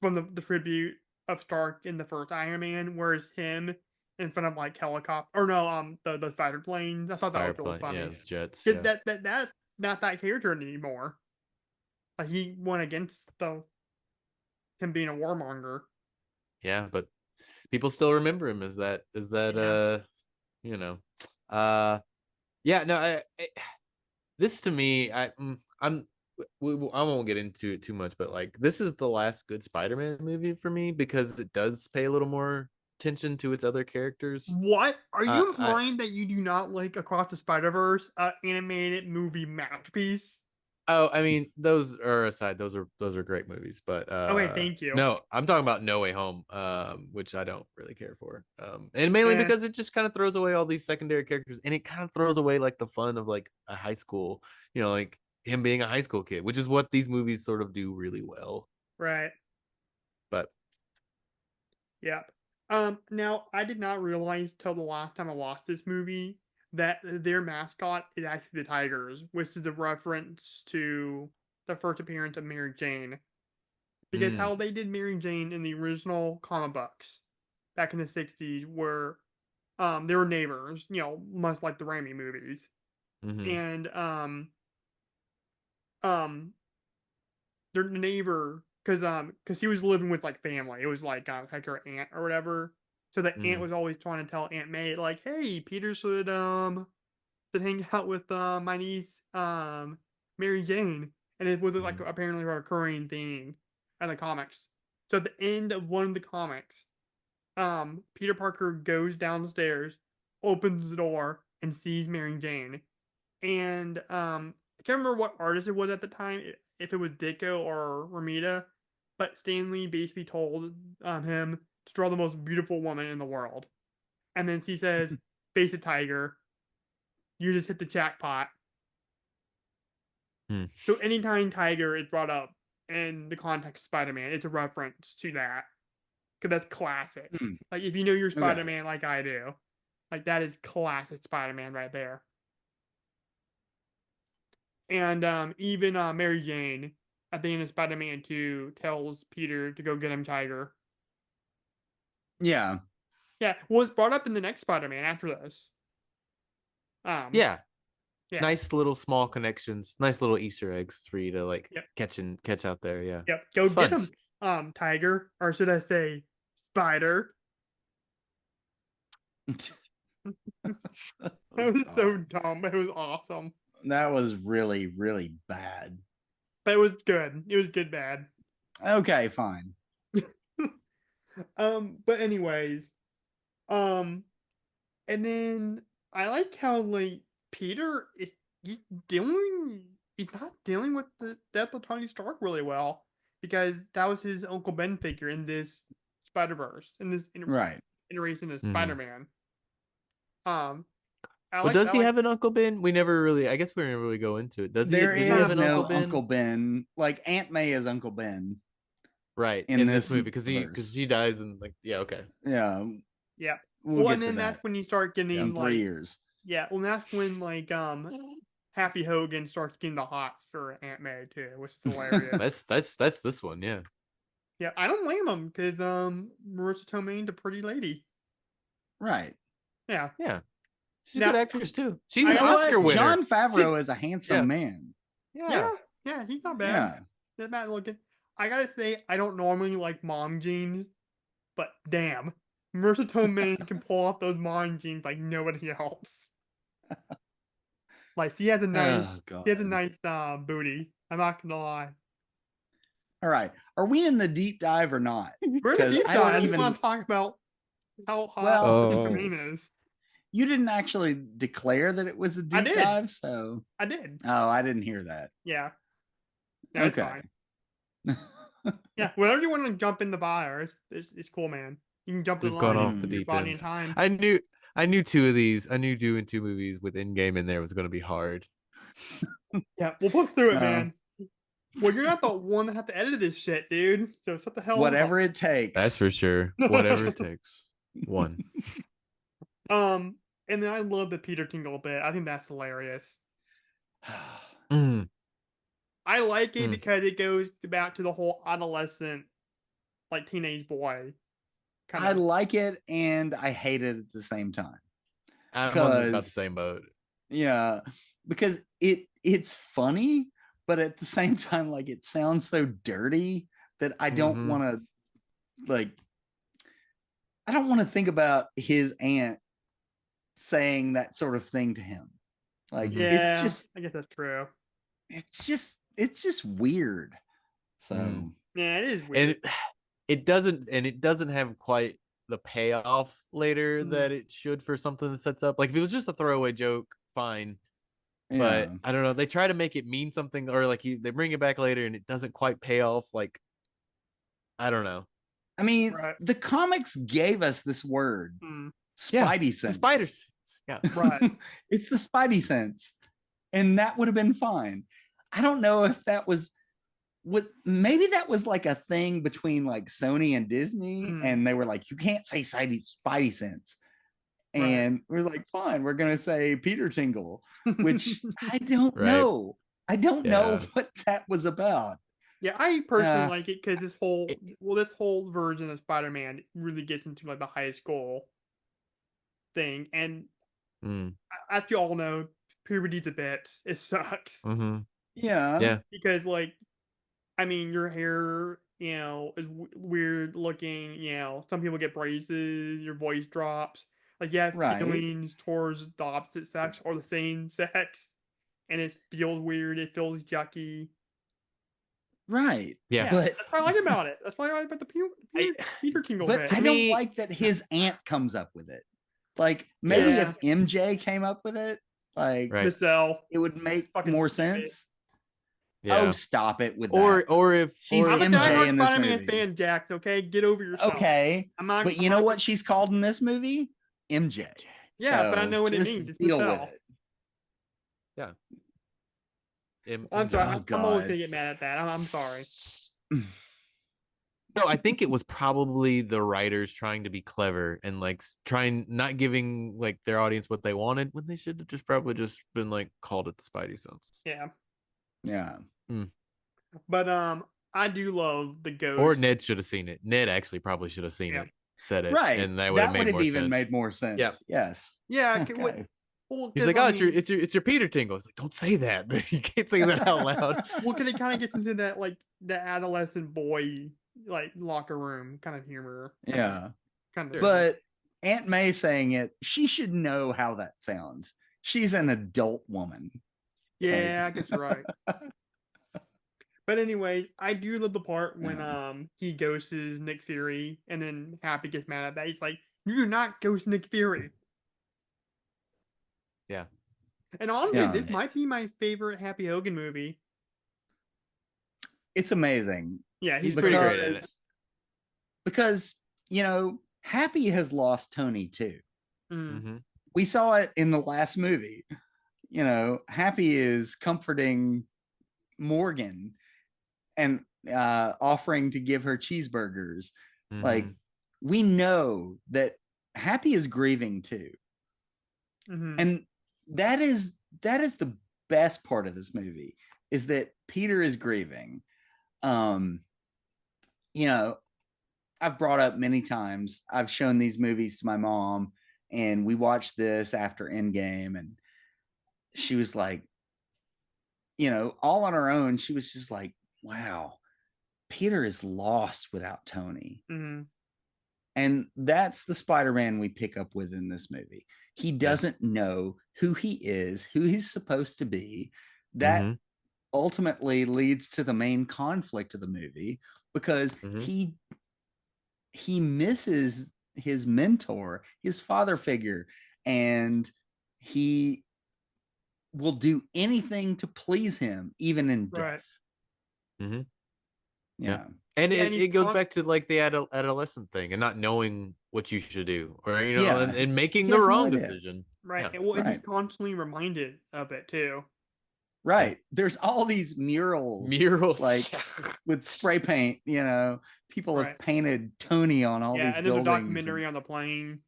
from the tribute of Stark in the first Iron Man, where it's him in front of like helicopter or no, those fighter planes. I thought that was really Fireplace, funny. yeah, it's jets. Because Yeah. that's not that character anymore. Like he went against him being a warmonger. Yeah, but people still remember him as that yeah, no, this to me, I won't get into it too much, but like this is the last good Spider-Man movie for me because it does pay a little more attention to its other characters. What are you I implying that you do not like Across the Spider-Verse, animated movie masterpiece? Oh, I mean, those are aside. Those are great movies, but Okay, thank you. no, I'm talking about No Way Home, which I don't really care for, and mainly because it just kind of throws away all these secondary characters, and it kind of throws away like the fun of like a high school, like him being a high school kid, which is what these movies sort of do really well. Right. But yeah. Now I did not realize till the last time I watched this movie that their mascot is actually the Tigers, which is a reference to the first appearance of Mary Jane. Because how they did Mary Jane in the original comic books back in the 60s were they were neighbors, much like the Raimi movies. And their neighbor because he was living with like family. It was like her aunt or whatever. So the aunt was always trying to tell Aunt May like, "Hey, Peter should hang out with my niece Mary Jane," and it was like apparently a recurring thing in the comics. So at the end of one of the comics, Peter Parker goes downstairs, opens the door, and sees Mary Jane. And I can't remember what artist it was at the time, if it was Ditko or Romita, but Stanley basically told him to draw the most beautiful woman in the world. And then she says, "Face a tiger. You just hit the jackpot." So anytime tiger is brought up in the context of Spider-Man, it's a reference to that. Because that's classic. Like, if you know your Spider-Man like I do, like, that is classic Spider-Man right there. And even Mary Jane, at the end of Spider-Man 2, tells Peter to go get him Tiger. Yeah. Yeah, was brought up in the next Spider-Man after this. Yeah. Nice little small connections, nice little Easter eggs for you to like catch out there. Yeah. Yep. Go It's get fun. him, Tiger, or should I say, Spider? That was so dumb. It was awesome. That was really, really bad. But it was good. It was good bad. Okay, fine. But anyways, and then I like how like Peter he's not dealing with the death of Tony Stark really well because that was his Uncle Ben figure in this Spider-Verse, in this iteration of Spider-Man. But does he have an Uncle Ben? We never really. I guess we never really go into it. Does there he? is have an no Uncle Ben? Like Aunt May is Uncle Ben, right? In this movie because he dies in like okay. Yeah. Well, and then that's when you start getting like 3 years. Yeah, well, that's when like Happy Hogan starts getting the hots for Aunt May too, which is hilarious. that's this one, yeah. Yeah, I don't blame him because Marissa Tomei's a pretty lady. Right. Yeah. She's a good actress too. She's an Oscar winner. Jon Favreau is a handsome man. Yeah, he's not bad. Not bad looking. I gotta say, I don't normally like mom jeans, but damn, Marissa Tomei can pull off those mom jeans like nobody else. Like she has a nice, booty. I'm not gonna lie. All right. Are we in the deep dive or not? We're in the 'Cause deep I don't dive. I just even- want to talk about how hot Well- Wolverine is. You didn't actually declare that it was a I deep did. dive, so I did. oh, I didn't hear that. Yeah. No, it's Okay. fine. Yeah, whenever you want to jump in the fire, it's cool, man. You can jump the We've gone line off in the your deep body in end. time. I knew two of these. I knew doing two movies with Endgame in there was going to be hard. Yeah, we'll push through it, No. man. Well, you're not the one that have to edit this shit, dude. So shut the hell Whatever up. it takes. That's for sure. Whatever it takes. One. And then I love the Peter Tingle bit. I think that's hilarious. Mm. I like it Mm. because it goes back to the whole adolescent, like teenage boy. I like it and I hate it at the same time. I'm on about the Because- same boat. Yeah, because it's funny, but at the same time, like it sounds so dirty that I don't Mhm. want to I don't want to think about his aunt saying that sort of thing to him. Like Yeah, it's just I guess that's true. it's just weird. So Mm. Yeah, it is And weird. it doesn't have quite the payoff later Mm. that it should for something that sets up. Like if it was just a throwaway joke, fine. yeah. But I don't know. They try to make it mean something, or like they bring it back later and it doesn't quite pay off. Like I don't know. I mean, Right. the comics gave us this word, Mm, Spidey It's the sense. spider sense. Yeah. right. It's the Spidey sense. And that would have been fine. I don't know if that was maybe that was like a thing between like Sony and Disney, Mm. and they were like, you can't say Spidey sense. Right. And we're like, fine, we're gonna say Peter Tingle, which I don't Right. know. I don't know Yeah. what that was about. Yeah, I personally Uh, like it because this whole version of Spider-Man really gets into like the high school thing, and Mm. as you all know, puberty's a bitch. It sucks Mm-hmm. Yeah. Yeah. because, like, I mean, your hair, is weird looking. Some people get braces. Your voice drops. Like, you have Right. feelings towards the opposite sex or the same sex, and it feels weird. It feels yucky. Right. Yeah. But That's what I like about it. That's why I like about the Peter Tingle but bit. I To don't me- like that his aunt comes up with it. Like maybe Yeah. if MJ came up with it, like Right. Michelle. it would make Fucking more stupid. sense. Yeah. Oh, stop it with or that. or if She's or I'm a if, MJ diehard in this Spider-Man movie. fan, Jax. Okay, get over yourself. Okay, I'm not. but you know what she's called in this movie? MJ. Yeah, but I know what it just means. It's deal with Michelle. it. I'm sorry. Oh, I'm always God. gonna get mad at that. I'm sorry. No, I think it was probably the writers trying to be clever and like trying not giving like their audience what they wanted when they should have just probably just been like called it the Spidey sense. Yeah, Yeah. but I do love the ghost. Or Ned should have seen it. Ned actually probably should have seen Yeah. it, said it, Right. and that would have made more even sense. made more sense. Yep. Yes. Yeah. Okay. Well, He's 'cause, like, I oh, mean, it's your Peter Tingle. It's like, don't say that. You can't say that out loud. well, because it kind of gets into that like the adolescent boy like locker room kind of humor. Yeah. Kind of. But Aunt May saying it, she should know how that sounds. She's an adult woman. yeah, I guess you're right. But anyway, I do love the part when he ghosts Nick Fury, and then Happy gets mad at that. He's like, "You do not ghost Nick Fury." Yeah. And honestly, Yeah. this might be my favorite Happy Hogan movie. It's amazing. Yeah, he's He's pretty pretty great. great at it. Because, Happy has lost Tony too. Mm. Mm-hmm. We saw it in the last movie. Happy is comforting Morgan and offering to give her cheeseburgers. Like, we know that Happy is grieving too. Mhm. And that is the best part of this movie, is that Peter is grieving. I've brought up many times, I've shown these movies to my mom, and we watched this after Endgame, and she was like, all on her own, she was just like, wow, Peter is lost without Tony. Mhm. And that's the Spider-Man we pick up with in this movie. He doesn't know who he is, who he's supposed to be. That ultimately leads to the main conflict of the movie because Mhm. he misses his mentor, his father figure, and he will do anything to please him, even in Right. death. Mhm. Yeah. And Yeah, and it he goes con- back to like the adolescent thing and not knowing what you should do, or Yeah. and making He the has no wrong idea. decision. right. Yeah. And, well, and he's Right. constantly reminded of it too. Right. There's all these murals Murals. like with spray paint, people have Right. painted Tony on all Yeah, these and there's a buildings. documentary on the plane.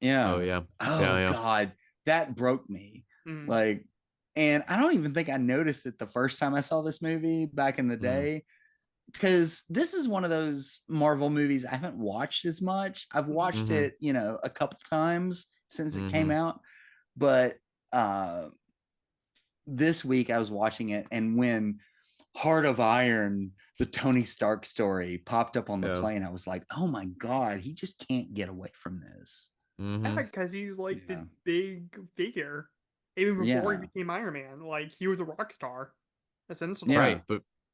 Yeah. Oh yeah. Oh Yeah. God, that broke me. Mm. Like, and I don't even think I noticed it the first time I saw this movie back in the Mm. day, because this is one of those Marvel movies I haven't watched as much. I've watched Mhm. it, a couple times since it came Mhm. out, but this week I was watching it, and when Heart of Iron, the Tony Stark story, popped up on the Yeah. plane, I was like, oh my God, he just can't get away from this. Yeah, Mhm. because he's like this Yeah. big figure. Even before he Yeah. became Iron Man, like he was a rock star, essentially. Yeah. Right,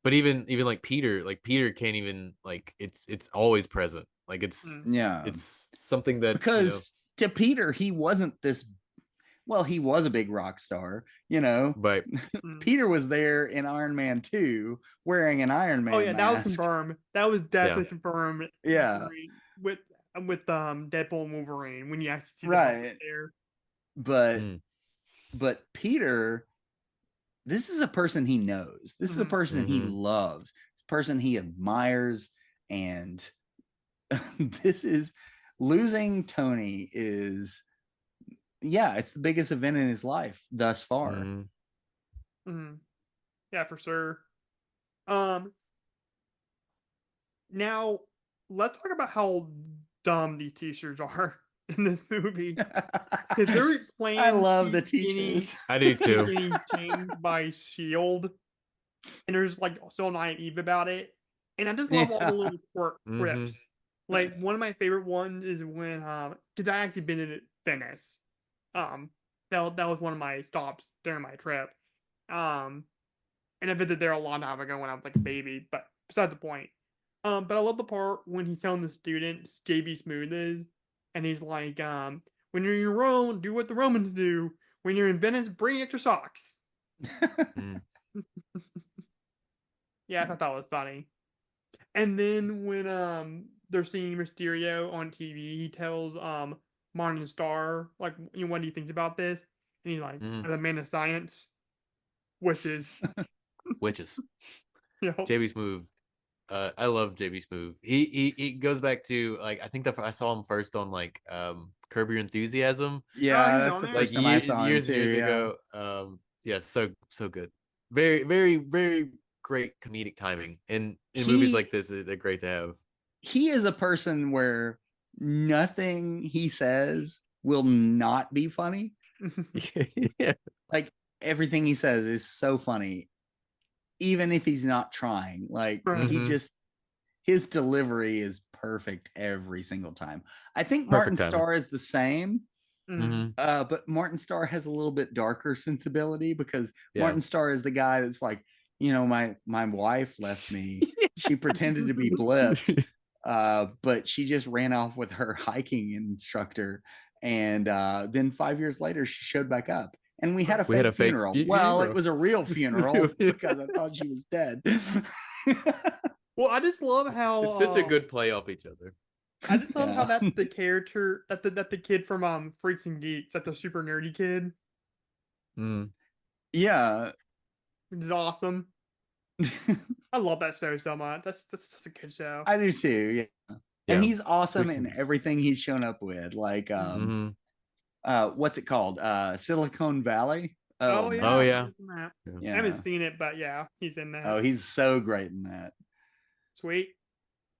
but even like Peter can't even like it's always present. Like Mm. Yeah. it's something that Because to Peter, he wasn't this, well, he was a big rock star, Right. Mm. Peter was there in Iron Man 2 wearing an Iron Man Oh yeah, that was mask. confirmed. That was definitely confirmed. Yeah. with Deadpool and Wolverine when you actually see the Right. puppet there. But Mm. but Peter, this is a person he knows. This is a Mhm. person he Mhm. loves. It's a person he admires, and this is losing Tony is, yeah, it's the biggest event in his life thus far. Mhm. Mhm. Yeah, for sure. Now let's talk about how dumb these t-shirts are in this movie. Because they're I planned love the keep getting t-shirts. I do too. getting changed by Shield, and there's like so naive about it. And I just love all the Yeah. little Mhm. quips. Like one of my favorite ones is when because I actually been in Venice. That was one of my stops during my trip. Um, and I visited there a long time ago when I was like a baby, but besides the point. But I love the part when he's telling the students JB Smooth is, and he's like, when you're in Rome, do what the Romans do. When you're in Venice, bring extra socks. Mm. Yeah, I thought that was funny. And then when they're seeing Mysterio on TV, he tells Martin Starr like, what do you think about this? And he's like, Mhm. as a man of science, wishes. Witches. You know, JB Smoove. I love JB Smoove. He goes back to like I think I saw him first on like Curb Your Enthusiasm. Yeah, he's that's on the there. first Like time I saw him years too. and years Yeah. ago. Yeah, so good. Very, very, very great comedic timing. And in movies like this, they're great to have. He is a person where nothing he says will not be funny. Yeah. Like everything he says is so funny, even if he's not trying. Like Right. he Mhm. just, his delivery is perfect every single time. I think Perfect Martin timing. Starr is the same. Mhm. But Martin Starr has a little bit darker sensibility because Yeah. Martin Starr is the guy that's like, my wife left me. She pretended to be blipped, but she just ran off with her hiking instructor. And then 5 years later, she showed back up. And we had a fake funeral. Well, it was a real funeral because I thought she was dead. Well, I just love how It's such a good play off each other. I just love how Yeah. that's the character that the kid from Freaks and Geeks, that the super nerdy kid, Mm. Yeah. which is awesome. I love that show so much. That's such a good show. I do too. Yeah. Yeah. And he's awesome Freaks and in Geeks. everything he's shown up with. Like Mhm. what's it called? Silicon Valley. Oh man. yeah, Oh, yeah. he's in that. I Yeah. haven't seen it, but yeah, he's in that. Oh, he's so great in that. Sweet.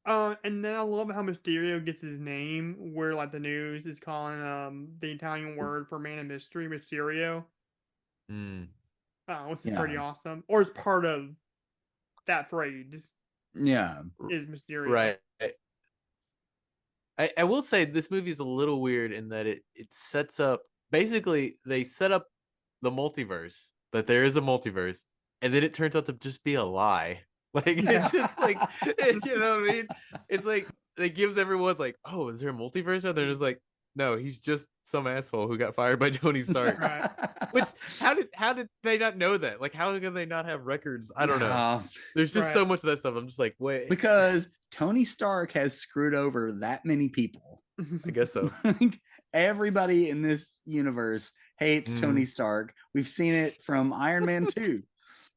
And then I love how Mysterio gets his name, where like the news is calling the Italian word for man of mystery, Mysterio. Mm. Which is pretty Yeah. awesome. Or it's part of that phrase Yeah. is Mysterio. Right. I will say this movie is a little weird in that it sets up basically they set up the multiverse, that there is a multiverse, and then it turns out to just be a lie. Like it's just like you know what I mean? It's like it gives everyone like, oh, is there a multiverse? And they're just like, no, he's just some asshole who got fired by Tony Stark. Right. Which how did they not know that? Like how can they not have records? I don't know. There's just so Right. much of that stuff. I'm just like, wait. Because Tony Stark has screwed over that many people. I guess so. Like, everybody in this universe hates Tony Stark. We've seen it from Iron Man 2.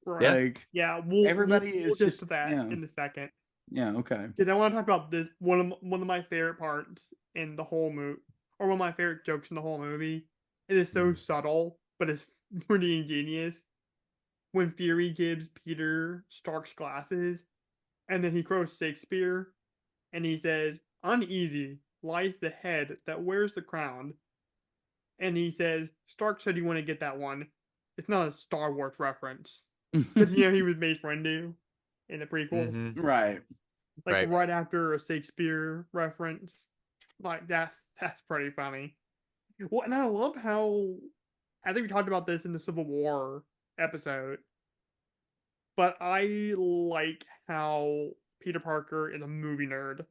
Right. Like, Yeah, everybody we'll is get just to that in a second. Yeah, okay. Because I want to talk about this one of my favorite parts in the whole movie, or one of my favorite jokes in the whole movie. It is so subtle, but it's pretty ingenious. When Fury gives Peter Stark's glasses, and then he quotes Shakespeare, and he says, "Uneasy lies the head that wears the crown." And he says, "Stark said you want to get that one. It's not a Star Wars reference." Because, he was Mace Windu in the prequels. Right. Like, right after a Shakespeare reference. Like, that's pretty funny. Well, and I love how, I think we talked about this in the Civil War episode, but I like how Peter Parker is a movie nerd.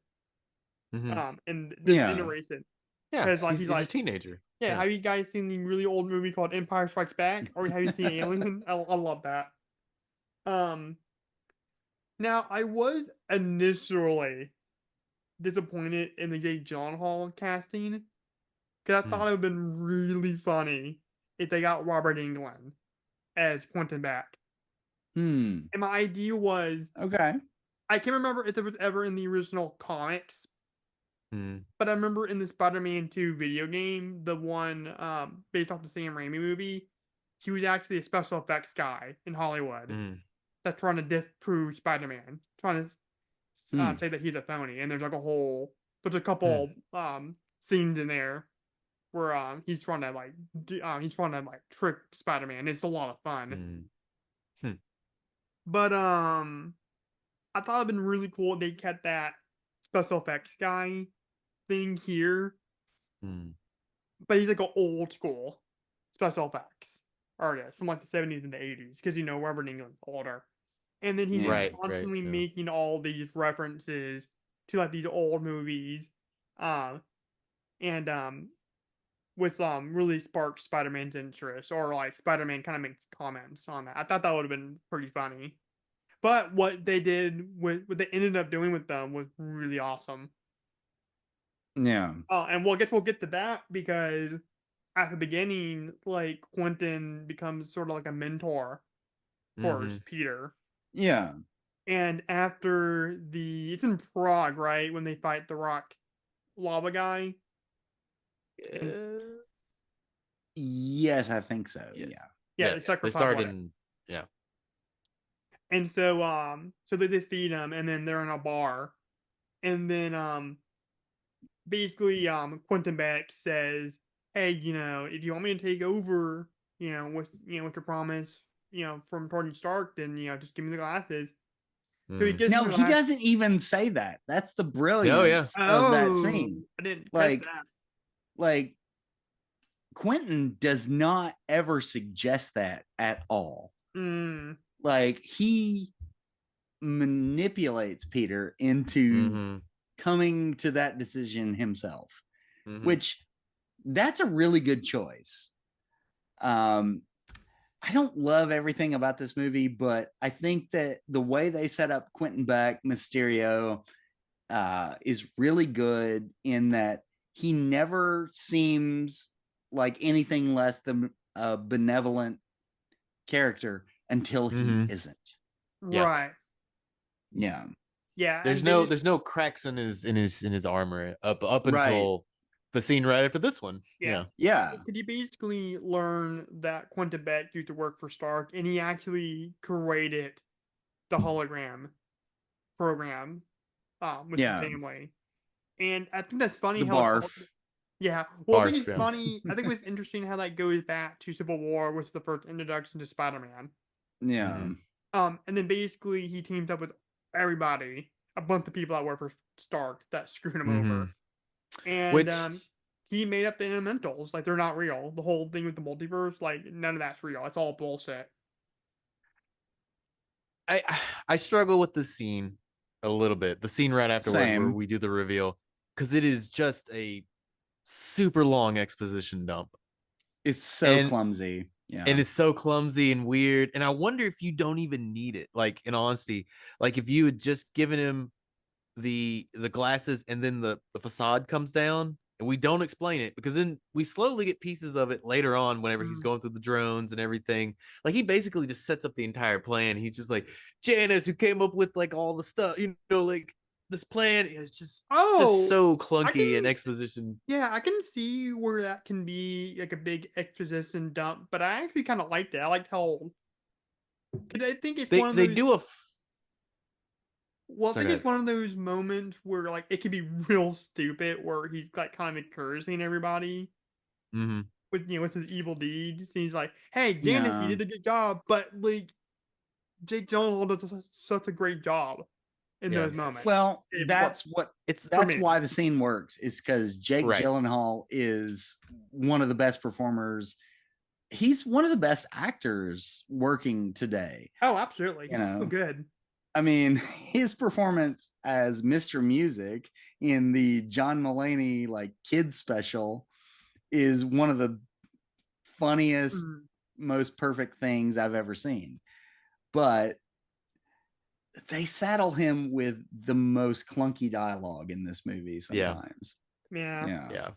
In this generation. Yeah, like, he's like a teenager. Yeah, have you guys seen the really old movie called Empire Strikes Back? Or have you seen Alien? I love that. Now, I was initially disappointed in the Jake Gyllenhaal casting, because I thought it would have been really funny if they got Robert Englund as Quentin Beck. And my idea was, okay, I can't remember if it was ever in the original comics, but I remember in the Spider-Man 2 video game, the one based off the Sam Raimi movie, he was actually a special effects guy in Hollywood that's trying to disprove Spider-Man, trying to say that he's a phony. And there's a couple scenes in there where he's trying to trick Spider-Man. It's a lot of fun. But I thought it'd been really cool if they kept that special effects guy thing here. But he's like an old school special effects artist from like the 70s and the 80s, because Robert Englund's older. And then he's constantly making all these references to like these old movies. Which really sparked Spider-Man's interest, or like Spider-Man kind of makes comments on that. I thought that would have been pretty funny. But what they did what they ended up doing with them was really awesome. Yeah. And we'll get to that, because at the beginning, like, Quentin becomes sort of like a mentor for Peter. Yeah. And after it's in Prague, right, when they fight the rock lava guy. Yes, I think so. Yes. Yeah. They started in And so so they defeat him, and then they're in a bar, and then basically Quentin Beck says, "Hey, if you want me to take over, with your promise, from Tony Stark, then just give me the glasses." So he gives No, him the he doesn't even say that. That's the brilliance of that scene. I didn't like catch that. like Quentin does not ever suggest that at all. Like, he manipulates Peter into coming to that decision himself, which that's a really good choice. I don't love everything about this movie, but I think that the way they set up Quentin Beck, Mysterio, is really good, in that he never seems like anything less than a benevolent character until he isn't. Right. Yeah. Yeah. There's no cracks in his armor up until the scene right after this one. Yeah. Could you basically learn that Quentin Beck used to work for Stark, and he actually created the hologram program with his family. And I think that's funny. The barf. Yeah. Well, I think it's funny. I think it's interesting how that goes back to Civil War, which is the first introduction to Spider-Man. Yeah. And then basically he teams up with everybody, a bunch of people that work for Stark, that screwed him over. And he made up the elementals. Like, they're not real. The whole thing with the multiverse, like, none of that's real. It's all bullshit. I struggle with the scene a little bit. The scene right afterward where Same. we do the reveal, because it is just a super long exposition dump. It's so And- clumsy. Yeah. And it's so clumsy and weird. And I wonder if you don't even need it. Like, in honesty, like if you had just given him the glasses and then the facade comes down and we don't explain it, because then we slowly get pieces of it later on whenever he's going through the drones and everything. Like, he basically just sets up the entire plan. He's just like, Janice, who came up with like all the stuff, like this plan is just so clunky and exposition. Yeah, I can see where that can be like a big exposition dump, but I actually kind of liked it. I liked how, because I think it's one of They those. do a Well, I Sorry, think go it's one of those moments where like it can be real stupid, where he's like kind of encouraging everybody Mhm. with with his evil deeds. And he's like, "Hey, Janice, you did a good job," but like Jake Gyllenhaal does such a great job in Yeah. those moments. Well, It that's works. what It's that's me. why the scene works, is because Jake Right. Gyllenhaal is one of the best performers. He's one of the best actors working today. Oh, absolutely, You he's so know. good. I mean, his performance as Mr. Music in the John Mulaney like kids special is one of the funniest, Mhm. most perfect things I've ever seen. But they saddle him with the most clunky dialogue in this movie sometimes. Yeah. yeah.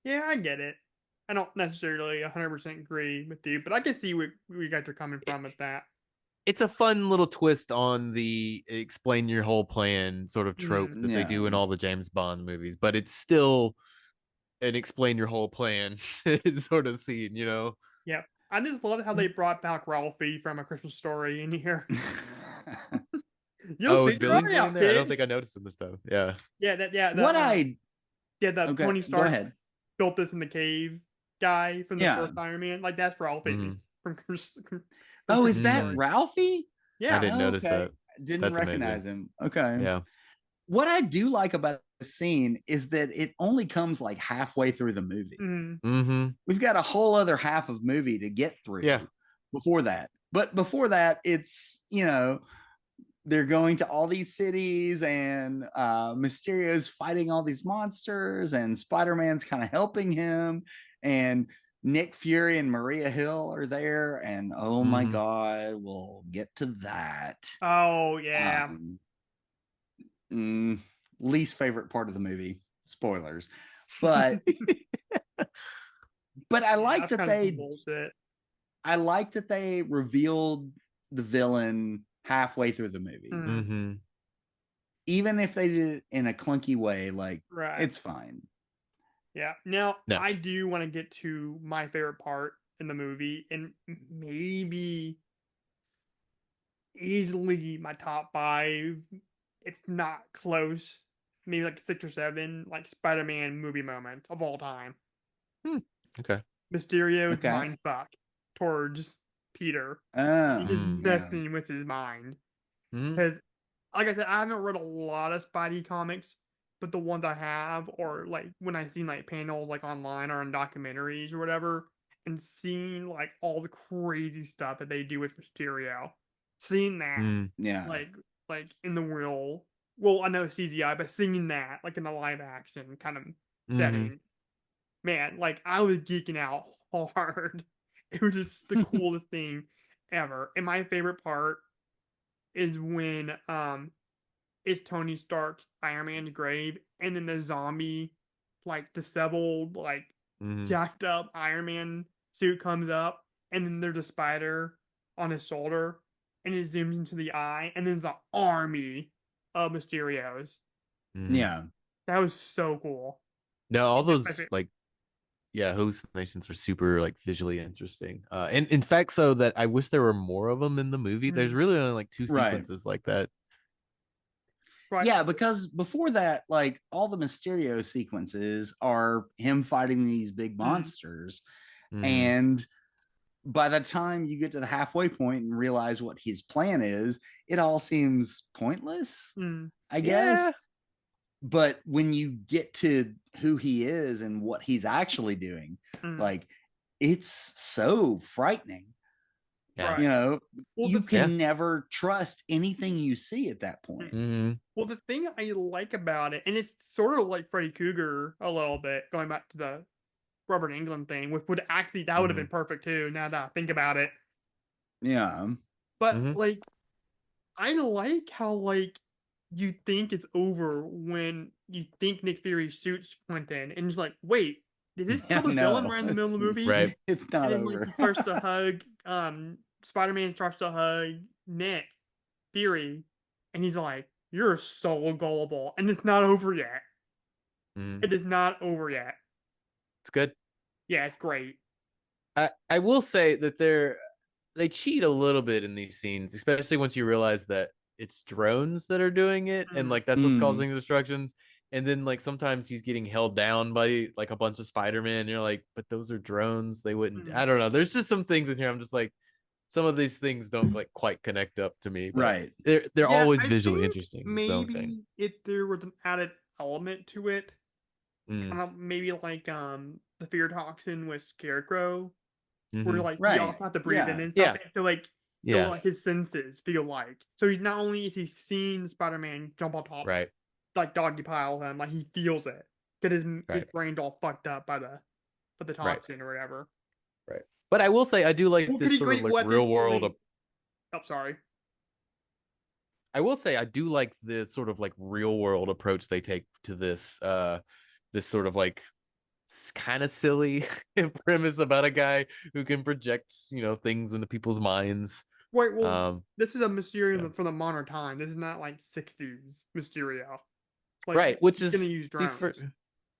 Yeah, I get it. I don't necessarily 100% agree with you, but I can see where you guys are coming from with that. It's a fun little twist on the explain your whole plan sort of trope that they do in Yeah. all the James Bond movies, but it's still an explain your whole plan sort of scene, Yeah, I just love how they brought back Ralphie from A Christmas Story in here. You'll Oh, see is Billy's right in out, there? I don't kid. think I noticed him this time. Yeah. Yeah, What I that okay, Tony go Stark ahead. built this in the cave guy from the Yeah. first Iron Man. Like that's Ralphie Mhm. from Oh, is Christmas that Story. Ralphie? I Yeah, didn't notice Okay. that. Didn't That's recognize amazing. him. Okay. Yeah. What I do like about the scene is that it only comes like halfway through the movie. mhm. Mm-hmm. We've got a whole other half of movie to get through Yeah. before that. But before that, it's, they're going to all these cities and Mysterio's fighting all these monsters and Spider-Man's kind of helping him. And Nick Fury and Maria Hill are there. And oh my Mhm. God, we'll get to that. Oh yeah. Least favorite part of the movie. Spoilers. But but I like that's that kind of some they bullshit. I like that they revealed the villain halfway through the movie. Mhm. Mm-hmm. Even if they did it in a clunky way, like Right. it's fine. Yeah. Now, No. I do want to get to my favorite part in the movie, and maybe easily my top 5, if not close, maybe like 6 or 7, like Spider-Man movie moments of all time. Okay. Mysterio's Okay. mind fuck towards Peter. Oh, He's just Mm, yeah. messing with his mind. Mhm. Because, like I said, I haven't read a lot of Spidey comics, but the ones I have, or like when I've seen like panels like online or in documentaries or whatever, and seeing like all the crazy stuff that they do with Mysterio, seeing that Mm. Yeah. like in the real, well, I know CGI, but seeing that like in a live action kind of Mhm. setting, man, like I was geeking out hard. It was just the coolest thing ever. And my favorite part is when it's Tony Stark's Iron Man's grave, and then the zombie, like disheveled, like Mhm. jacked up Iron Man suit comes up, and then there's a spider on his shoulder, and it zooms into the eye, and then there's an army of Mysterios. Mhm. Yeah. That was so cool. No, all That's my those favorite. like hallucinations are super like visually interesting. And in fact, so that I wish there were more of them in the movie. There's Mhm. really only like 2 Right. sequences like that. Right. Yeah, because before that, like all the Mysterio sequences are him fighting these big monsters. Mhm. And by the time you get to the halfway point and realize what his plan is, it all seems pointless, Mm. I guess. Yeah. But when you get to who he is and what he's actually doing, Mm. like it's so frightening. Yeah. Right. You know, Well, you the- can never trust anything you see at that point. Mm-hmm. Well, the thing I like about it, and it's sort of like Freddy Krueger a little bit, going back to the Robert Englund thing, which would actually that would have been perfect too. Now that I think about it, Yeah. but Mhm. like, I like how like you think it's over when you think Nick Fury shoots Quentin, and it's like, wait, did this kill the villain right in the middle of the movie? Right. It's not And then like over. he starts to hug, Spider-Man starts to hug Nick Fury, and he's like, "You're so gullible," and it's not over yet. Mhm. It is not over yet. It's good. Yeah, it's great. I will say that they cheat a little bit in these scenes, especially once you realize that it's drones that are doing it, and like that's what's causing the destructions. And then like sometimes he's getting held down by like a bunch of Spider-Man, and you're like, but those are drones. They wouldn't. I don't know. There's just some things in here. I'm just like, some of these things don't like quite connect up to me. But Right. They're Yeah, always I visually think interesting. It's their own thing. maybe if there was an added element to it, Mm. kind of maybe like the fear toxin with Scarecrow, where Mhm. like he Right. also have to breathe in Yeah. and Yeah. something to like Yeah. like his senses feel like. So he's not only is he seeing Spider-Man jump on top, Right. like doggy pile him, like he feels it. Because his Right. brain's all fucked up by the Right. toxin or whatever. Right. But I will say I do like Well, this pretty sort of great like weapon, real world. only- Oh, sorry. I will say I do like the sort of like real world approach they take to this this sort of like kind of silly premise about a guy who can project, you know, things into people's minds. Wait, well, this is a Mysterio yeah. from the modern time. This is not like 60s Mysterio. Like, Right, which he's is gonna use drones.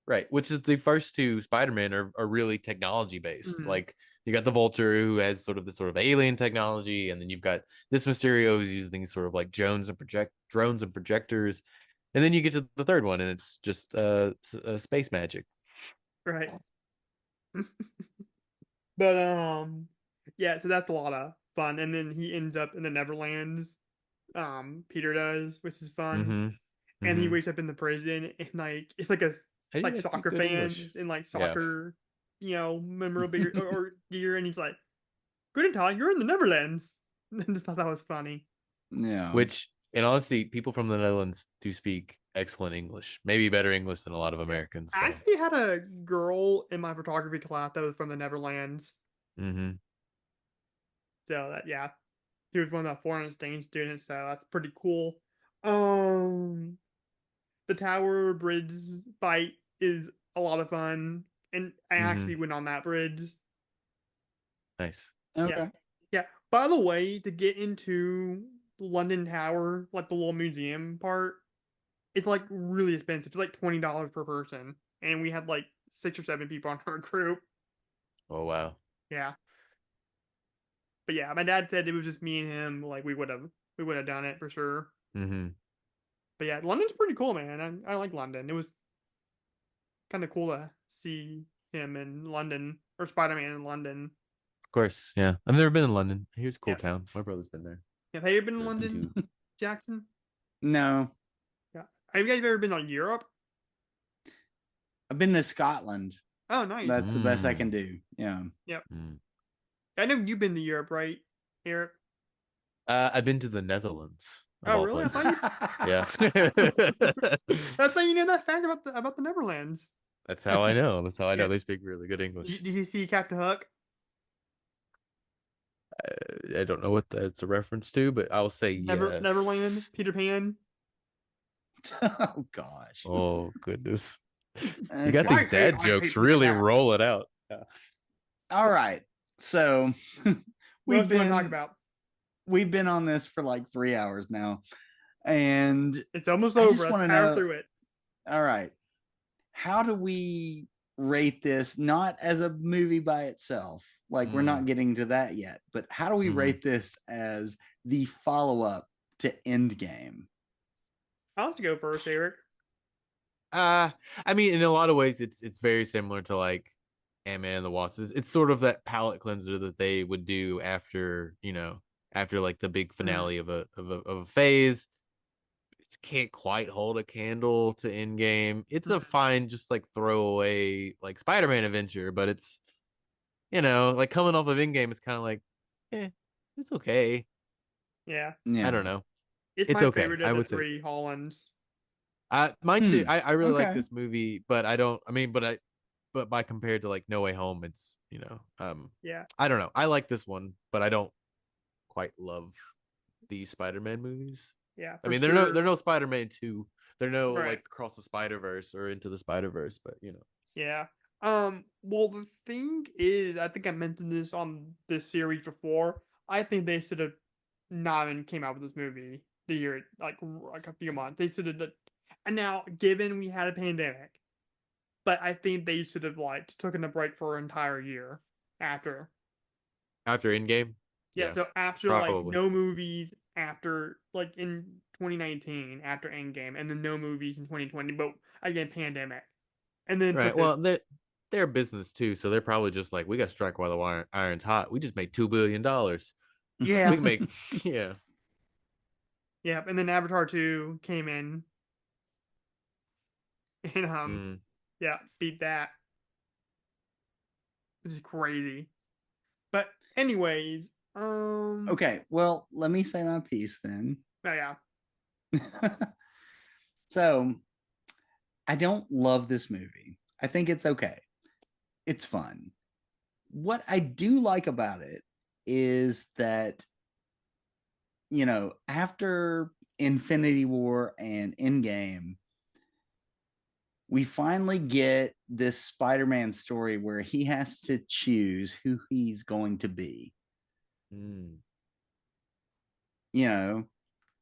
right, which is the first two Spider-Man are really technology based. Mhm. Like you got the Vulture who has sort of this sort of alien technology, and then you've got this Mysterio who's using sort of like drones and projectors, and then you get to the third one and it's just space magic. Right. But yeah, so that's a lot of fun. And then he ends up in the Neverlands. Peter does, which is fun. Mm-hmm. And he wakes up in the prison and like it's like a How do you like guys speak soccer good fan English? in like Yeah. soccer, you know, memorabilia or gear, and he's like, "Good time, you're in the Neverlands." I just thought that was funny. Yeah. Which, in honesty, people from the Netherlands do speak excellent English, maybe better English than a lot of Americans. So. I actually had a girl in my photography class that was from the Neverlands. Mm-hmm. So that yeah, he was one of the foreign exchange students. So that's pretty cool. The tower bridge fight is a lot of fun, and I actually went on that bridge. Nice. Okay. Yeah. By the way, to get into London Tower, like the little museum part, it's like really expensive. It's like $20 per person, and we had like 6 or 7 people on our group. Oh wow. Yeah. But yeah, my dad said it was just me and him. Like we would have done it for sure. Mm-hmm. But yeah, London's pretty cool, man. I like London. It was kind of cool to see him in London or Spider-Man in London. Of course, yeah. I've never been in London. Here's a cool Yeah. town. My brother's been there. Have you ever been in Yeah, London, too. Jackson? No. Yeah. Have you guys ever been to Europe? I've been to Scotland. Oh, nice. That's the best I can do. Yeah. Yep. Mm. I know you've been to Europe, right, Eric? I've been to the Netherlands. of Oh, all really? I places. thought you, Yeah. that's how you know that fact about the Neverlands. That's how I know. That's how I know Yeah. they speak really good English. Did you see Captain Hook? I don't know what that's a reference to, but I'll say yes. Neverland, Peter Pan. Oh gosh. Oh goodness. Okay. You got I these hate- dad I jokes hate really Peter Pan. rolling out. Yeah. All right. So What we've else do you want to talk been about? we've been on this for like 3 hours now. And It's almost I just over. Let's wanna power know- through it. all right. How do we rate this not as a movie by itself? Like we're not getting to that yet, but how do we rate this as the follow-up to Endgame? I'll let you go first, Eric. I mean, in a lot of ways, it's very similar to like Ant-Man and the Wasp. It's sort of that palate cleanser that they would do after, you know, after like the big finale of a phase. It can't quite hold a candle to Endgame. It's a fine, just like throwaway like Spider-Man adventure, but it's, you know, like coming off of Endgame, it's kind of like, It's okay. Yeah, Yeah. I don't know. it's It's my okay. favorite I of the would say three Hollands. mine too. I really like Okay. this movie, but I don't. I mean, but by compared to like No Way Home, it's Yeah, I don't know. I like this one, but I don't quite love the Spider-Man movies. yeah, I for mean, sure. they're no Spider-Man 2. They're no Right. like Across the Spider-Verse or Into the Spider-Verse, but Yeah. Well, the thing is, I think I mentioned this on this series before. I think they should have not even came out with this movie the year, like a few months. They should have. And now, given we had a pandemic, but I think they should have like taken a break for an entire year after. after Endgame, Yeah. So after like probably. no movies after like in 2019 after Endgame, and then no movies in 2020, but again pandemic, and then Right. put this. Well, they're a business too, so they're probably just like, we got to strike while the iron's hot. We just made $2 billion. Yeah. We can make yeah. Yeah, and then Avatar 2 came in and Mm. yeah, beat that. This is crazy. But anyways, Okay. Well, let me say my piece then. oh, yeah. So, I don't love this movie. I think it's okay. It's fun. What I do like about it is that, after Infinity War and Endgame, we finally get this Spider-Man story where he has to choose who he's going to be. Mm.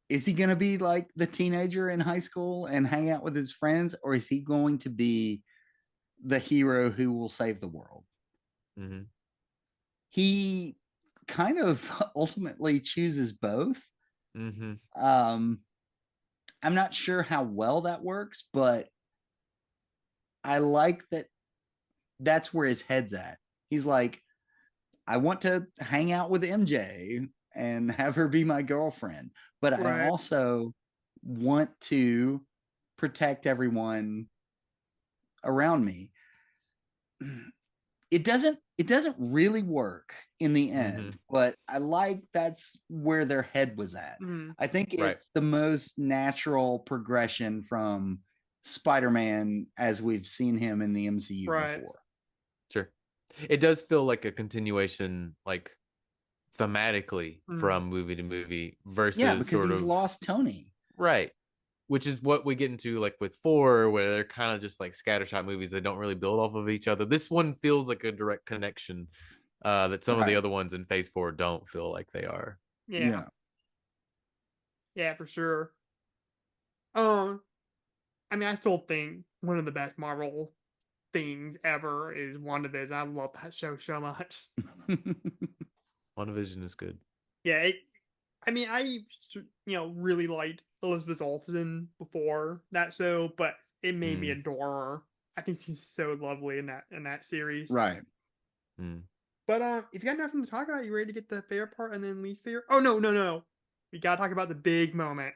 Is he going to be like the teenager in high school and hang out with his friends, or is he going to be the hero who will save the world? Mm-hmm. He kind of ultimately chooses both. Mm-hmm. I'm not sure how well that works, but I like that that's where his head's at. He's like, I want to hang out with MJ and have her be my girlfriend, but I Right. also want to protect everyone around me. It doesn't really work in the end, but I like that's where their head was at. I think Right. it's the most natural progression from Spider-Man as we've seen him in the MCU Right. before. Sure. It does feel like a continuation, like thematically from movie to movie versus Yeah, because sort he's of lost Tony. right. Which is what we get into like with 4, where they're kind of just like scattershot movies that don't really build off of each other. This one feels like a direct connection that some of the Right. other ones in Phase 4 don't feel like they are. Yeah. Yeah, for sure. I mean, I still think one of the best Marvel things ever is WandaVision. I love that show so much. WandaVision is good. Yeah, I really liked Elizabeth Olsen before that show, but it made me adore her. I think she's so lovely in that series. Right. But if you got nothing to talk about, you ready to get the favorite part and then least favorite? Oh no. We gotta talk about the big moment.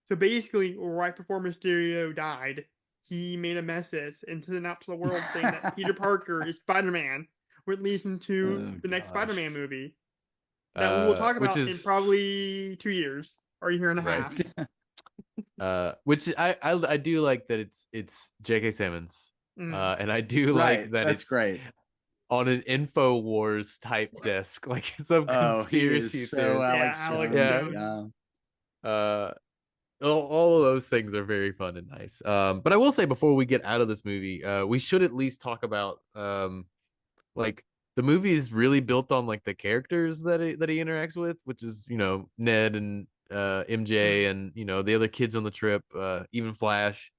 So basically, right before Mysterio died, he made a message and sent it out to the world saying that Peter Parker is Spider-Man, which leads into the next Spider-Man movie that we will talk Which about in is probably 2 years or a year and a Right. half. Which I do like that it's J.K. Simmons, and I do Right, like that that's it's great. on an InfoWars type desk, like some Oh, he conspiracy is so theory. Alex Alex Jones. Jones. Yeah. All of those things are very fun and nice. But I will say before we get out of this movie, we should at least talk about like the movie is really built on like the characters that he interacts with, which is Ned and MJ and the other kids on the trip, even Flash,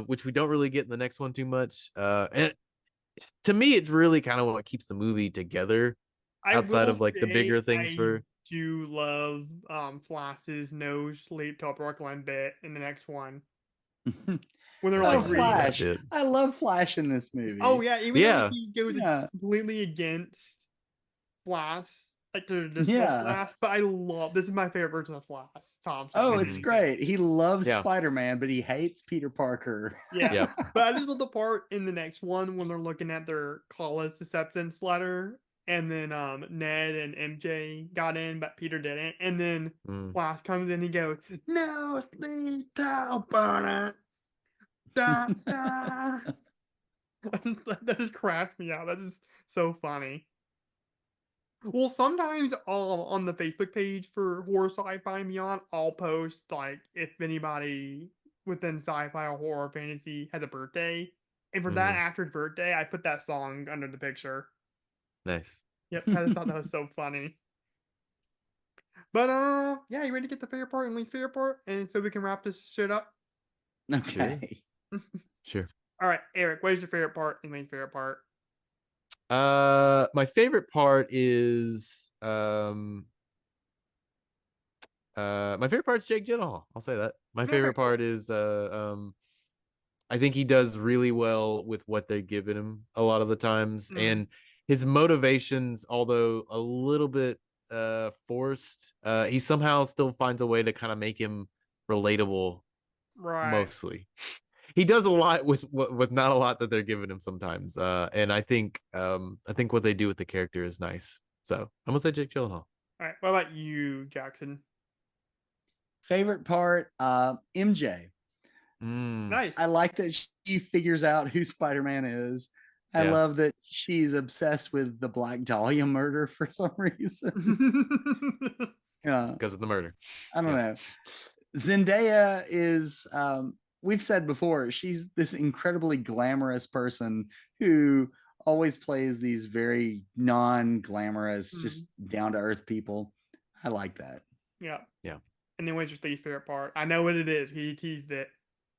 which we don't really get in the next one too much. And to me, it's really kind of what keeps the movie together outside of like the bigger things for. Do love Flash's no sleep till Brooklyn bit in the next one when they're like Flash. I love Flash in this movie. Oh yeah, even though he goes completely against Flash, like to Flash, but I love this is my favorite version of Flash Thompson. Oh, it's great. He loves Spider-Man, but he hates Peter Parker. Yeah, but I just love the part in the next one when they're looking at their college acceptance letter and then Ned and MJ got in, but Peter didn't. And then Flash comes in, he goes, "No sleep till burn it." Da, da. That just cracks me out. That is so funny. Well, sometimes on the Facebook page for Horror Sci-Fi and Beyond, I'll post like if anybody within sci-fi or horror fantasy has a birthday. And for that actor's birthday, I put that song under the picture. Nice. Yep, I just thought that was so funny. But yeah, you ready to get the favorite part and least favorite part? And so we can wrap this shit up? Okay. Sure. All right, Eric, what is your favorite part and least favorite part? My favorite part is my favorite part is Jake Gyllenhaal. I'll say that. My favorite part is I think he does really well with what they're giving him a lot of the times, and his motivations, although a little bit forced, he somehow still finds a way to kind of make him relatable. Right. Mostly. He does a lot with not a lot that they're giving him sometimes. And I think what they do with the character is nice. So I'm gonna say Jake Gyllenhaal. All right. What about you, Jackson? Favorite part, MJ. Nice. I like that she figures out who Spider-Man is. I love that she's obsessed with the Black Dahlia murder for some reason. Yeah, because of the murder. I don't know. Zendaya is we've said before, she's this incredibly glamorous person who always plays these very non-glamorous, just down-to-earth people. I like that. Yeah. Yeah. And then what's your least favorite part? I know what it is. He teased it.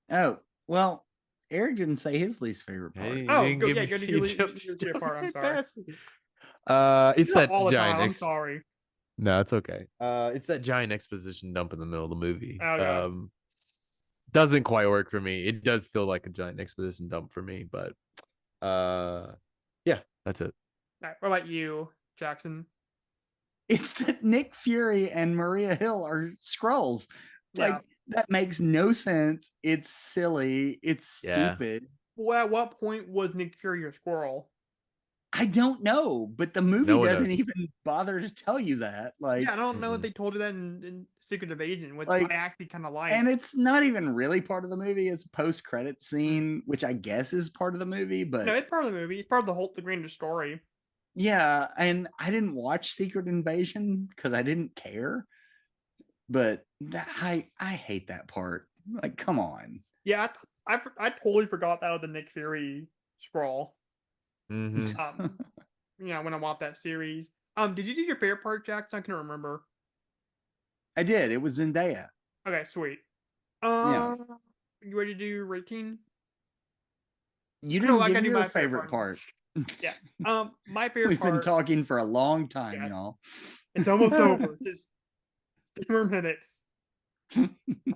Oh, well, Eric didn't say his least favorite part. Oh, go yeah, go to your favorite part. I'm sorry. It's that all the giant. time. I'm sorry. No, it's okay. It's that giant exposition dump in the middle of the movie. Okay. Doesn't quite work for me. It does feel like a giant exposition dump for me, but yeah, that's it. All right, what about you, Jackson? It's that Nick Fury and Maria Hill are Skrulls. Like, that makes no sense. It's silly. It's stupid. Well, at what point was Nick Fury a squirrel? I don't know, but the movie doesn't even bother to tell you that. Like, I don't know if they told you that in Secret Invasion, which like, I actually kind of like. and it's not even really part of the movie. It's a post-credit scene, which I guess is part of the movie. But no, it's part of the movie. It's part of the grander story. Yeah, and I didn't watch Secret Invasion because I didn't care. But I hate that part. Like, come on. Yeah, I totally forgot that was the Nick Fury scroll. Yeah, when I watched that series. Did you do your favorite part, Jackson? I can't remember. I did. It was Zendaya. Okay, sweet. Yeah. You ready to do rating? You didn't give me your favorite part. Yeah. My favorite We've part. been talking for a long time, y'all. It's almost over. Just 2 more minutes.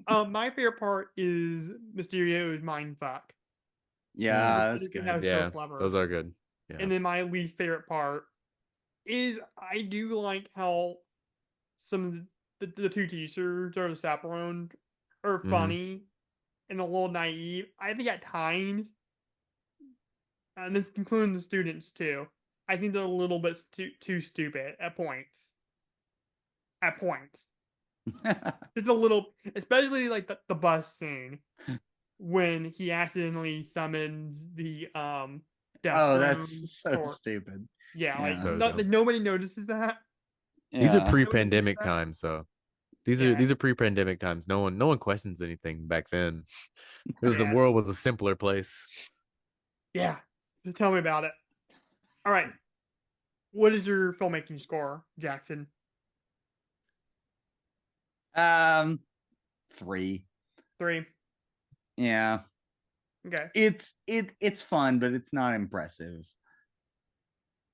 My favorite part is Mysterio's mind fuck. Yeah, that's good. Yeah, those are good. Yeah. And then my least favorite part is I do like how some of the two teachers or the chaperone are funny and a little naive. I think at times, and this including the students too, I think they're a little bit too stupid at points. It's a little, especially like the bus scene when he accidentally summons the that's so stupid. Yeah, like nobody notices that. These are pre-pandemic times, so these are pre-pandemic times. No one questions anything back then. The world was a simpler place. Yeah, tell me about it. All right, what is your filmmaking score, Jackson? 3. 3. Yeah. Okay. It's fun, but it's not impressive.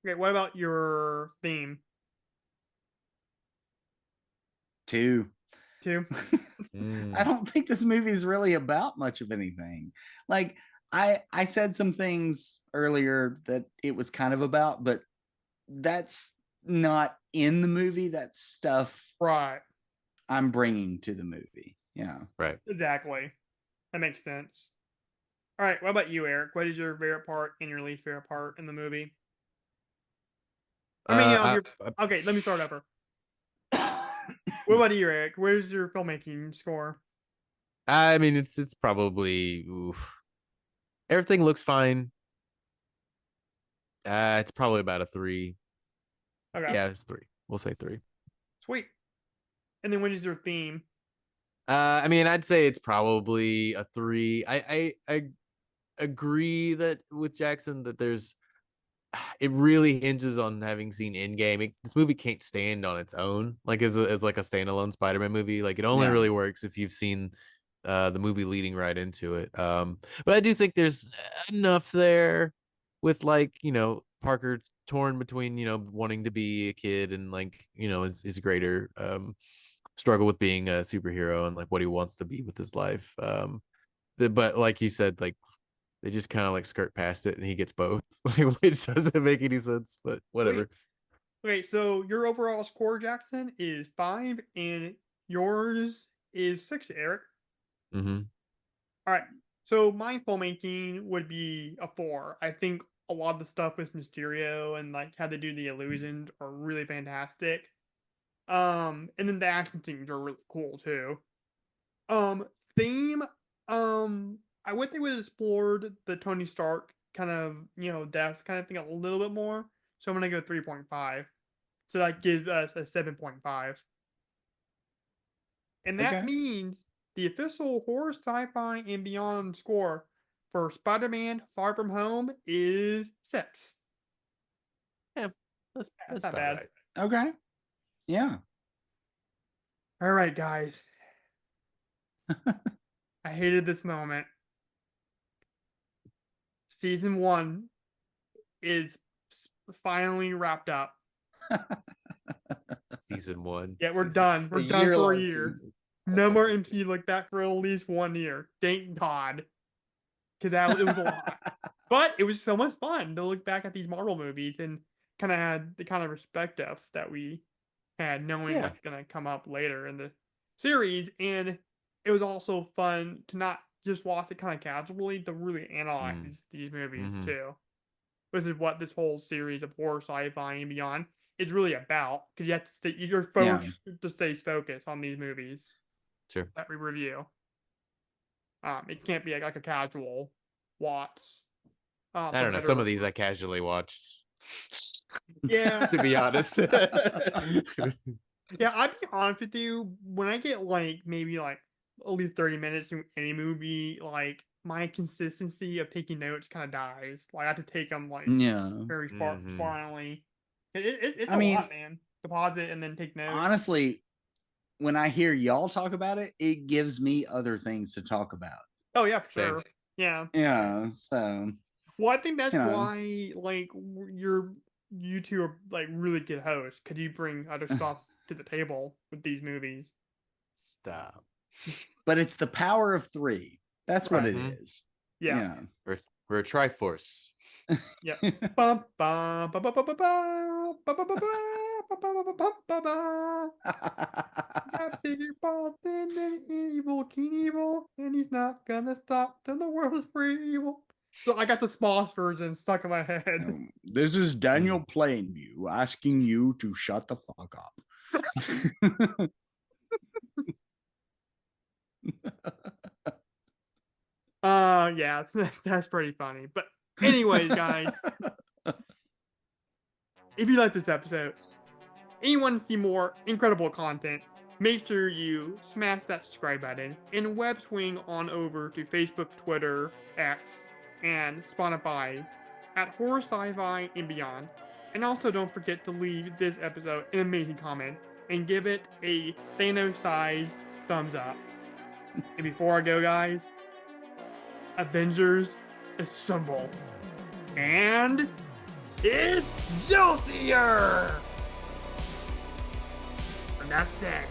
Okay, what about your theme? 2. 2. I don't think this movie is really about much of anything. Like, I said some things earlier that it was kind of about, but that's not in the movie. That's stuff I'm bringing to the movie. Yeah. Right. Exactly. That makes sense. All right. What about you, Eric? What is your favorite part and your least favorite part in the movie? I mean, Uh, okay, let me start over. What about you, Eric? Where's your filmmaking score? I mean, it's probably oof. Everything looks fine. It's probably about a 3. Okay, Yeah, it's 3. We'll say 3. sweet. And then what is your theme? I mean, I'd say it's probably a 3. I agree that with Jackson that it really hinges on having seen Endgame. This movie can't stand on its own, like as like a standalone Spider-Man movie. Like it only really works if you've seen the movie leading right into it. But I do think there's enough there with like, Parker torn between, wanting to be a kid and like, his greater struggle with being a superhero and like what he wants to be with his life. But like you said, like they just kind of like skirt past it and he gets both, which doesn't make any sense, but whatever. Okay, so your overall score, Jackson, is 5, and yours is 6, Eric. Mm-hmm. All right, so my filmmaking would be a 4. I think a lot of the stuff with Mysterio and like how they do the illusions are really fantastic. And then the action scenes are really cool too. Theme, I wish they would have explored the Tony Stark kind of, death kind of thing a little bit more. So I'm gonna go 3.5. So that gives us a 7.5. And that means the official horror, sci-fi, and beyond score for Spider-Man Far From Home is 6. Yeah, that's not bad. right. Okay. Yeah. All right, guys. I hated this moment. Season 1 is finally wrapped up. Season 1. Yeah, we're done. We're done for a year. Season. No more MCU Lookback for at least 1 year. Thank God. Because it was a lot. But it was so much fun to look back at these Marvel movies and kind of had the kind of perspective that we had knowing what's going to come up later in the series. And it was also fun to not just watch it kind of casually, to really analyze these movies too. This is what this whole series of horror, sci-fi, and beyond is really about. Because you have to stay, you're focused to stay focused on these movies. Sure. That we review. It can't be like a casual watch. I don't know. Some of these I casually watched. Yeah. To be honest. Yeah, I'll be honest with you. When I get like maybe like at least 30 minutes in any movie, like my consistency of taking notes kind of dies. Like I have to take them like very finally. It's a lot, man. To pause it and then take notes. Honestly, when I hear y'all talk about it, it gives me other things to talk about. Oh yeah, for sure. Yeah. Yeah. So. Well, I think that's why like you two are like really good hosts, because you bring other stuff to the table with these movies. Stop. But it's the power of 3. That's what it is. Yeah. We're a Triforce. Yeah. Bum, bum, ba, ba, ba, ba, ba, ba, ba, ba, ba, ba, ba, ba, ba, ba. Got bigger balls than an evil King Evil, and he's not gonna stop till the world is free evil. So I got the Smosh version stuck in my head. This is Daniel Plainview asking you to shut the fuck up. Yeah, that's pretty funny. But anyways, guys, if you like this episode and you want to see more incredible content, make sure you smash that subscribe button and web swing on over to Facebook, Twitter, X, and Spotify at Horror, Sci-Fi, and Beyond. And also don't forget to leave this episode an amazing comment and give it a Thanos-sized thumbs up. And before I go, guys, Avengers assemble. And it's Josier! And that's it.